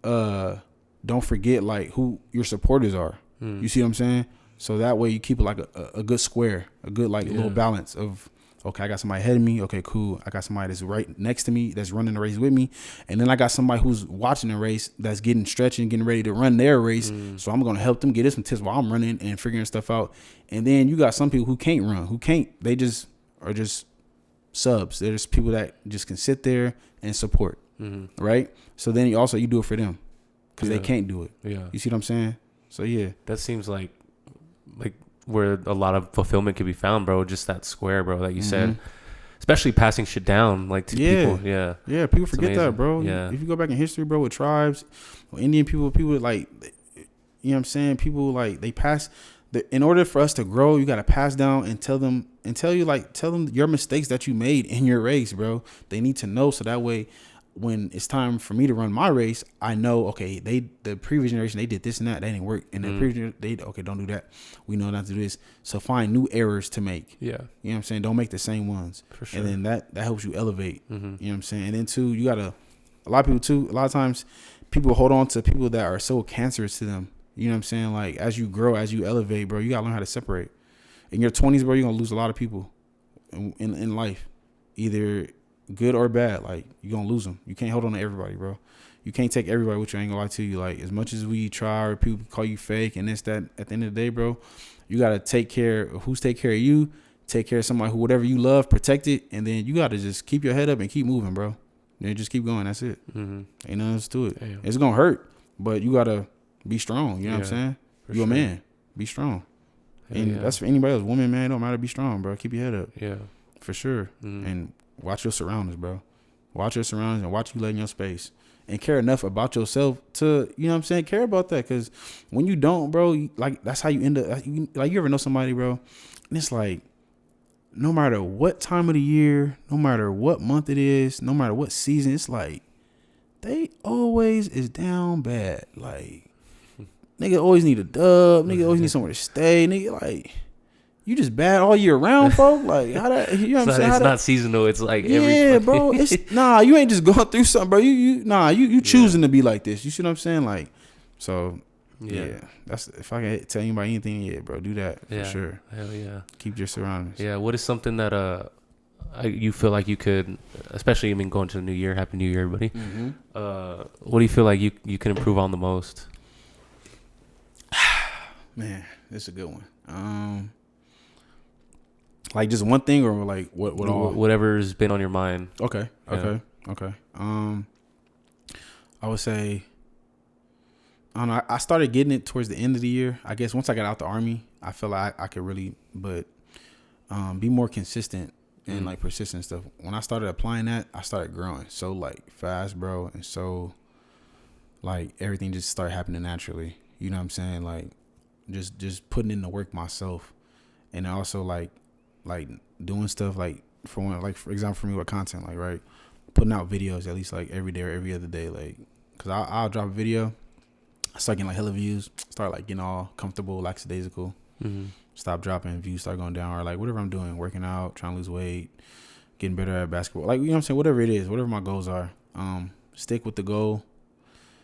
don't forget like who your supporters are. You see what I'm saying? So that way you keep it like a good square, a good like little balance of, okay, I got somebody ahead of me. Okay, cool. I got somebody that's right next to me that's running the race with me. And then I got somebody who's watching the race that's stretching, getting ready to run their race. So I'm going to help them get some tips while I'm running and figuring stuff out. And then you got some people who can't run, they just are just subs. They're just people that just can sit there and support. Right? So then you do it for them because they can't do it. Yeah. You see what I'm saying? So yeah. That seems like where a lot of fulfillment can be found, bro. Just that square, bro, that you said. Especially passing shit down, like, to people. Yeah. Yeah, people forget that, bro. Yeah. If you go back in history, bro, with tribes, or Indian people like, you know what I'm saying? People, like, they pass. In order for us to grow, you got to pass down and tell them your mistakes that you made in your race, bro. They need to know, so that way, when it's time for me to run my race, I know, okay, the previous generation, they did this and that didn't work. And the previous, okay, don't do that. We know not to do this. So find new errors to make. Yeah. You know what I'm saying? Don't make the same ones. For sure. And then that helps you elevate. You know what I'm saying? And then too, a lot of times people hold on to people that are so cancerous to them. You know what I'm saying? Like, as you grow, as you elevate, bro, you got to learn how to separate. In your 20s, bro, you're going to lose a lot of people in life. Either good or bad, like, you're gonna lose them. You can't hold on to everybody, bro. You can't take everybody with you. I ain't gonna lie to you. Like, as much as we try, or people call you fake and this, that, at the end of the day, bro, you gotta take care of who's take care of you, take care of somebody who, whatever you love, protect it, and then you gotta just keep your head up and keep moving, bro. Then just keep going. That's it. Ain't nothing else to it. Damn. It's gonna hurt, but you gotta be strong. You know what I'm saying? You a man. Be strong. And that's for anybody else. Woman, man, don't matter. Be strong, bro. Keep your head up. Yeah. For sure. And watch your surroundings, bro. Watch your surroundings and watch you let in your space. And care enough about yourself to, you know what I'm saying, care about that. Because when you don't, bro, like, that's how you end up. Like, you ever know somebody, bro, and it's like, no matter what time of the year, no matter what month it is, no matter what season, it's like, they always is down bad. Like, nigga always need a dub. Nigga always need somewhere to stay. Nigga, like, you just bad all year round, folks. Like, how that, you know what I'm saying? It's not seasonal. It's like every bro. It's you ain't just going through something, bro. You choosing to be like this. You see what I'm saying? Like, so Yeah. That's if I can tell anybody anything, yeah, bro, do that for sure. Hell yeah. Keep your surroundings. Yeah. What is something that you feel like you could, especially going to the new year, Happy New Year, everybody. Mm-hmm. What do you feel like you can improve on the most? Man, this is a good one. Like just one thing or like what all? Whatever's been on your mind. Okay. Yeah. Okay. I would say, I don't know. I started getting it towards the end of the year. I guess once I got out the army, I feel like I could really, be more consistent and like persistent stuff. When I started applying that, I started growing so like fast, bro, and so like everything just started happening naturally. You know what I'm saying? Like just putting in the work myself, and also like doing stuff like for example for me with content, like right, putting out videos at least like every day or every other day, like because I'll drop a video, I start getting like hella views, start like getting all comfortable, lackadaisical. Stop dropping, views start going down, or like whatever I'm doing, working out, trying to lose weight, getting better at basketball, like you know what I'm saying, whatever it is, whatever my goals are, stick with the goal.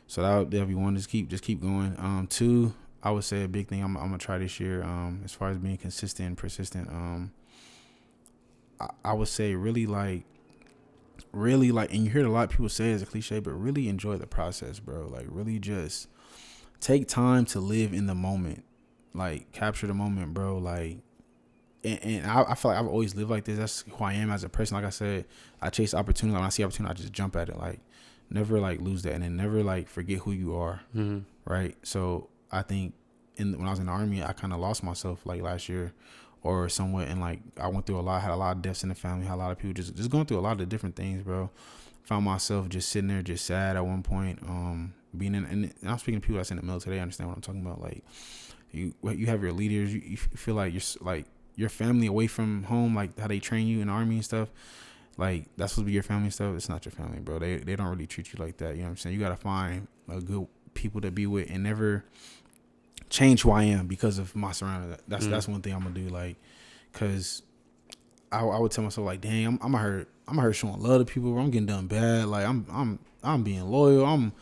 So that'll be one. Just keep going. Two, I would say a big thing I'm gonna try this year, as far as being consistent and persistent. I would say really like, and you hear a lot of people say it's a cliche, but really enjoy the process, bro. Like really just take time to live in the moment, like capture the moment, bro. Like, and I feel like I've always lived like this. That's who I am as a person. Like I said, I chase opportunity. Like when I see opportunity, I just jump at it. Like never like lose that, and then never like forget who you are. Right. So I think when I was in the army, I kind of lost myself like last year or somewhat. And like I went through had a lot of deaths in the family, had a lot of people just going through a lot of different things, bro. Found myself just sitting there, just sad at one point. Being and I'm speaking to people that's in the military, they understand what I'm talking about. Like you have your leaders, you feel like you're like your family away from home, like how they train you in the army and stuff. Like that's supposed to be your family and stuff. It's not your family, bro. They don't really treat you like that. You know what I'm saying? You gotta find a good people to be with and never change who I am because of my surroundings. That's one thing I'm gonna do. Like, cause I would tell myself like, dang, I'm hurt showing love to people. I'm getting done bad. Like I'm being loyal.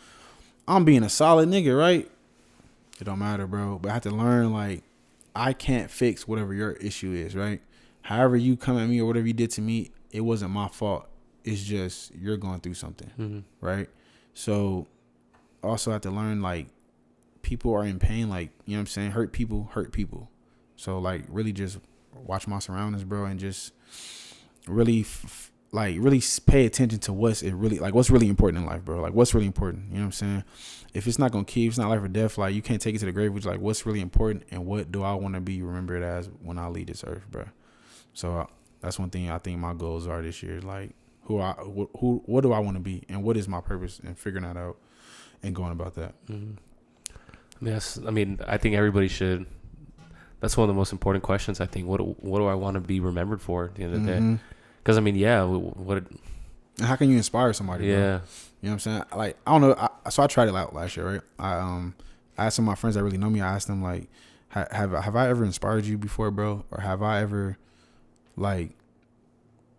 I'm being a solid nigga, right? It don't matter, bro. But I have to learn like I can't fix whatever your issue is, right? However you come at me or whatever you did to me, it wasn't my fault. It's just you're going through something, right? So also have to learn like people are in pain, like, you know what I'm saying? Hurt people. So like really just watch my surroundings, bro, and just really really pay attention to what's really important in life, bro. Like what's really important, you know what I'm saying? If it's not gonna keep, it's not life or death, like you can't take it to the grave, which like what's really important and what do I want to be remembered as when I leave this earth, bro. So that's one thing I think my goals are this year, like what do I want to be and what is my purpose, and figuring that out and going about that. I think everybody should. That's one of the most important questions. I think. What do I want to be remembered for at the end of the day? Because what? How can you inspire somebody? Yeah, bro? You know what I'm saying? Like I don't know. So I tried it out last year, right? I asked some of my friends that really know me. I asked them like, have I ever inspired you before, bro? Or have I ever, like,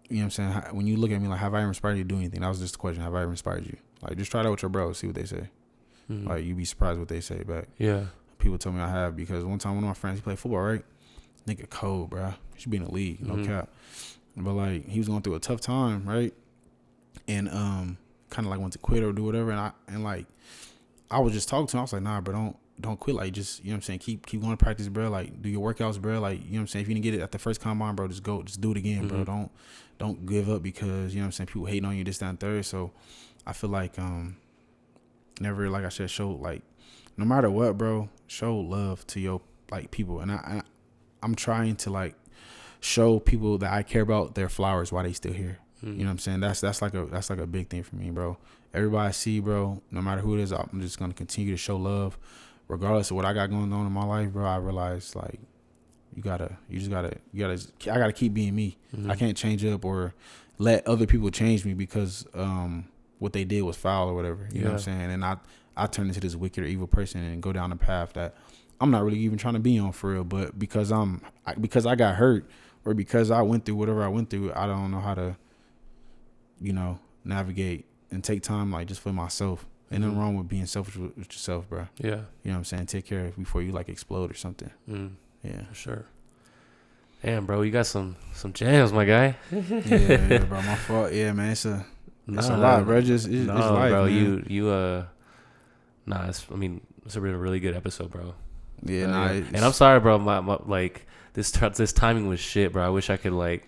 you know what I'm saying? When you look at me, like, have I ever inspired you to do anything? That was just the question. Have I ever inspired you? Like, just try it out with your bros, see what they say. Like, you'd be surprised what they say back. Yeah. People told me I have, because one time one of my friends, he played football, right? Nigga cold, bro. He should be in the league, no cap. But like, he was going through a tough time, right? And kind of like went to quit or do whatever. And I was just talking to him. I was like, nah, bro, don't quit. Like, just, you know what I'm saying? Keep going to practice, bro. Like, do your workouts, bro. Like, you know what I'm saying? If you didn't get it at the first combine, bro, just do it again, bro. Don't give up because, you know what I'm saying, people hating on you, this, that, and third. So I feel like never, like I said, show, like, no matter what, bro, show love to your, like, people. And I'm trying to, like, show people that I care about their flowers while they still here. You know what I'm saying? That's like a big thing for me, bro. Everybody I see, bro, no matter who it is, I'm just gonna continue to show love, regardless of what I got going on in my life, bro. I realize, like, I gotta keep being me. I can't change up or let other people change me because what they did was foul or whatever. You know what I'm saying? And I turn into this wicked or evil person and go down a path that I'm not really even trying to be on for real. But because I got hurt or because I went through whatever I went through, I don't know how to, you know, navigate and take time, like, just for myself Ain't nothing wrong with being selfish with yourself, bro. Yeah. You know what I'm saying? Take care of it before you like explode or something. Yeah. For sure. Damn, bro, you got some jams, my guy. yeah, bro. My fault. Yeah, man. It's a lot, bro. It's life, bro. Man. It's a really good episode, bro. Yeah, and I'm sorry, bro. My like this timing was shit, bro. I wish I could like.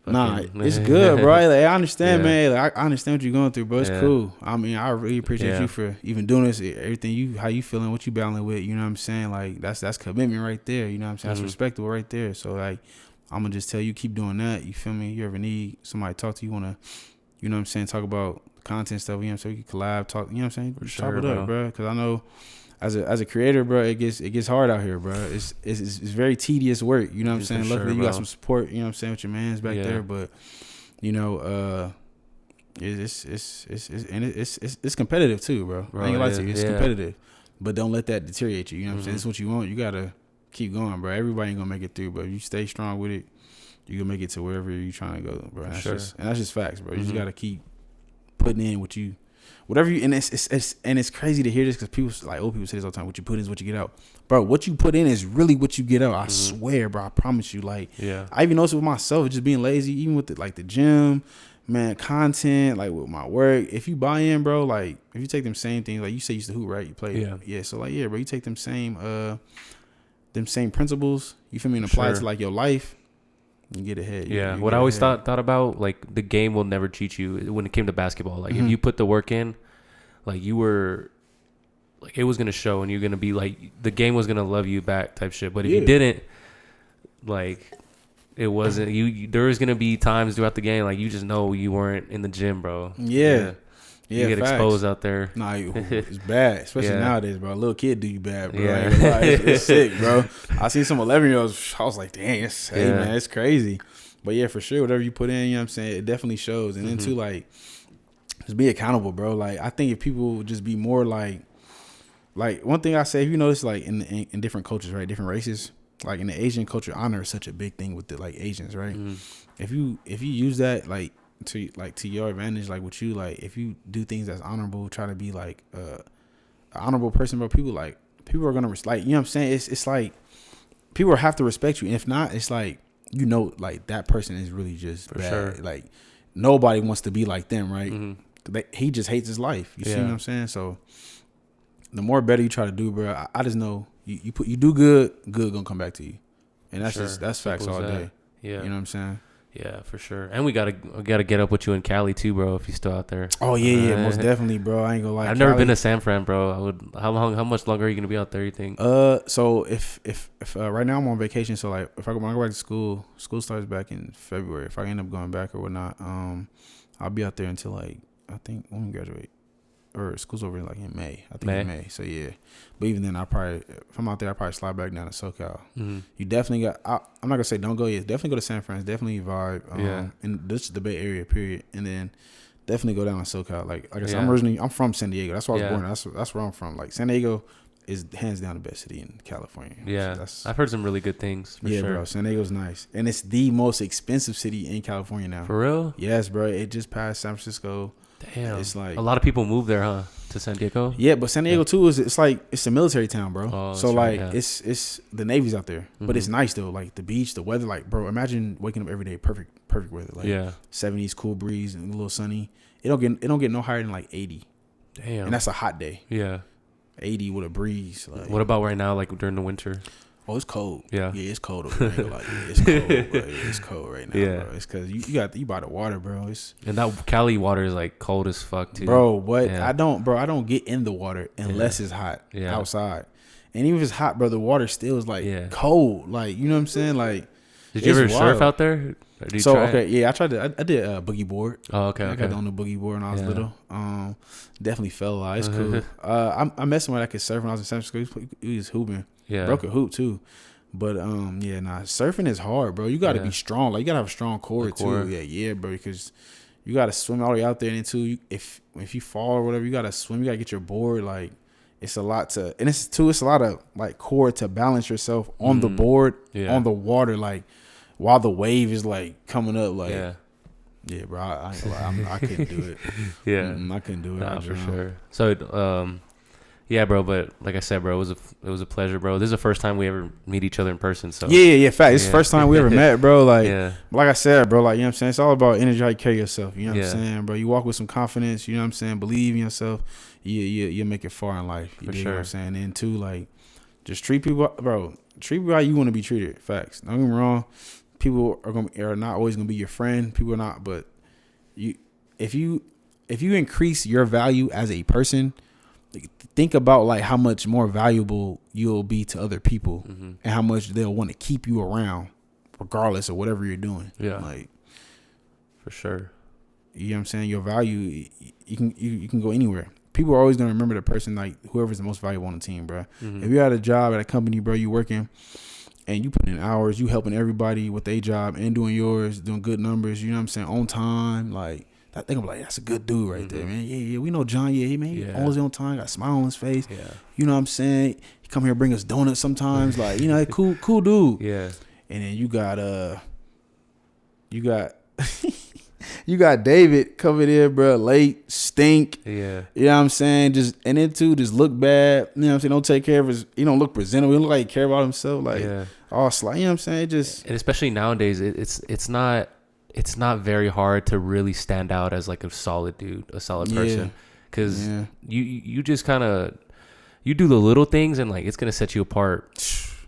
It's good, bro. Like, I understand, Yeah. man. Like, I understand what you're going through, bro. It's Yeah. cool. I mean, I really appreciate Yeah. you for even doing this. Everything how you feeling, what you battling with. You know what I'm saying? Like that's commitment right there. You know what I'm saying? That's respectable right there. So like, I'm gonna just tell you, keep doing that. You feel me? You ever need somebody to talk to, you wanna, you know what I'm saying? Talk about content stuff. You know what I'm saying? You can collab, talk. You know what I'm saying? Chop it up, bro. Because I know. As a creator, bro, it gets hard out here, bro. It's very tedious work. You know what I'm saying? Luckily, you got some support. You know what I'm saying, with your man's back there. But you know, it's competitive too, bro. I ain't gonna lie to you. It's competitive, but don't let that deteriorate you. You know what I'm saying? It's what you want. You gotta keep going, bro. Everybody ain't gonna make it through, but you stay strong with it, you can make it to wherever you trying to go, bro. That's just facts, bro. You just gotta keep putting in what you. Whatever you and it's crazy to hear this because people like old people say this all the time. What you put in is what you get out, bro. What you put in is really what you get out. I swear, bro. I promise you. Like, I even noticed with myself, just being lazy, even with the gym, man, content, like with my work. If you buy in, bro, like if you take them same things, like you say you used to hoop, right? You play, yeah. So like, yeah, bro, you take them same principles. You feel me? And apply it to like your life. You get ahead. You what I always thought about, like, the game will never cheat you when it came to basketball. Like, if you put the work in, like, you were, like, it was going to show and you're going to be, like, the game was going to love you back type shit. But if you didn't, like, it wasn't, there was going to be times throughout the game, like, you just know you weren't in the gym, bro. Yeah. You get exposed out there. Nah, it's bad, especially nowadays, bro. A little kid do you bad, bro. Yeah. Like, it's sick, bro. I seen some 11-year-olds. I was like, dang, man, it's crazy. But yeah, for sure, whatever you put in, you know what I'm saying, it definitely shows. And then too, like, just be accountable, bro. Like, I think if people would just be more like one thing I say, if you notice, like in different cultures, right, different races, like in the Asian culture, honor is such a big thing with the like Asians, right? If you use that to your advantage, like with you, like if you do things that's honorable, try to be like an honorable person, but people are gonna like, you know what I'm saying? It's like people have to respect you, and if not, it's like, you know, like that person is really just for bad. Sure. Like nobody wants to be like them, right? He just hates his life. You see what I'm saying? So the more better you try to do, bro, I just know you do good gonna come back to you, and that's that's facts all day. Yeah, you know what I'm saying? Yeah, for sure. And we gotta get up with you in Cali too, bro. If you're still out there. Oh yeah, most definitely, bro. I ain't gonna lie. I've never been to San Fran, bro. How much longer are you gonna be out there, you think? So if right now I'm on vacation, so like when I go back to school starts back in February. If I end up going back or whatnot, I'll be out there until like, I think when we graduate, or school's over like in May. I think in May. So yeah, but even then, if I'm out there, I probably slide back down to SoCal. You definitely I'm not gonna say don't go yet. Definitely go to San Fran. Definitely vibe. And this is the Bay Area, period. And then definitely go down to SoCal. Like I said, I'm from San Diego. That's where I was born. That's where I'm from. Like San Diego is hands down the best city in California. Yeah, so I've heard some really good things. For sure. Bro, San Diego's nice, and it's the most expensive city in California now. For real? Yes, bro. It just passed San Francisco. Damn, it's like a lot of people move there, huh? To San Diego. Yeah, but San Diego too it's a military town, bro. Oh, so like it's the Navy's out there, but it's nice though. Like the beach, the weather, like bro, imagine waking up every day, perfect weather, like 70s, cool breeze and a little sunny. It don't get no higher than like 80. Damn, and that's a hot day. Yeah, 80 with a breeze. Like, what about right now, like during the winter? Oh, it's cold. Yeah, it's cold over there. Like, it's cold. Bro. It's cold right now, bro. It's because you by the water, bro. And that Cali water is like cold as fuck too, bro. What I don't get in the water unless it's hot outside, and even if it's hot, bro, the water still is like cold. Like, you know what I'm saying? Like, did you ever surf out there? I did a boogie board. Oh, okay. I got on the boogie board when I was little. Definitely fell a lot. It's cool. I messed with I could surf when I was in San Francisco. He was hooping. Yeah, broke a hoop too. But surfing is hard, bro. You got to be strong. Like, you got to have a strong core too. Yeah, bro. Because you got to swim all the way out there, and then too, if you fall or whatever, you got to swim. You got to get your board. Like, it's a lot it's a lot of like core to balance yourself on the board, on the water, like while the wave is like coming up. Like, Yeah, bro. I ain't gonna lie. I couldn't do it. Yeah, I couldn't do it. nah, for sure. So, yeah, bro. But like I said, bro, it was a pleasure, bro. This is the first time we ever meet each other in person. So Yeah. Fact. It's the first time we ever met, bro. Like, yeah, like I said, bro. Like, you know what I'm saying. It's all about energy. How you carry yourself. You know what I'm Yeah. saying, bro. You walk with some confidence. You know what I'm saying. Believe in yourself. You make it far in life. You For dig sure. what I'm saying. And two, like, just treat people, bro. Treat people how you want to be treated. Facts. Don't get me wrong. People are not always gonna be your friend. People are not, but if you increase your value as a person, think about like how much more valuable you'll be to other people, and how much they'll want to keep you around regardless of whatever you're doing. Yeah. Like, for sure. you know what I'm saying? Your value, you can go anywhere. People are always gonna remember the person, like whoever's the most valuable on the team, bro. If you're at a job at a company, bro, you working and you put in hours, you helping everybody with their job and doing yours, doing good numbers, you know what I'm saying, on time, like, I think I'm like, that's a good dude right there, man. Yeah, we know John. Yeah, he always on time, got a smile on his face. Yeah. You know what I'm saying? He come here bring us donuts sometimes, like, you know, cool dude. Yeah. And then you got David coming in, bro, late, stink. Yeah. You know what I'm saying? Just look bad. You know what I'm saying? Don't take care of his. He don't look presentable. He don't look like he care about himself. Like, all slight. You know what I'm saying? Just, and especially nowadays, it's not very hard to really stand out as like a solid dude, a solid person, because you just kind of you do the little things and like it's gonna set you apart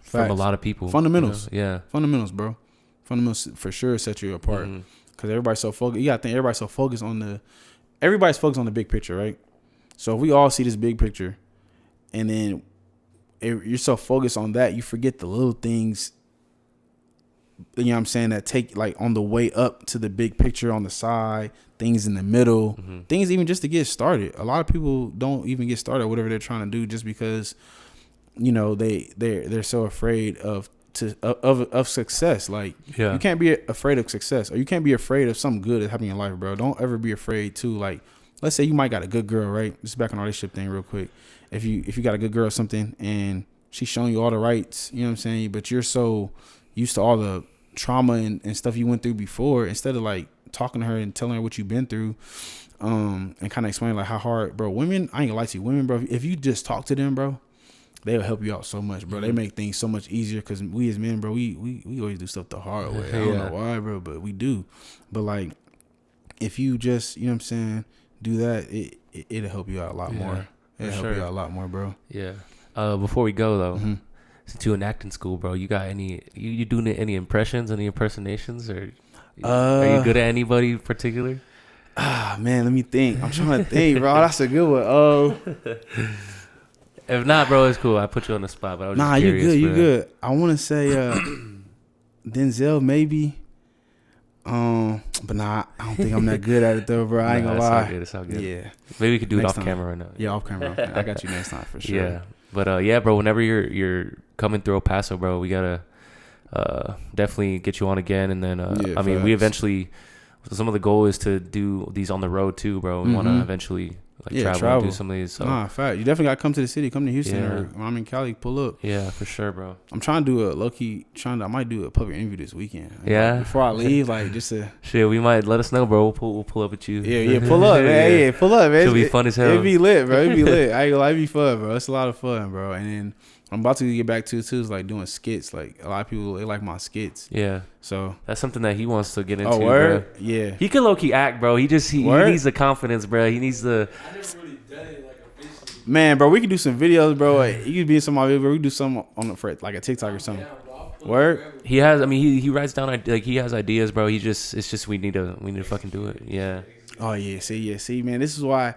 from a lot of people. Fundamentals, fundamentals, bro. Fundamentals for sure set you apart. Because everybody's so focused. You gotta think everybody's so focused on everybody's focused on the big picture, right? So if we all see this big picture, and then you're so focused on that, you forget the little things. You know what I'm saying? That take like on the way up to the big picture on the side, things in the middle, things even just to get started. A lot of people don't even get started, whatever they're trying to do, just because, you know, they're so afraid of success. Like, you can't be afraid of success, or you can't be afraid of something good that's happening in life, bro. Don't ever be afraid to, like, let's say you might got a good girl, right? Just back on our relationship thing real quick. If you got a good girl or something and she's showing you all the rights, you know what I'm saying? But you're so used to all the trauma and stuff you went through before, instead of like talking to her and telling her what you've been through, and kind of explaining like how hard, bro, women, I ain't gonna lie to you, women, bro, if you just talk to them, bro, they'll help you out so much, bro. They make things so much easier, because we as men, bro, we always do stuff the hard way. I don't know why, bro, but we do. But like, if you just, you know what I'm saying, do that, it'll help you out a lot more. It'll help you out a lot more, bro. Yeah. Before we go though, since you in acting school, bro, you got you doing any impressions, any impersonations, or are you good at anybody in particular? Man, let me think. I'm trying to think, bro. That's a good one. If not, bro, it's cool. I put you on the spot, but I was just curious, you good. I want to say Denzel maybe. But nah, I don't think I'm that good at it though, bro. I ain't gonna lie. It's all good. Yeah. Maybe we could do Next it off time. camera right now. Yeah, off camera. I got you next time for sure. Yeah. But yeah, bro, whenever you're coming through El Paso, bro, we gotta definitely get you on again, and then I mean, we eventually, some of the goal is to do these on the road too, bro. We want to eventually travel and do some of these. So. Nah, fact. You definitely gotta come to the city. Come to Houston, or when I'm in Cali, pull up. Yeah, for sure, bro. I'm trying to do a low-key. I might do a public interview this weekend. Yeah. Before I leave, like, just to. Shit, we might, let us know, bro. We'll pull up with you. Yeah, pull up, man. Yeah, pull up, man. It'll be fun as hell. It'd be lit, bro. It'd be lit. I ain't gonna lie, it'd be fun, bro. It's a lot of fun, bro. And then I'm about to get back to too, is like doing skits. Like, a lot of people, they like my skits. Yeah. So that's something that he wants to get into. Oh, word? Bro. Yeah. He can low key act, bro. He needs the confidence, bro. He needs the. I never really done it like officially. Man, bro, we could do some videos, bro. Like, you could be in some of my videos, bro. We could do some on the like a TikTok or something. Word? He has. I mean, he writes down like he has ideas, bro. It's just we need to fucking do it. Yeah. Oh yeah. See, man. This is why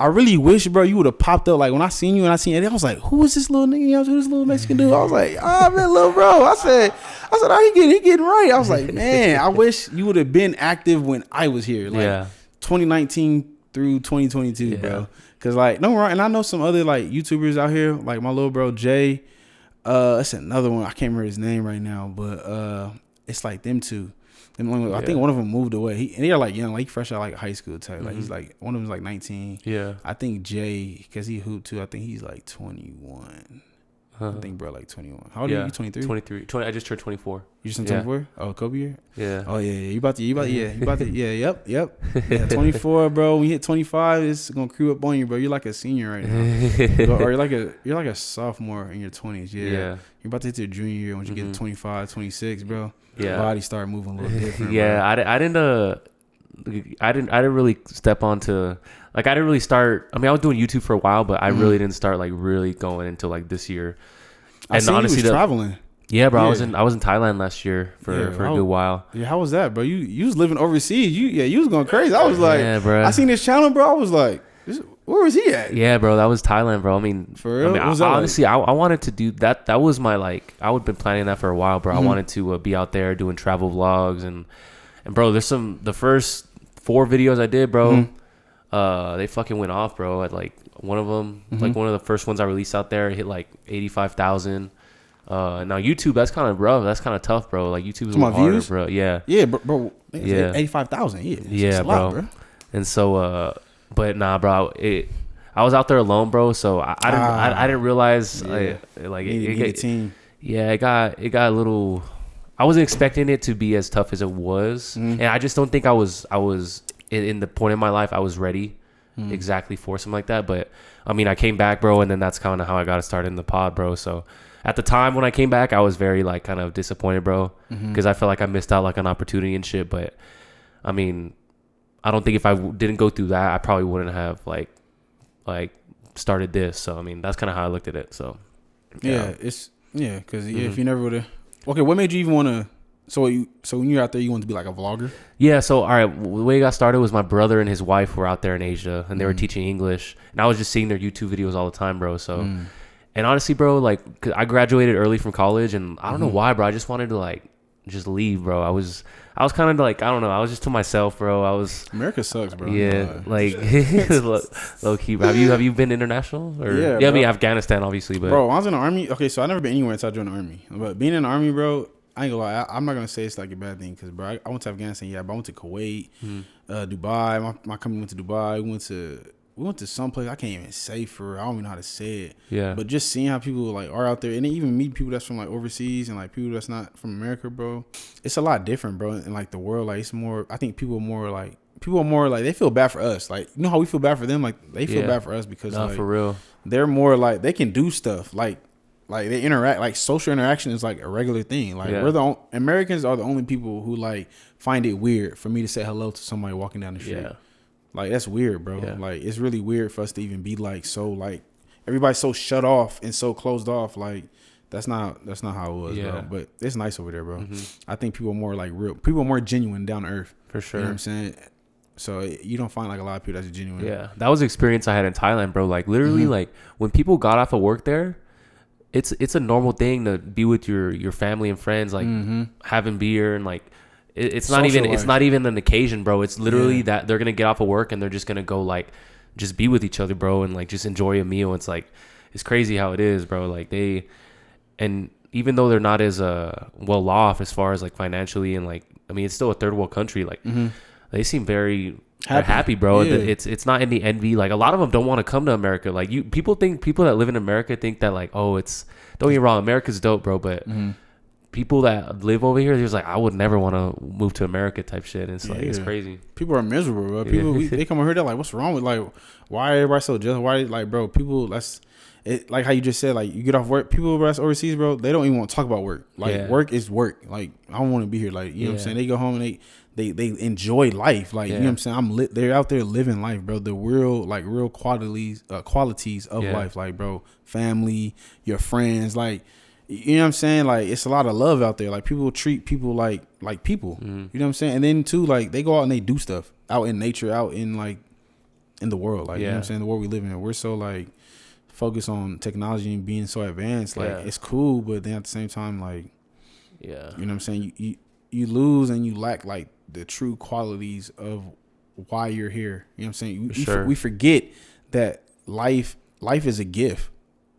I really wish, bro, you would have popped up. Like, when I seen you and I seen Eddie, I was like, who is this little nigga? You know, who this little Mexican dude? I was like, oh man, little bro. I said, oh, he getting right. I was like, man, I wish you would have been active when I was here. Like 2019 through 2022, bro. Cause like, no wrong. And I know some other like YouTubers out here, like my little bro Jay. That's another one. I can't remember his name right now, but it's like them two. I think one of them moved away. They're like young, like fresh out like high school type. Like he's like, one of them's like 19. Yeah. I think Jay, cause he hooped too. I think he's like 21. I think bro like 21. How old are you? 23? 23. 20, I just turned 24. You just turned 24? Oh, Kobe year? Yeah. Oh yeah, you about to yeah, yep. Yeah, 24, bro. When you hit 25, it's gonna creep up on you, bro. You're like a senior right now. Or you're like a sophomore in your 20s. Yeah. You're about to hit your junior year once you get to 25, 26, bro. Yeah. Your body start moving a little different. Yeah, bro. I didn't really step onto, like, I didn't really start. I mean, I was doing YouTube for a while, but I really didn't start like really going until like this year. And honestly, you was traveling. Yeah, bro. Yeah. I was in Thailand last year for a good while. Yeah, how was that, bro? You was living overseas. You was going crazy. I was like, yeah, bro. I seen this channel, bro. I was like, where was he at? Yeah, bro. That was Thailand, bro. I mean, for real. Honestly, I wanted to do that. That was my like. I would have been planning that for a while, bro. I wanted to be out there doing travel vlogs and bro. There's the first 4 videos I did, bro. They fucking went off, bro. At like one of them, like one of the first ones I released out there, hit like 85,000. Now YouTube, that's kind of rough. That's kind of tough, bro. Like YouTube's a little harder, bro. Yeah. Yeah, bro. Yeah. 85,000. Yeah, bro. And so, but nah, bro. I was out there alone, bro. So I didn't realize like it team. Yeah, it got a little. I wasn't expecting it to be as tough as it was, and I just don't think I was in the point in my life I was ready exactly for something like that. But I mean, I came back, bro, and then that's kind of how I got started in the pod, bro. So at the time when I came back, I was very like kind of disappointed, bro, because I felt like I missed out like an opportunity and shit. But I mean, I don't think if I didn't go through that, I probably wouldn't have like started this. So I mean, that's kind of how I looked at it. So because if you never would have. Okay, what made you even want to? So when you're out there, you want to be like a vlogger? Yeah. So all right, the way it got started was my brother and his wife were out there in Asia, and they were teaching English, and I was just seeing their YouTube videos all the time, bro. So, and honestly, bro, like 'cause I graduated early from college, and I don't know why, bro. I just wanted to like just leave, bro. I was kind of like, I don't know. I was just to myself, bro. America sucks, bro. Yeah, like low key, bro. Have you been international? Or? Yeah, I mean Afghanistan, obviously, but bro, when I was in the army. Okay, so I never been anywhere until I joined the army. But being in the army, bro, I ain't gonna lie. I'm not gonna say it's like a bad thing because, bro, I went to Afghanistan. Yeah, but I went to Kuwait, Dubai. My company went to Dubai. We went to some place I can't even say for. I don't even know how to say it. Yeah. But just seeing how people like are out there, and then even meet people that's from like overseas and like people that's not from America, bro. It's a lot different, bro. In like the world, like it's more. I think people are more like they feel bad for us. Like you know how we feel bad for them. Like they feel bad for us because like for real. They're more like they can do stuff like they interact. Like social interaction is like a regular thing. Like Americans are the only people who like find it weird for me to say hello to somebody walking down the street. Yeah. Like that's weird, bro. Yeah. Like it's really weird for us to even be like so like everybody's so shut off and so closed off. Like that's not how it was, bro. But it's nice over there, bro. I think people are more like real. People are more genuine, down to earth. For sure. You know what I'm saying? So you don't find like a lot of people that's genuine. Yeah, that was the experience I had in Thailand, bro. Like literally, like when people got off of work there, it's a normal thing to be with your family and friends, like having beer and like. It's not even an occasion, bro. It's literally that they're gonna get off of work and they're just gonna go like just be with each other, bro, and like just enjoy a meal. It's like it's crazy how it is, bro. Like and even though they're not as well off as far as like financially and like I mean it's still a third world country, like they seem very happy, bro. Yeah. It's not any envy. Like a lot of them don't want to come to America. Like people that live in America think that like don't get me wrong, America's dope, bro, but people that live over here, there's like I would never want to move to America type shit. And it's like it's crazy. People are miserable, bro. People they come over here, they're like, what's wrong with like why everybody so jealous? Why like bro? People it like how you just said like you get off work. People that's overseas, bro, they don't even want to talk about work. Like work is work. Like I don't want to be here. Like you know what I'm saying. They go home and they enjoy life. Like you know what I'm saying. They're out there living life, bro. The real qualities of life. Like bro, family, your friends, like. You know what I'm saying? Like it's a lot of love out there. Like people treat people like people. You know what I'm saying? And then too, like they go out and they do stuff out in nature, out in like in the world. Like you know what I'm saying? The world we live in. We're so like focused on technology and being so advanced. Like it's cool, but then at the same time, like you know what I'm saying? You lose and you lack like the true qualities of why you're here. You know what I'm saying? We forget that life is a gift.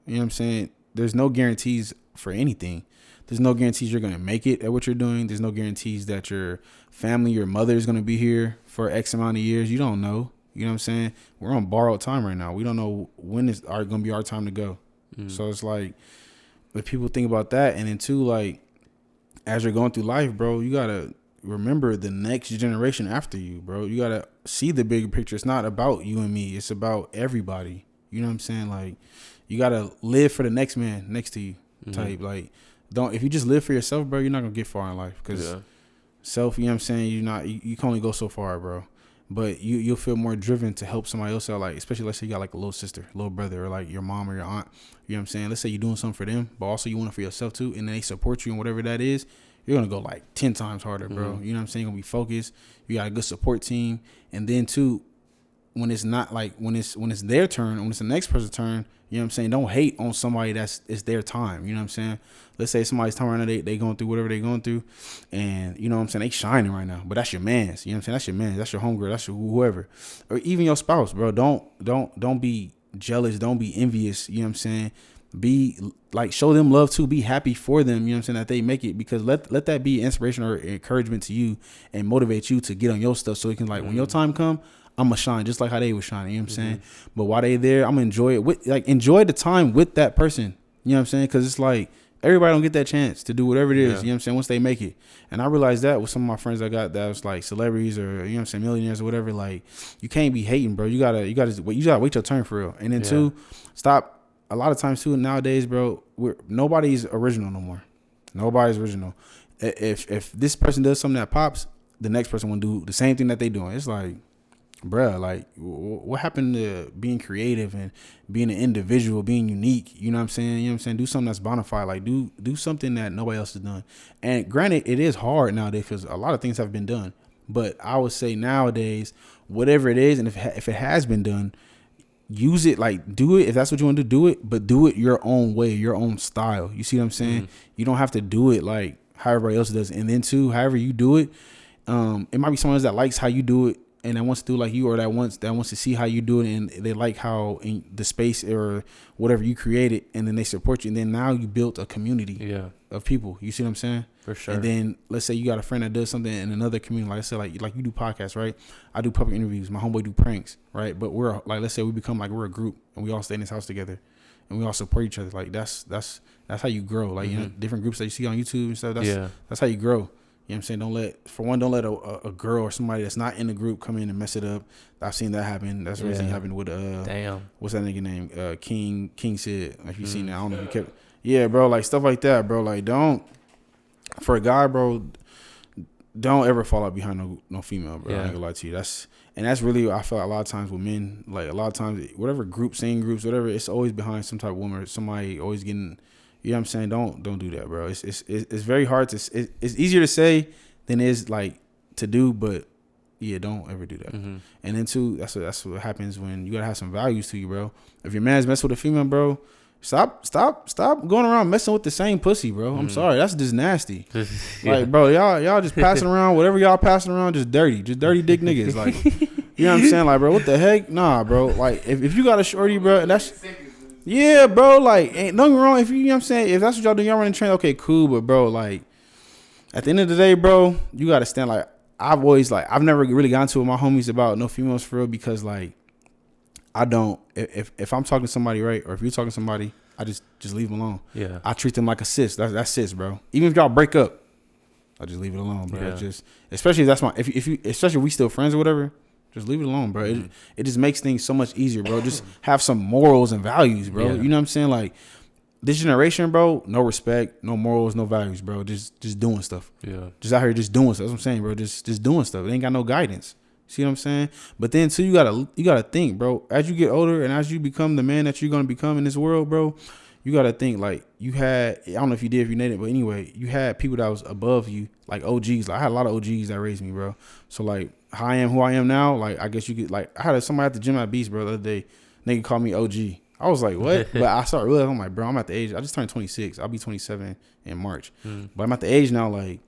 You know what I'm saying? There's no guarantees for anything. There's no guarantees you're going to make it at what you're doing. There's no guarantees that your family, your mother is going to be here for X amount of years. You don't know. You know what I'm saying? We're on borrowed time right now. We don't know when it's going to be our time to go. So it's like if people think about that, and then too, like, as you're going through life, bro, you gotta remember the next generation after you, bro. You gotta see the bigger picture. It's not about you and me. It's about everybody. You know what I'm saying? Like, you gotta live for the next man next to you, type. Like, don't, if you just live for yourself, bro, you're not gonna get far in life, because self, you know what I'm saying, you can only go so far, bro. But you'll feel more driven to help somebody else out, like, especially let's say you got like a little sister, little brother, or like your mom or your aunt. You know what I'm saying? Let's say you're doing something for them, but also you want it for yourself too, and then they support you in whatever that is. You're gonna go like 10 times harder, bro. You know what I'm saying? You're gonna be focused. You got a good support team, and then too, when it's not like when it's their turn, when it's the next person's turn, you know what I'm saying, don't hate on somebody that's it's their time. You know what I'm saying? Let's say somebody's time right now, they going through whatever they going through, and you know what I'm saying, they shining right now, but that's your man's. You know what I'm saying? That's your man, that's your homegirl, that's your whoever, or even your spouse, bro. Don't be jealous, don't be envious. You know what I'm saying? Be like, show them love too, be happy for them, you know what I'm saying, that they make it, because let that be inspiration or encouragement to you, and motivate you to get on your stuff, so you can, like, when your time come, I'm gonna shine just like how they was shining. You know what I'm saying? But while they there, I'm gonna enjoy it with, like, enjoy the time with that person. You know what I'm saying? Because it's like everybody don't get that chance to do whatever it is. You know what I'm saying? Once they make it, and I realized that with some of my friends I got that was like celebrities, or, you know what I'm saying, millionaires or whatever. Like, you can't be hating, bro. You gotta wait your turn for real. And then two, stop. A lot of times too nowadays, bro, nobody's original no more. Nobody's original. If this person does something that pops, the next person will do the same thing that they doing. It's like, bruh, like, what happened to being creative and being an individual, being unique? You know what I'm saying? You know what I'm saying? Do something that's bona fide. Like, do something that nobody else has done. And granted, it is hard nowadays because a lot of things have been done. But I would say nowadays, whatever it is, and if it has been done, use it, like, do it. If that's what you want to do it, but do it your own way, your own style. You see what I'm saying? You don't have to do it like how everybody else does. And then too, however you do it, it might be someone else that likes how you do it, and that wants to do like you, or that wants to see how you do it, and they like how in the space or whatever you created, and then they support you, and then now you built a community of people. You see what I'm saying? For sure. And then let's say you got a friend that does something in another community, like I said, like you do podcasts, right? I do public interviews. My homeboy do pranks, right? But we're like, let's say we become like, we're a group, and we all stay in this house together, and we all support each other. Like, that's how you grow. Like, you know, different groups that you see on YouTube and stuff. That's how you grow. You know what I'm saying? Don't let a girl or somebody that's not in the group come in and mess it up. I've seen that happen. That's recently happened with what's that nigga name? King Sid. Like, you seen that? I don't know if you kept. Yeah, bro. Like, stuff like that, bro. Like, don't, for a guy, bro, don't ever fall out behind no female, bro. I ain't gonna lie to you. That's really, I feel like a lot of times with men, like, a lot of times, whatever group, singing groups, whatever, it's always behind some type of woman or somebody always getting. You know what I'm saying? Don't do that, bro. It's very hard to. It's easier to say than it is, like, to do, but yeah, don't ever do that. And then too, that's what happens when you gotta have some values to you, bro. If your man's messing with a female, bro, stop going around messing with the same pussy, bro. I'm sorry, that's just nasty. Like, bro, y'all just passing around whatever y'all passing around, just dirty dick niggas. Like, you know what I'm saying? Like, bro, what the heck? Nah, bro. Like, if you got a shorty, bro, and that's. Yeah, bro, like, ain't nothing wrong if you know what I'm saying, if that's what y'all do, y'all running train, okay, cool, but bro, like, at the end of the day, bro, you gotta stand, like, I've never really gotten to with my homies about no females for real, because, like, I don't, if I'm talking to somebody, right, or if you're talking to somebody, I just leave them alone. Yeah. I treat them like a sis. That's sis, bro. Even if y'all break up, I just leave it alone, bro. Yeah. Just, especially if that's if you especially if we still friends or whatever, just leave it alone, bro. It just makes things so much easier, bro. Just have some morals and values, bro. Yeah. You know what I'm saying? Like, this generation, bro, no respect, no morals, no values, bro. Just doing stuff. Yeah. Just out here just doing stuff. That's what I'm saying, bro. Just doing stuff. They ain't got no guidance. See what I'm saying? But then too, you gotta think, bro. As you get older and as you become the man that you're gonna become in this world, bro, you gotta think, like, you had, I don't know if you did, if you named it, but anyway, you had people that was above you, like OGs. Like, I had a lot of OGs that raised me, bro. So, like, how I am, who I am now, like, I guess you could, like, I had somebody at the gym at Beast, bro, the other day. Nigga called me OG. I was like, what? But I started realizing, I'm like, bro, I'm at the age, I just turned 26. I'll be 27 in March. But I'm at the age now, like,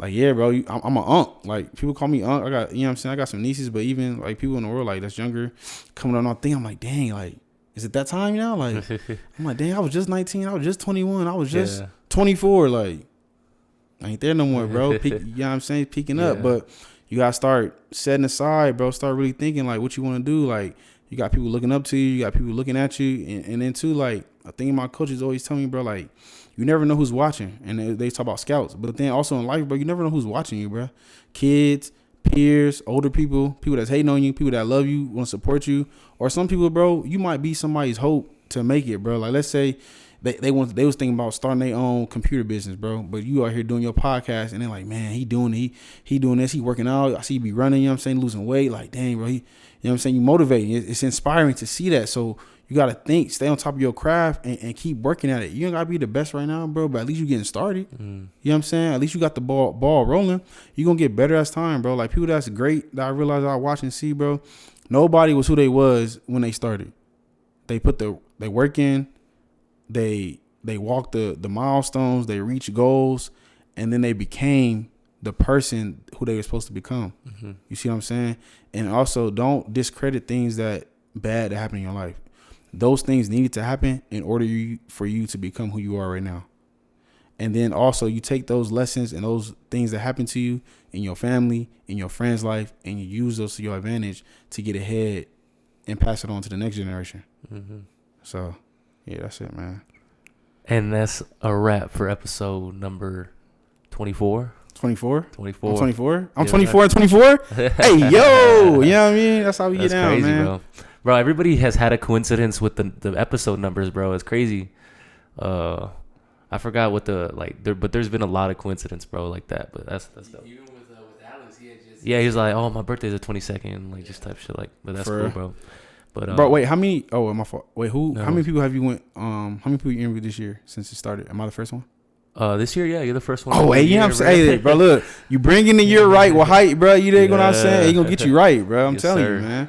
yeah, bro, I'm an unc. Like, people call me unc. I got, you know what I'm saying? I got some nieces, but even, like, people in the world, like, that's younger, coming on thing, I'm like, dang, like, is it that time now? Like, I'm like, dang, I was just 19. I was just 21. I was just 24. Like, I ain't there no more, bro. You know what I'm saying? Peaking up. But you got to start setting aside, bro. Start really thinking, like, what you want to do. Like, you got people looking up to you. You got people looking at you. And then, too, like, a thing my coaches always tell me, bro, like, you never know who's watching. And they talk about scouts, but then also in life, bro, you never know who's watching you, bro. Kids, peers, older people that's hating on you, people that love you, want to support you, or some people, bro, you might be somebody's hope to make it, bro. Like let's say they was thinking about starting their own computer business, bro, but you out here doing your podcast and they're like, man, he doing this, he working out, I see you be running, you know what I'm saying, losing weight, like dang, bro, you know what I'm saying, you motivating. It's inspiring to see that. So you got to stay on top of your craft and keep working at it. You ain't got to be the best right now, bro, but at least you getting started. You know what I'm saying? At least you got the ball rolling. You going to get better as time, bro. Like people that's great that I realized I watch and see, bro, nobody was who they was when they started. They put they work in, they walked the milestones, they reached goals, and then they became the person who they were supposed to become. You see what I'm saying? And also don't discredit things that happen in your life. Those things needed to happen in order for you to become who you are right now. And then also you take those lessons and those things that happen to you in your family, in your friend's life, and you use those to your advantage to get ahead and pass it on to the next generation. So, yeah, that's it, man. And that's a wrap for episode number 24. 24? 24. I'm 24? I'm Yeah, 24 and 24? Hey, yo! You know what I mean? That's how we get down, crazy, man. Bro, everybody has had a coincidence with the episode numbers, bro. It's crazy. I forgot what but there's been a lot of coincidence, bro, like that. But that's dope. Even with Alex, he had just. Yeah, he's like, oh, my birthday's the 22nd, like just type shit, like. But that's cool, bro. But bro, wait, how many? Oh, my fault. Wait, who? No. How many people have you went? How many people you interviewed this year since it started? Am I the first one? This year, yeah, you're the first one. Oh, hey, you know what I'm saying, hey, bro. Look, you bringing the year right with hype, bro. You dig what I'm saying? He gonna get you right, bro. I'm telling you, man.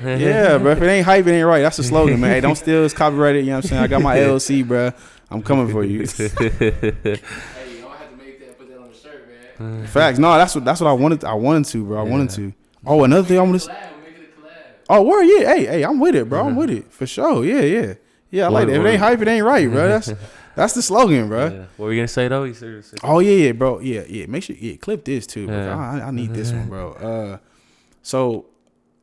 Yeah, bro. If it ain't hype, it ain't right. That's the slogan, man. Hey, don't steal. It's copyrighted. You know what I'm saying? I got my LLC, bro. I'm coming for you. Hey, you don't have to put that on the shirt, man. Facts. No, that's what I wanted. I wanted to, bro. I wanted to. Oh, another thing I want to. Oh, word, yeah. Hey, I'm with it, bro. I'm with it for sure. Yeah. I like that. If it ain't hype, it ain't right, bro. That's the slogan, bro. Yeah. What were you gonna say though? Oh yeah, bro. Yeah. Make sure clip this too, bro. I need this one, bro. So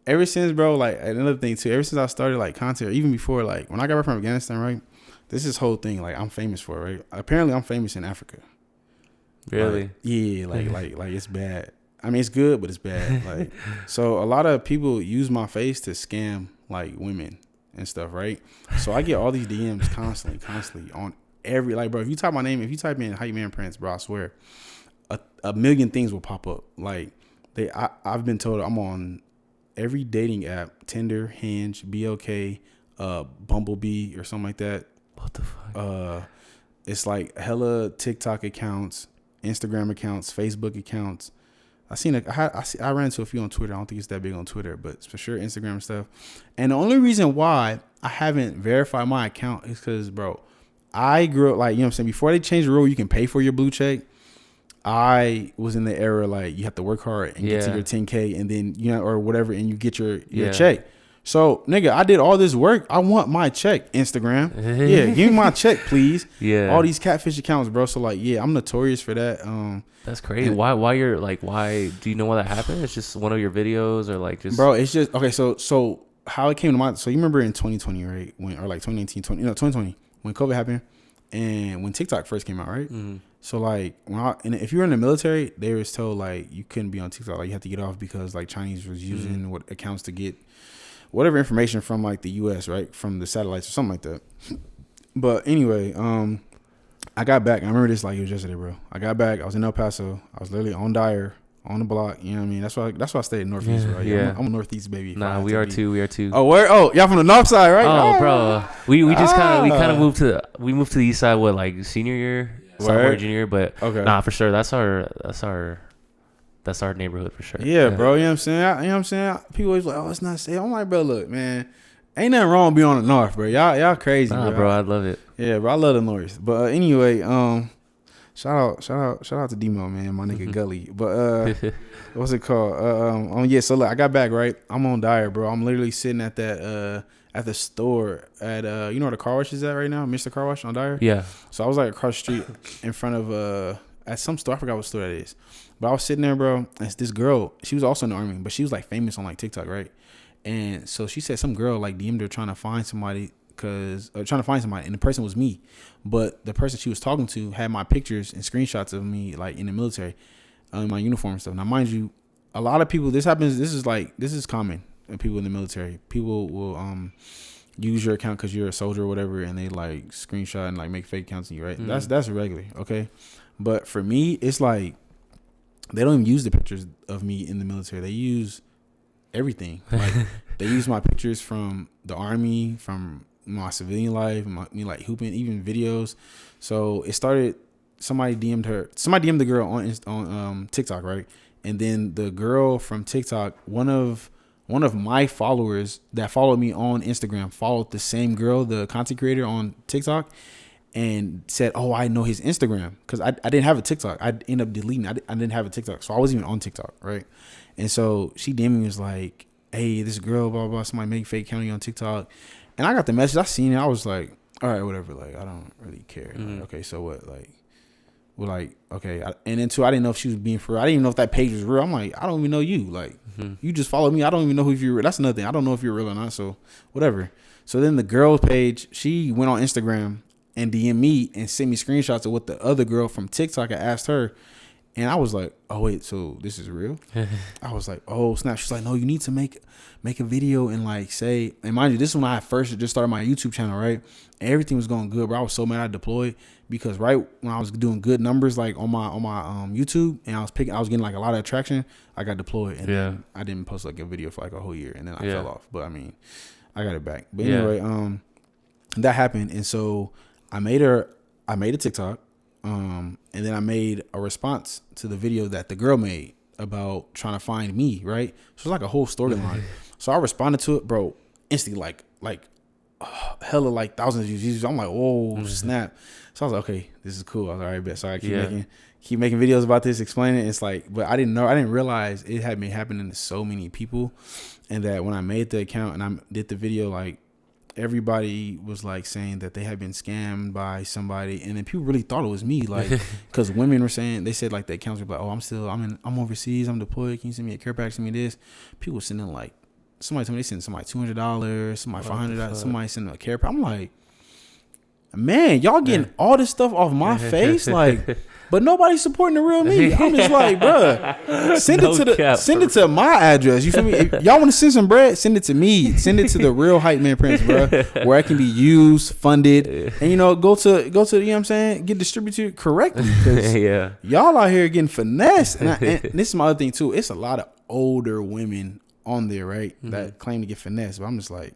ever since, bro, like another thing too. Ever since I started like content, or even before, like when I got back from Afghanistan, right? This is whole thing like I'm famous for, right? Apparently, I'm famous in Africa. Really? Like, yeah, like it's bad. I mean, it's good, but it's bad. Like, so a lot of people use my face to scam like women and stuff, right? So I get all these DMs constantly on every, like, bro, if you type my name, if you type in Hype Man Prince, bro, I swear a million things will pop up. Like I've been told I'm on every dating app, Tinder, Hinge, BLK, Bumblebee or something like that. What the fuck? It's like hella TikTok accounts, Instagram accounts, Facebook accounts. I ran into a few on Twitter. I don't think it's that big on Twitter, but it's for sure Instagram and stuff. And the only reason why I haven't verified my account is because, bro, I grew up like, you know what I'm saying, before they changed the rule, you can pay for your blue check. I was in the era like you have to work hard and get to your 10K and then, you know, or whatever, and you get your check. So, nigga, I did all this work. I want my check, Instagram. Yeah, give me my check, please. Yeah. All these catfish accounts, bro. So, like, yeah, I'm notorious for that. That's crazy. Why do you know why that happened? It's just one of your videos or like just... Bro, it's just, okay, so how it came to mind. So, you remember in 2020, right? Or like 2020, when COVID happened and when TikTok first came out, right? Mm-hmm. So, like, if you were in the military, they was told, like, you couldn't be on TikTok. Like, you had to get off because, like, Chinese was using what accounts to get whatever information from like the US, right? From the satellites or something like that. But anyway, I got back. I remember this like it was yesterday, bro. I got back. I was in El Paso. I was literally on Dyer, on the block. You know what I mean? That's why I stayed in Northeast, right? Yeah. I'm a Northeast baby. Nah, we are too. Oh, where? Oh, y'all from the North Side, right? Oh, bro. We just kind of moved to the East Side. What, like senior year, sophomore, junior year? But nah, for sure. That's our neighborhood for sure. Yeah, bro. You know what I'm saying? You know what I'm saying? People always like, oh, it's not safe. I'm like, bro, look, man, ain't nothing wrong with being on the North, bro. Y'all crazy, bro. I love it. Yeah, bro. I love the North. But anyway, shout out to Demo, man, my nigga Gully. But what's it called? Yeah. So look, I got back, right. I'm on Dyer, bro. I'm literally sitting at that at the store at you know where the car wash is at right now, Mr. Car Wash on Dyer. Yeah. So I was like across the street in front of at some store. I forgot what store that is. But I was sitting there, bro, and this girl, she was also in the Army, but she was like famous on like TikTok, right? And so she said some girl like DM'd her trying to find somebody because trying to find somebody, and the person was me, but the person she was talking to had my pictures and screenshots of me like in the military, in my uniform and stuff. Now, mind you, a lot of people, this happens. This is common. People in the military, people will use your account because you're a soldier or whatever, and they like screenshot and like make fake accounts of you, right? That's regular, okay. But for me, it's like they don't even use the pictures of me in the military. They use everything. Like they use my pictures from the army, from my civilian life, me like hooping, even videos. So it started. Somebody DM'd the girl on TikTok, right? And then the girl from TikTok, one of my followers that followed me on Instagram followed the same girl, the content creator on TikTok, and said, "Oh, I know his Instagram," because I didn't have a TikTok. I ended up deleting. I didn't have a TikTok, so I wasn't even on TikTok, right? And so she DM'd me, was like, "Hey, this girl, blah blah, somebody make fake account on TikTok," and I got the message. I seen it. I was like, "All right, whatever. Like, I don't really care." Like, okay, so what? Like, well, like, okay. And then too, I didn't know if she was being for real. I didn't even know if that page was real. I'm like, I don't even know you. Like, you just follow me. I don't even know if you're real. That's another thing. I don't know if you're real or not. So whatever. So then the girl's page, she went on Instagram and DM me and sent me screenshots of what the other girl from TikTok had asked her. And I was like, oh, wait, so this is real? I was like, oh, snap. She's like, no, you need to make a video and like say, and mind you, this is when I first just started my YouTube channel, right? And everything was going good, bro. I was so mad I deployed because right when I was doing good numbers like on my YouTube, and I was getting like a lot of attraction, I got deployed, and then I didn't post like a video for like a whole year, and then I fell off. But I mean, I got it back. But anyway, that happened, and so I made a TikTok, and then I made a response to the video that the girl made about trying to find me, right? So it's like a whole storyline. So I responded to it, bro, instantly, like hella like thousands of views. I'm like, whoa, snap. So I was like, okay, this is cool. I was like, all right, bet. So I keep making videos about this, explaining it. It's like, but I didn't realize it had been happening to so many people, and that when I made the account and I did the video, like everybody was like saying that they had been scammed by somebody, and then people really thought it was me, like because women were saying, they said like the accounts were like, oh, I'm overseas, I'm deployed, can you send me a care package, send me this. People were sending like, somebody told me they sent somebody $200, somebody $500, somebody sent a care package. I'm like, man, y'all getting all this stuff off my face, like, but nobody's supporting the real me. I'm just like, bruh, send it to my address. You feel me? If y'all want to send some bread, send it to me. Send it to the real Hype Man Prince, bruh, where it can be used, funded, and go to you know what I'm saying, get distributed correctly. Because y'all out here getting finessed, and this is my other thing too. It's a lot of older women on there, right, that claim to get finessed, but I'm just like,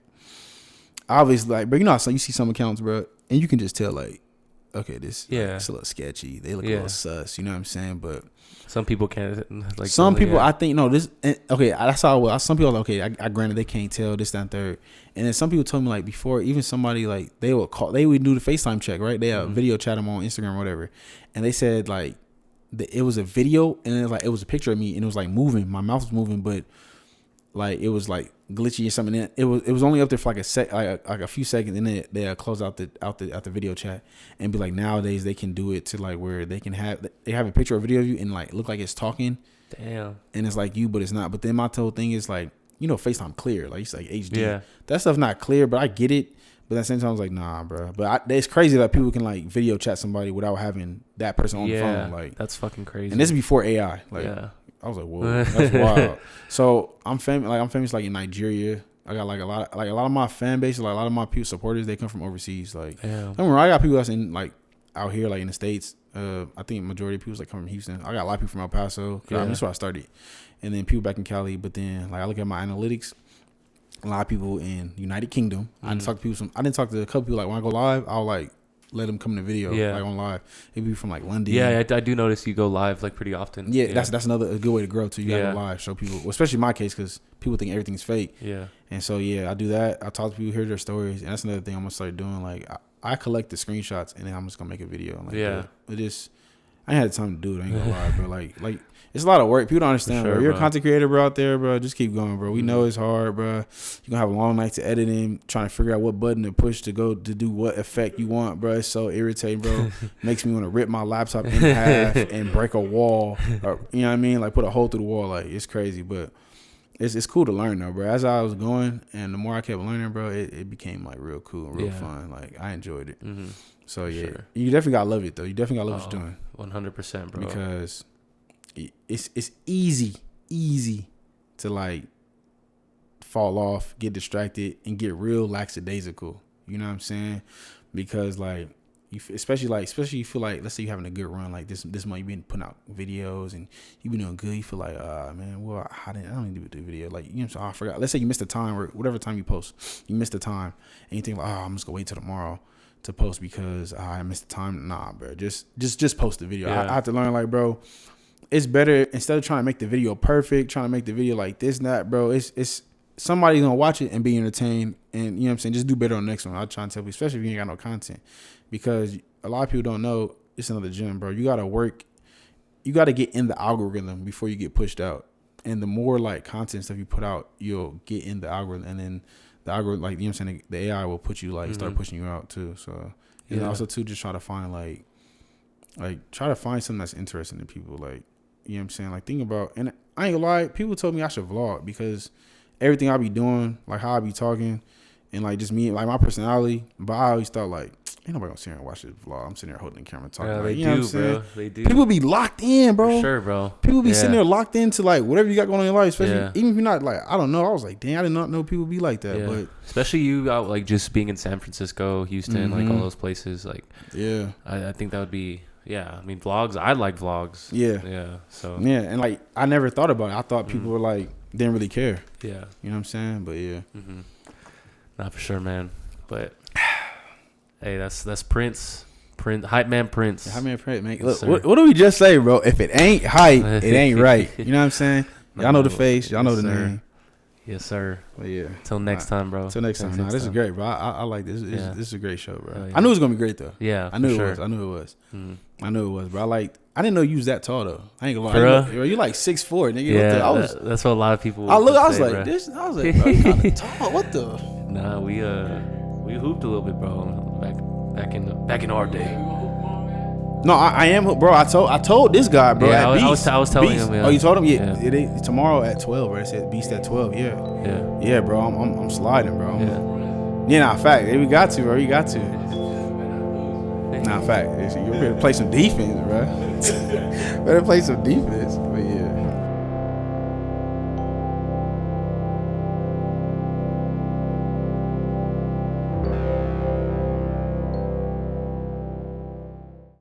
obviously, like, bro, you know how you see some accounts, bro, and you can just tell, like, okay, this it's a little sketchy. They look a little sus. You know what I'm saying? But some people can't. Like some people, I think, no, this. Okay, that's how. Well, some people are like, okay, I granted they can't tell this, that, and third. And then some people told me like before, even somebody like they would do the FaceTime check, right? They video chat them on Instagram or whatever, and they said like it was a video, and then it was a picture of me, and it was like moving. My mouth was moving, but like it was like glitchy or something. And it was only up there for like a few seconds, and then they close out the video chat and be like, nowadays they can do it to like where they have a picture or video of you and like look like it's talking. Damn. And it's like you, but it's not. But then my whole thing is like, FaceTime clear, like it's like HD. Yeah. That stuff not clear, but I get it. But at the same time, I was like, nah, bro. But it's crazy that people can like video chat somebody without having that person on the phone. Like that's fucking crazy. And this is before AI. Like I was like, whoa, that's wild. So I'm famous like in Nigeria. I got like a lot of my fan base, like a lot of my people supporters, they come from overseas. Like I got people that's in like out here, like in the States. I think majority of people like come from Houston. I got a lot of people from El Paso. That's where I started. And then people back in Cali. But then like I look at my analytics, a lot of people in United Kingdom. I didn't talk to a couple people like when I go live, I'll like let them come in the video like on live. It'd be from like London. Yeah, I do notice you go live like pretty often. Yeah, that's another good way to grow too. You gotta go live, show people, well, especially in my case, because people think everything's fake. Yeah. And so I do that. I talk to people, hear their stories, and that's another thing I'm gonna start doing. Like I collect the screenshots, and then I'm just gonna make a video. Like, but I ain't had the time to do it. I ain't gonna lie, bro. Like it's a lot of work. People don't understand, bro. You're a content creator, bro, out there, bro. Just keep going, bro. We know it's hard, bro. You're gonna have a long night to editing, trying to figure out what button to push to do what effect you want, bro. It's so irritating, bro. Makes me want to rip my laptop in half and break a wall, or, you know what I mean? Like put a hole through the wall. Like it's crazy, but it's cool to learn though, bro. As I was going and the more I kept learning, bro, it became like real cool and real fun. Like I enjoyed it. Mm-hmm. So yeah, sure. you definitely gotta love it though. You definitely gotta love what you're doing. 100%, bro. Because it's easy to like fall off, get distracted, and get real lackadaisical. You know what I'm saying? Because like especially you feel like, let's say you're having a good run like this month, you've been putting out videos and you've been doing good. You feel like, man, well, I don't need to do the video. Like, you know what I'm saying? I forgot. Let's say you missed the time or whatever time you post, you missed the time, and you think like, I'm just gonna wait till tomorrow to post because I missed the time. Nah, bro, just post the video. I have to learn, like, bro, it's better instead of trying to make the video perfect, trying to make the video like this and that, bro. It's somebody's gonna watch it and be entertained, and you know what I'm saying. Just do better on the next one. I try and tell people, especially if you ain't got no content, because a lot of people don't know it's another gym, bro. You gotta work. You gotta get in the algorithm before you get pushed out, and the more like content stuff you put out, you'll get in the algorithm, and then the algorithm, like, you know what I'm saying, the AI will put you like start pushing you out too. So and also too, just try to find like try to find something that's interesting to people, like, you know what I'm saying. Like, think about, and I ain't gonna lie, people told me I should vlog because everything I be doing, like how I be talking, and like just me, like my personality. But I always thought like, ain't nobody gonna sit here and watch this vlog. I'm sitting there holding the camera talking. Yeah, like, they you know do, what I'm saying? bro. They do. People be locked in, bro. For sure, bro. People be sitting there locked into like whatever you got going on in your life, especially even if you're not like, I don't know. I was like, dang, I did not know people be like that. But especially you out like just being in San Francisco, Houston, like all those places. Like, I think that would be. Yeah, I mean vlogs. I like vlogs. Yeah. So and like I never thought about it. I thought people were like didn't really care. Yeah, you know what I'm saying. But not for sure, man. But hey, that's Prince, hype man Prince. Hype man Prince, man. Look, what do we just say, bro? If it ain't hype, it ain't right. You know what I'm saying? Y'all know the face. Y'all know the name. Yes, sir. But yeah. Till next time, bro. Till next time. Nah, this is great, bro. I like this. This is a great show, bro. Yeah. I knew it was gonna be great though. Yeah, I knew it was. I knew it was. I knew it was, bro. I didn't know you was that tall though. I ain't gonna lie. Bro, you like 6'4", nigga. Yeah, that's what a lot of people. I was say, like, bro. I was like, bro, you kinda tall. What the? Nah, we hooped a little bit, bro. Back in our day. No, I am, bro. I told this guy, bro. Yeah, at Beast, I was telling Beast. him. Yeah. Oh, you told him? Yeah. It is tomorrow at 12, bro. It said Beast at 12. Yeah. Yeah, bro. I'm sliding, bro. Nah, fact. We got to, bro. You got to. Nah, fact. You better play some defense, bro. Better play some defense. But yeah.